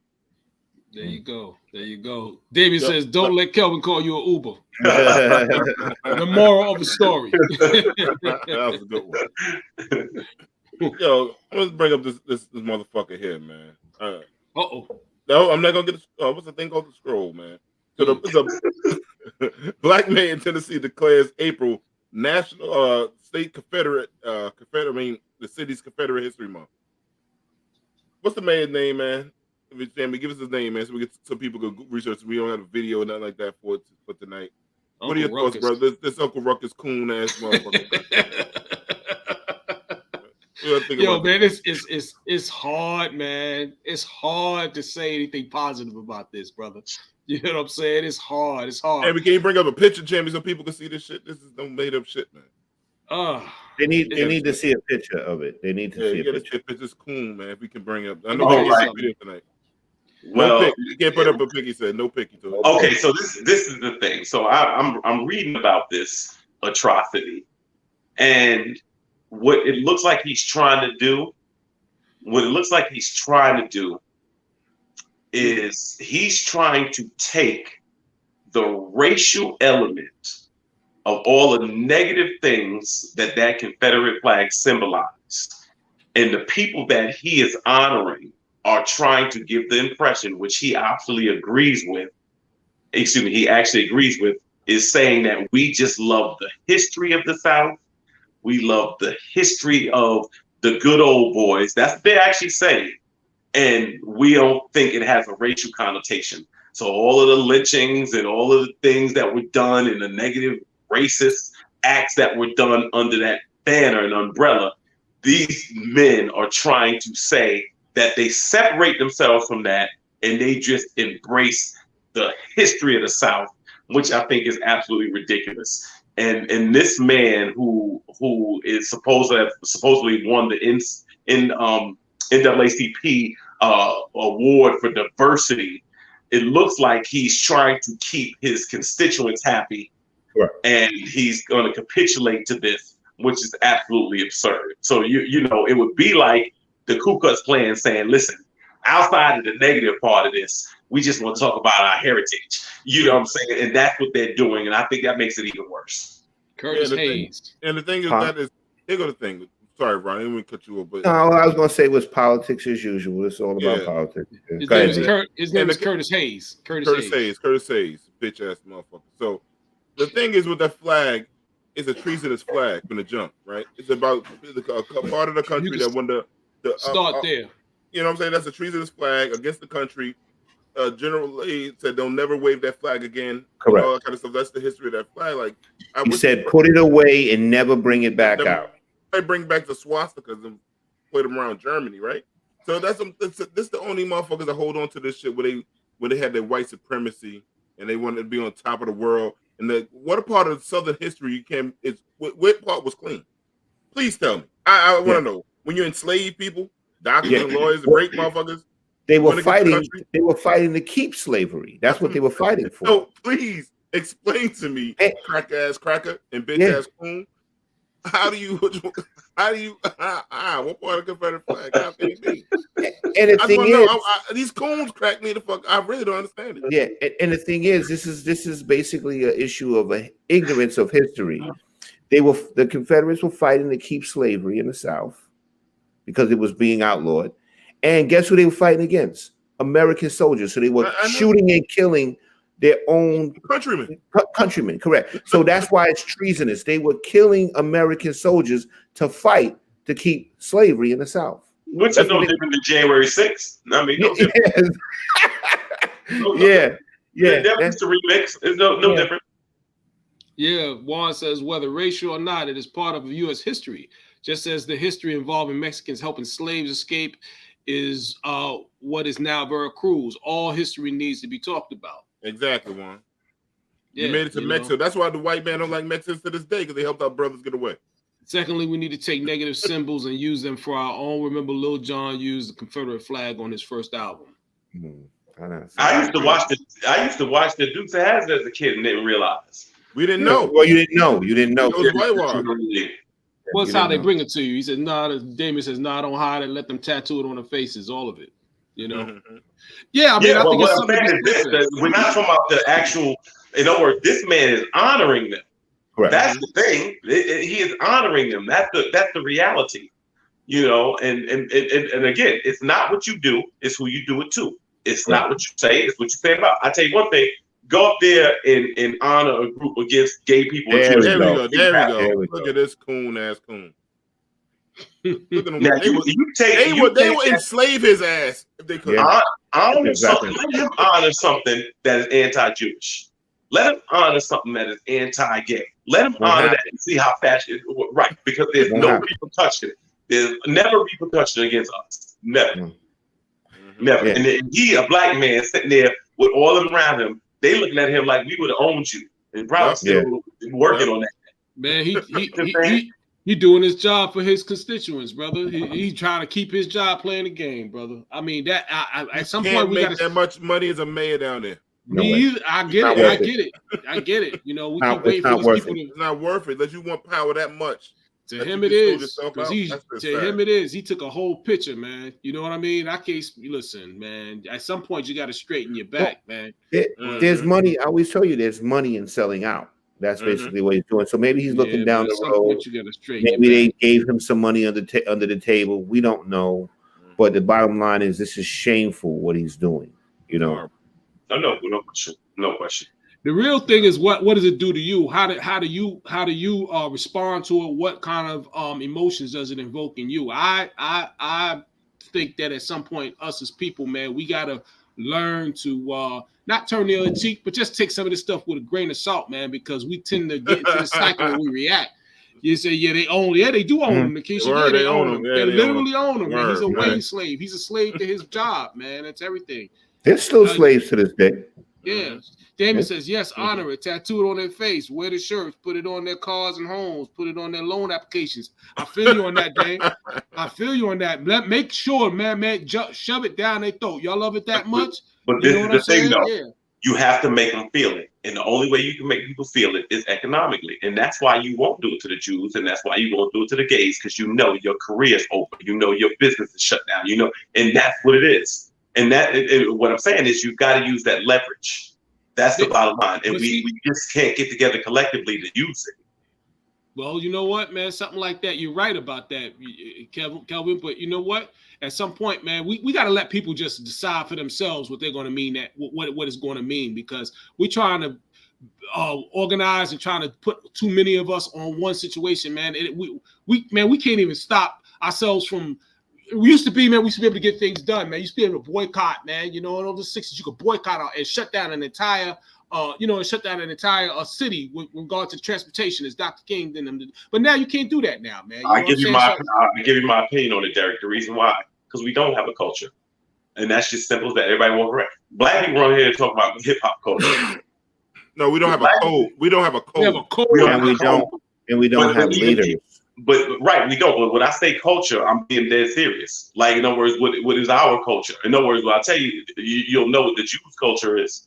There you go. There you go. David says, don't let Kelvin call you an Uber. The moral of the story. That was a good one. Yo, let's bring up this motherfucker here, man. Uh-oh. No, I'm not gonna get what's the thing called the scroll, man. So the black man in Tennessee declares April National State Confederate the city's Confederate History Month. What's the man's name, man? Jamie, give us his name, man, so we get some people go research. We don't have a video or nothing like that for tonight. Uncle what are your Ruckus. thoughts, bro? This Uncle Ruckus coon ass motherfucker. Yo, man, it's hard, man. It's hard to say anything positive about this, brother. You know what I'm saying? It's hard. It's hard. Hey, can you bring up a picture, Jamie, so people can see this shit? This is no made up shit, man. They need to see a picture of it. They need to see a picture. It's cool, man. If we can bring up, I know we can't see video tonight. Well, no pick. You can't put up a pic. He said no picky. Okay, so this is the thing. So I'm reading about this atrocity, and what it looks like he's trying to do. What it looks like he's trying to do is he's trying to take the racial element of all the negative things that Confederate flag symbolized, and the people that he is honoring are trying to give the impression, which he actually agrees with, is saying that we just love the history of the South. We love the history of the good old boys. That's what they actually say. And we don't think it has a racial connotation. So all of the lynchings and all of the things that were done and the negative racist acts that were done under that banner and umbrella, these men are trying to say that they separate themselves from that and they just embrace the history of the South, which I think is absolutely ridiculous. And this man who is supposedly won the NAACP award for diversity, it looks like he's trying to keep his constituents happy, and he's going to capitulate to this, which is absolutely absurd. So you know, it would be like the Ku Klux Klan saying, listen, outside of the negative part of this, we just want to talk about our heritage. You know what I'm saying? And that's what they're doing. And I think that makes it even worse. Curtis Hayes. And the thing is, that is, here go the thing. Sorry, Ron, I didn't want to cut you off. But no, I was going to say it was politics as usual. It's all about politics. His name is Curtis Hayes. Curtis Hayes, bitch ass motherfucker. So the thing is with that flag, it's a treasonous flag from the jump, right? It's about a part of the country that won the start there. You know what I'm saying? That's a treasonous flag against the country. General Lee said they'll never wave that flag again. Correct. All that kind of stuff. That's the history of that flag. Like he said, put it away and never bring it back out. They bring back the swastikas and put them around Germany, right? So this the only motherfuckers that hold on to this shit where they had their white supremacy and they wanted to be on top of the world. And what a part of Southern history what part was clean? Please tell me. I want to know. When you enslave people, doctors and lawyers and rape motherfuckers, they were fighting. They were fighting to keep slavery. That's what they were fighting for. So please explain to me, crack ass cracker and bitch ass coon. What part of Confederate flag? How can it be? And the thing is, these coons crack me the fuck. I really don't understand it. Yeah, and the thing is, this is basically an issue of ignorance of history. The Confederates were fighting to keep slavery in the South because it was being outlawed. And guess who they were fighting against? American soldiers. So they were shooting and killing their own countrymen, correct. So that's why it's treasonous. They were killing American soldiers to fight to keep slavery in the South. Which is no different than January 6th. I mean, no different. Yeah. That's the remix. It's no different. Yeah, Juan says, whether racial or not, it is part of U.S. history. Just as the history involving Mexicans helping slaves escape is what is now Veracruz. All history needs to be talked about. Exactly, Juan. Yeah, you made it to Mexico. That's why the white man don't like Mexicans to this day, because they helped our brothers get away. Secondly, we need to take negative symbols and use them for our own. Remember, Lil Jon used the Confederate flag on his first album. I used to watch the Dukes of Hazzard as a kid and didn't realize. We didn't know. Well, you didn't know. It was whitewashed. Well, it's You how didn't they know. bring it to you. He said, "No." Damien says, "No, I don't hide it. Let them tattoo it on their faces, all of it." You know. Mm-hmm. Yeah, I mean, I but think what it's I'm something saying to is be this: said for that that. we're not talking about the actual. In other words, this man is honoring them. Correct. That's the thing. He is honoring them. That's the reality. You know, and again, it's not what you do; it's who you do it to. It's Right. not what you say; it's what you say about. I tell you one thing: go up there and honor a group against gay people. There we There we go. go. There we go. There we Look go. at this coon ass coon. Look at him. Now They would they would take enslave his ass if they could. Yeah. honor Exactly. something. Let him honor something that is anti-Jewish. Let him honor something that is anti-gay. Let him Won't honor that happen. and see how fast it right, because there's Won't no happen. repercussion. There's never repercussion against us. Never. Mm. Never. Yeah. And then he, a black man, sitting there with all of them around him, they looking at him like we would have owned you. And probably Yep. still working on that. Man, he doing his job for his constituents, brother. He trying to keep his job playing the game, brother. I mean, that at some point we make got that much money as a mayor down there. No way. Me either. I get not it. I worth it. get it. I get it. You know, we Not- keep waiting it's for not these worth people it. It's not worth it unless you want power that much. to that him you it can sold is. yourself Because out. he That's just to sad. him it is. He took a whole picture, man. You know what I mean? I can't listen, man. At some point you got to straighten your back, man. There's money. I always tell you there's money in selling out. That's basically what he's doing. So maybe he's looking down but at the some road. point you got to straighten your Maybe back. they gave him some money under the table. We don't know. But the bottom line is this is shameful what he's doing. You know. No question. No question. The real thing is what does it do to you? How do you respond to it? What kind of emotions does it invoke in you? I think that at some point, us as people, man, we gotta learn to not turn the other cheek, but just take some of this stuff with a grain of salt, man, because we tend to get into the cycle where we react. You say, they do own him, Nikisha. Word, They own him. Yeah, they they literally own him, man. He's a Word, wage slave. He's a slave to his job, man. That's everything. They're still slaves to this day. Yeah. Damon says, yes, honor it. Tattoo it on their face. Wear the shirts. Put it on their cars and homes. Put it on their loan applications. I feel you on that, Dame. I feel you on that. Make sure, man, shove it down their throat. Y'all love it that much? But You this know is what the I'm thing, saying? though. Yeah. You have to make them feel it. And the only way you can make people feel it is economically. And that's why you won't do it to the Jews. And that's why you won't do it to the gays, because you know your career is over. You know your business is shut down. You know, and that's what it is. And what I'm saying is you've got to use that leverage. That's the bottom line. And we just can't get together collectively to use it. Well, you know what, man? Something like that. You're right about that, Kelvin. But you know what? At some point, man, we got to let people just decide for themselves what they're going to mean, what it's going to mean, because we're trying to organize and trying to put too many of us on one situation, man. We can't even stop ourselves from. We used to be able to get things done, man. You used to be able to boycott, man. You know, in all the 60s, you could boycott out and shut down an entire, city with regard to transportation, as Dr. King did them. But now you can't do that now, man. I give you my opinion on it, Derek. The reason why, because we don't have a culture, and that's just simple as that. Everybody wants to. Black people on here to talk about hip hop culture. No, we don't have a code. We don't have a code. We have a code. And we don't have leaders. But right, we don't. But when I say culture, I'm being dead serious. Like, in other words, what is our culture? In other words, when I tell you, you'll know what the Jews culture is.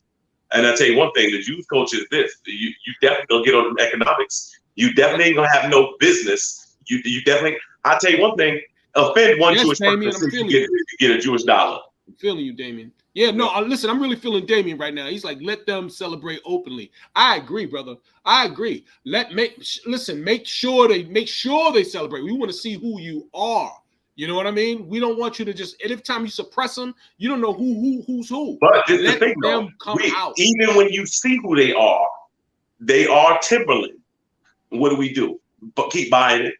And I tell you one thing: the Jews culture is this. You definitely don't get on the economics. You definitely ain't gonna have no business. You definitely. I tell you one thing: offend one Jewish person, you get a Jewish dollar. I'm feeling you, Damien. Yeah, no, listen, I'm really feeling Damien right now. He's like, let them celebrate openly. I agree, brother. I agree. Make sure they celebrate. We want to see who you are. You know what I mean? We don't want you to just, every time you suppress them, you don't know who's who. But this is the thing, them though. come out. Even when you see who they are Timberland. What do? But keep buying it.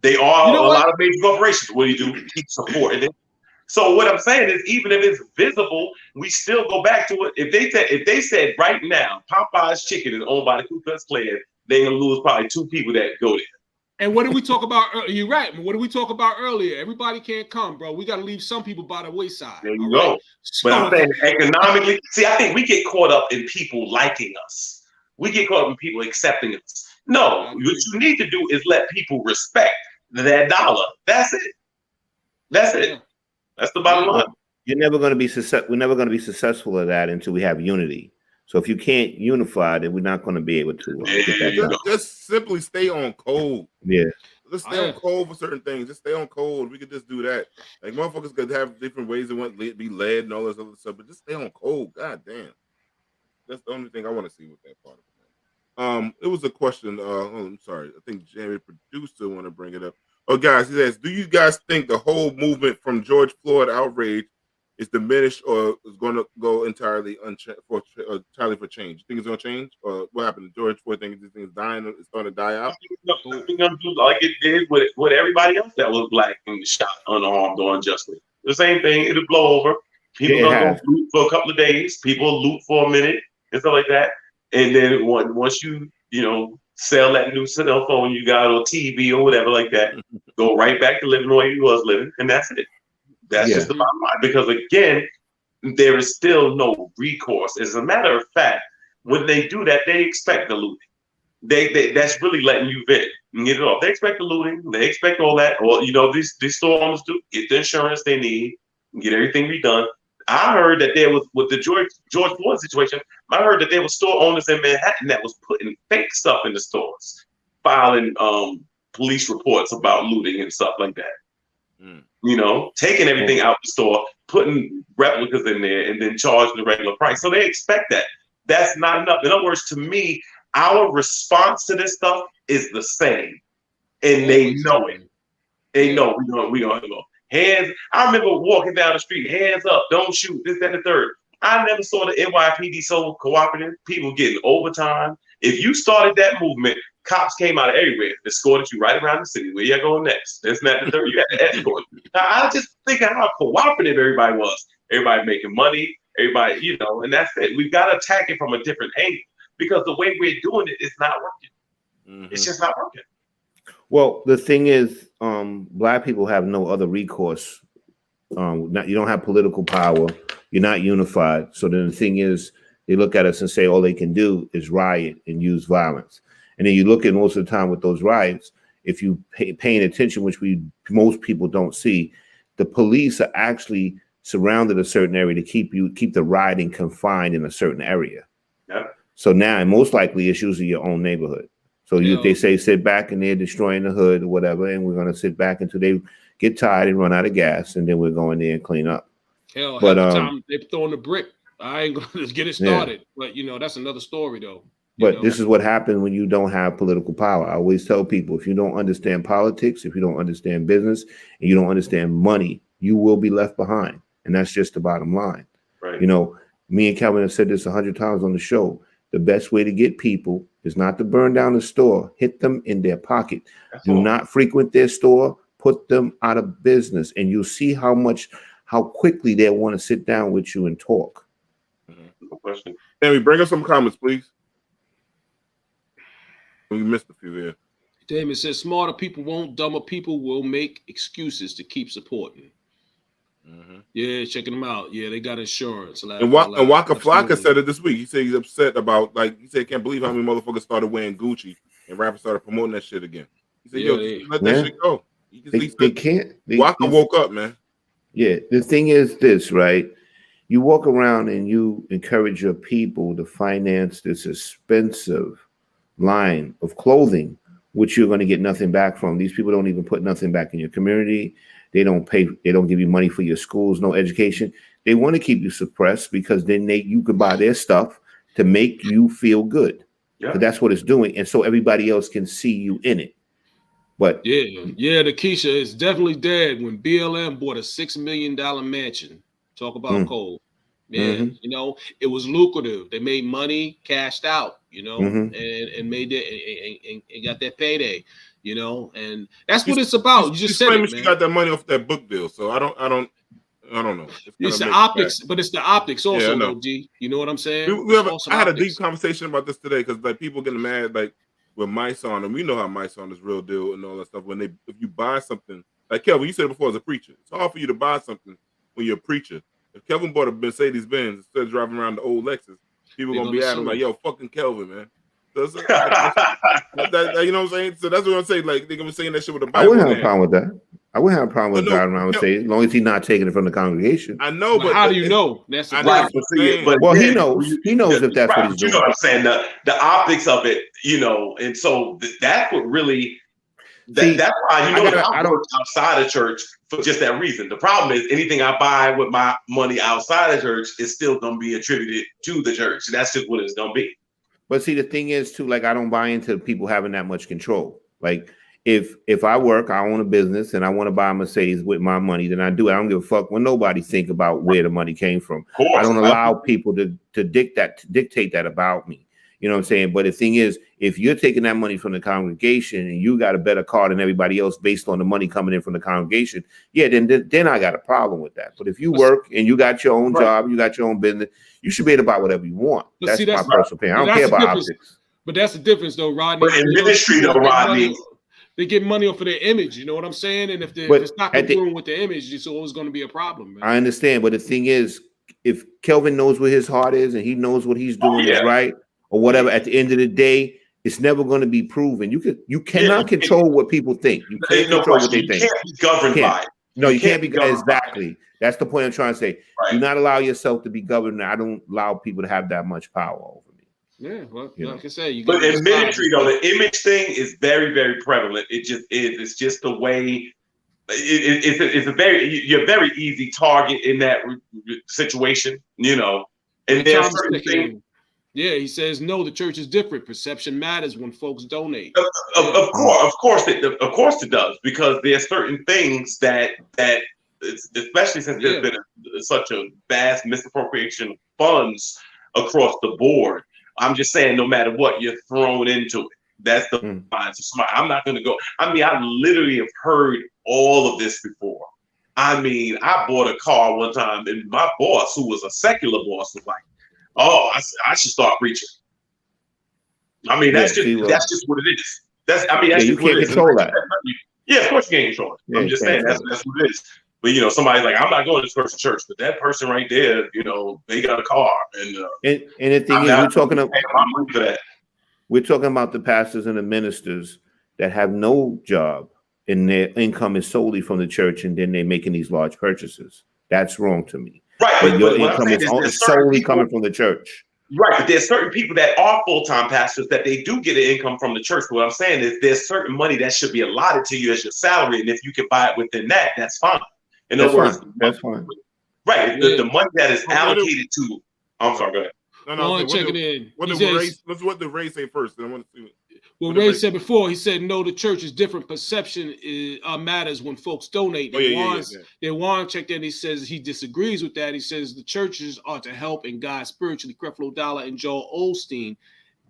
They are a lot of major corporations. What do? Keep supporting it. So what I'm saying is, even if it's visible, we still go back to it. If they said right now, Popeye's chicken is owned by the Ku Klux Klan, they're gonna lose probably 2 people that go there. And what did we talk about? You're right. What did we talk about earlier? Everybody can't come, bro. We got to leave some people by the wayside. There you go. Right? But I'm saying economically, see, I think we get caught up in people liking us. We get caught up in people accepting us. No, what you need to do is let people respect that dollar. That's it. That's it. Yeah. That's the bottom line. You're never going to be successful. We're never going to be successful at that until we have unity. So if you can't unify, then we're not going to be able to get that done. Just simply stay on code. Yeah. Let's stay on code for certain things. Just stay on code. We could just do that. Like motherfuckers could have different ways they want to be led and all this other stuff, but just stay on code. God damn. That's the only thing I want to see with that part of it. It was a question. I'm sorry. I think Jamie, producer, want to bring it up. Oh, guys, he says, do you guys think the whole movement from George Floyd outrage is diminished or is going to go entirely for change? You think it's going to change? Or what happened to George Floyd? Think this thing is dying? It's starting to die out? I think I'm do like it did with everybody else that was black and shot unarmed or unjustly. The same thing. It'll blow over. People gonna go loot for a couple of days. People loot for a minute and stuff like that. And then once you sell that new cell phone you got or TV or whatever like that, go right back to living the way you was living, and that's it. That's just the bottom line. Because again, there is still no recourse. As a matter of fact, when they do that, they expect the looting. They that's really letting you vent and get it off. They expect the looting. They expect all that. Or these store owners do get the insurance they need, get everything redone. I heard that there was with the George Floyd situation. I heard that there were store owners in Manhattan that was putting fake stuff in the stores, filing police reports about looting and stuff like that. Taking everything out the store, putting replicas in there, and then charging the regular price. So they expect that. That's not enough. In other words, to me, our response to this stuff is the same, and they know it. They know we don't go. Hands. I remember walking down the street, hands up, don't shoot, this, that, and the third. I never saw the NYPD so cooperative. People getting overtime. If you started that movement, cops came out of everywhere, escorted you right around the city. Where you going next? This, that, and the third. You had to escort. Now, I just think of how cooperative everybody was. Everybody making money. Everybody, and that's it. We've got to attack it from a different angle because the way we're doing it is not working. It's just not working. Well, the thing is, black people have no other recourse. You don't have political power. You're not unified. So then the thing is, they look at us and say all they can do is riot and use violence. And then you look at most of the time with those riots, if you paying attention, which most people don't see, the police are actually surrounded a certain area to keep the rioting confined in a certain area. Yeah. So now, most likely, it's usually your own neighborhood. So they say sit back and they're destroying the hood or whatever, and we're going to sit back until they get tired and run out of gas, and then we're going there and clean up. Hell, half the time they're throwing the brick. I ain't going to get it started, but that's another story though. But this is what happens when you don't have political power. I always tell people, if you don't understand politics, if you don't understand business, and you don't understand money, you will be left behind, and that's just the bottom line. Right. Me and Kelvin have said this 100 times on the show. The best way to get people is not to burn down the store, hit them in their pocket. Do not frequent their store, put them out of business, and you'll see how quickly they want to sit down with you and talk. No question. Can we bring us some comments, please? We missed a few here. Damon says smarter people won't, dumber people will make excuses to keep supporting. Yeah, checking them out. Yeah, they got insurance. And Waka Flocka said it this week. He said he's upset about, he said, can't believe how many motherfuckers started wearing Gucci and rappers started promoting that shit again. He said, let that shit go. They can't. Waka woke up, man. Yeah, the thing is this, right? You walk around and you encourage your people to finance this expensive line of clothing, which you're going to get nothing back from. These people don't even put nothing back in your community. They don't give you money for your schools, no education. They want to keep you suppressed because then you can buy their stuff to make you feel good. Yeah. That's what it's doing. And so everybody else can see you in it. But the Keisha is definitely dead when BLM bought a $6 million mansion. Talk about cold. Yeah, it was lucrative. They made money, cashed out, and made it and got that payday, and that's what it's about. You just said it, man. She got that money off that book deal, so I don't know. It's the optics, but it's the optics also, though, G. You know what I'm saying? I had a deep conversation about this today because people getting mad with Myson, and we know how Myson is real deal and all that stuff. If you buy something, like Kelvin, you said it before as a preacher, it's hard for you to buy something when you're a preacher. If Kelvin bought a Mercedes Benz instead of driving around the old Lexus, people gonna be at him like, "Yo, fucking Kelvin, man." So you know what I'm saying? So that's what I'm saying. Like they're gonna be saying that shit with a Bible. I wouldn't have a problem with that. I wouldn't have a problem with no, driving around and say, as long as he's not taking it from the congregation. I know, but how do you know? That's the Right, thing. Well, he knows. He knows if that's right, what he's you doing. know what I'm saying? The optics of it, you know, and so that's what really. That's why I work outside of church for just that reason. The problem is anything I buy with my money outside of church is still going to be attributed to the church. That's just what it's going to be. But see, the thing is too, like I don't buy into people having that much control. Like if I work, I own a business, and I want to buy a Mercedes with my money, then I do it. I don't give a fuck when nobody think about where the money came from. I don't allow people to dictate that about me. You know what I'm saying? But the thing is, if you're taking that money from the congregation and you got a better car than everybody else based on the money coming in from the congregation, yeah, then I got a problem with that. But if you work and you got your own job, you got your own business, you should be able to buy whatever you want. That's my personal opinion. I don't care about optics. But that's the difference, though, Rodney. But in ministry, though, Rodney, they get money off of their image. You know what I'm saying? And if it's not congruent with the image, it's always going to be a problem. Man. I understand, but the thing is, if Kelvin knows what his heart is and he knows what he's doing is right or whatever, at the end of the day, it's never going to be proven. You cannot control what people think. You can't control what they think. You can't be governed by it. No, you can't be exactly. That's the point I'm trying to say. Right. Do not allow yourself to be governed. I don't allow people to have that much power over me. Yeah, well, like I say, but in ministry, though, the image thing is very, very prevalent. It just is. It's just the way. You're a very easy target in that situation, you know. And there's certain things. Yeah, he says no. The church is different. Perception matters when folks donate. Of course it does, because there's certain things that especially since there's been such a vast misappropriation of funds across the board. I'm just saying, no matter what, you're thrown into it. That's the mind. So I'm not going to go. I mean, I literally have heard all of this before. I mean, I bought a car one time, and my boss, who was a secular boss, was like, "Oh, I should start preaching." I mean, that's just what it is. That's you can't control that. Yeah, of course you can't control it. Yeah, I'm just saying that's what it is. But you know, somebody's like, "I'm not going to this person's church," but that person right there, you know, they got a car, and the thing is, we're talking about the pastors and the ministers that have no job and their income is solely from the church, and then they're making these large purchases. That's wrong to me. Right, but your income is solely coming from the church. Right, but there's certain people that are full-time pastors that they do get an income from the church. But what I'm saying is there's certain money that should be allotted to you as your salary, and if you can buy it within that, that's fine. In other words, that's fine. Right, the money that is allocated to. I'm sorry, go ahead. No, check it in. Let's what the Ray say first. I want to see. Well, Ray said before, he said, no, the church is different. Perception matters when folks donate. Juan checked in. He says he disagrees with that. He says the churches are to help and guide spiritually. Creflo Dollar and Joel Osteen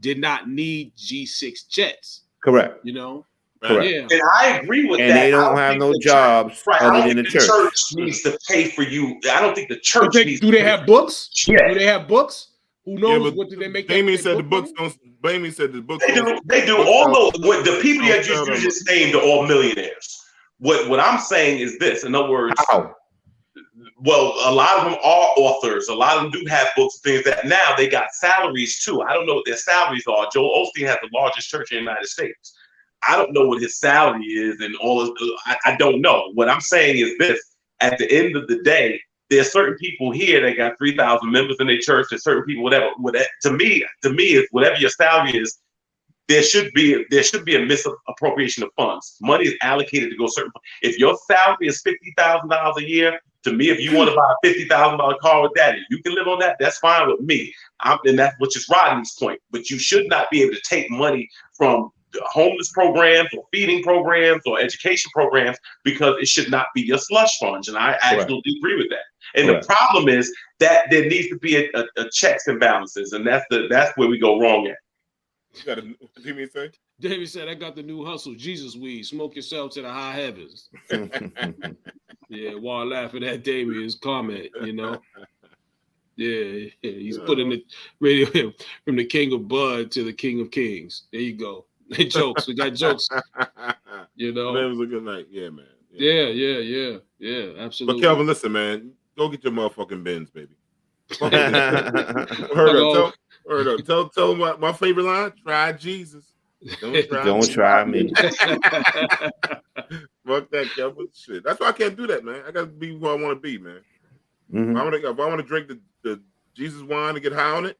did not need G6 jets. Correct. You know? Correct. Yeah. And I agree with that. And they don't have no jobs other than the church. The church needs to pay for you. I don't think the church needs do they have books? Yeah. Do they have books? Who knows what did they make? Damien said the books don't. Damien said the books. They do. All the people that you just named are all millionaires. What I'm saying is this. In other words, well, a lot of them are authors. A lot of them do have books and things that now they got salaries too. I don't know what their salaries are. Joel Osteen has the largest church in the United States. I don't know what his salary is and all of. I don't know. What I'm saying is this: at the end of the day, there's certain people here that got 3,000 members in their church. There's certain people, whatever. To me, is whatever your salary is, there should be a misappropriation of funds. Money is allocated to go certain. If your salary is $50,000 a year, to me, if you want to buy a $50,000 car with that, you can live on that. That's fine with me. And that's which is Rodney's point. But you should not be able to take money from homeless programs or feeding programs or education programs because it should not be your slush fund. And I absolutely agree with that. And the problem is that there needs to be a checks and balances, and that's where we go wrong at. What did Damien say? Damien said, "I got the new hustle, Jesus weed. Smoke yourself to the high heavens." Yeah, while laughing at Damien's comment, you know. Yeah, he's putting the radio from the king of bud to the king of kings. There you go. Jokes. We got jokes. You know. That was a good night. Yeah, man. Yeah, absolutely. But Kelvin, listen, man. Go get your motherfucking Benz, baby. Tell them what my favorite line. Try Jesus. Don't try me. Fuck that, Kelvin. Shit. That's why I can't do that, man. I gotta be who I want to be, man. Mhm. If I want to drink the Jesus wine and get high on it,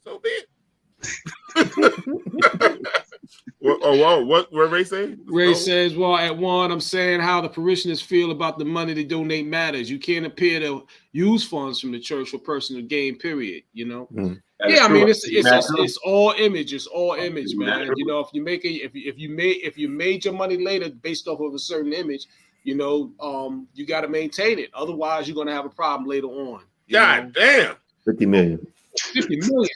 so be it. What Ray say? Ray says, well, at one, I'm saying how the parishioners feel about the money they donate matters. You can't appear to use funds from the church for personal gain, period. You know? Mm. Yeah, I mean, it's all image. It's all image, man. You know, if you make it, if you made your money later based off of a certain image, you know, you got to maintain it. Otherwise, you're gonna have a problem later on. God damn. 50 million. 50 million.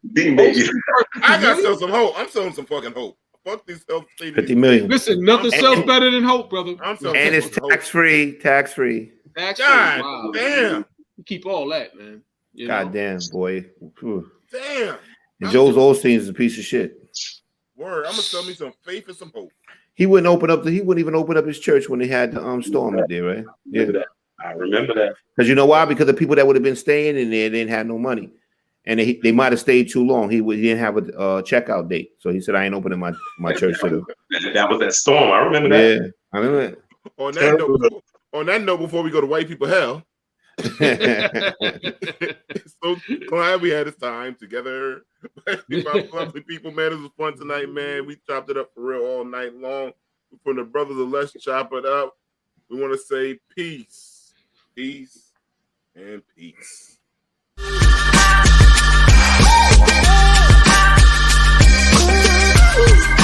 Man. I gotta sell some hope. I'm selling some fucking hope. Fuck these 50 million. Listen, nothing sells better than hope, brother. I'm selling And it's tax-free. Tax-free. God wow. damn. You keep all that, man. You God know? damn, boy. Whew. Damn. And Joel Osteen is a piece of shit. Word. I'm gonna sell me some faith and some hope. He wouldn't even open up his church when they had the storm in there, right? Yeah. I remember that. Because you know why? Because the people that would have been staying in there didn't have no money, and they might have stayed too long. He didn't have a checkout date, so he said, "I ain't opening my church to them." That was that storm. I remember that. Yeah, I remember that. On that note, before we go to white people hell, so glad we had this time together. Lovely people, man. This was fun tonight, man. We chopped it up for real all night long. From the brothers of Let's Chop It Up, we want to say peace. Peace and peace. Ooh.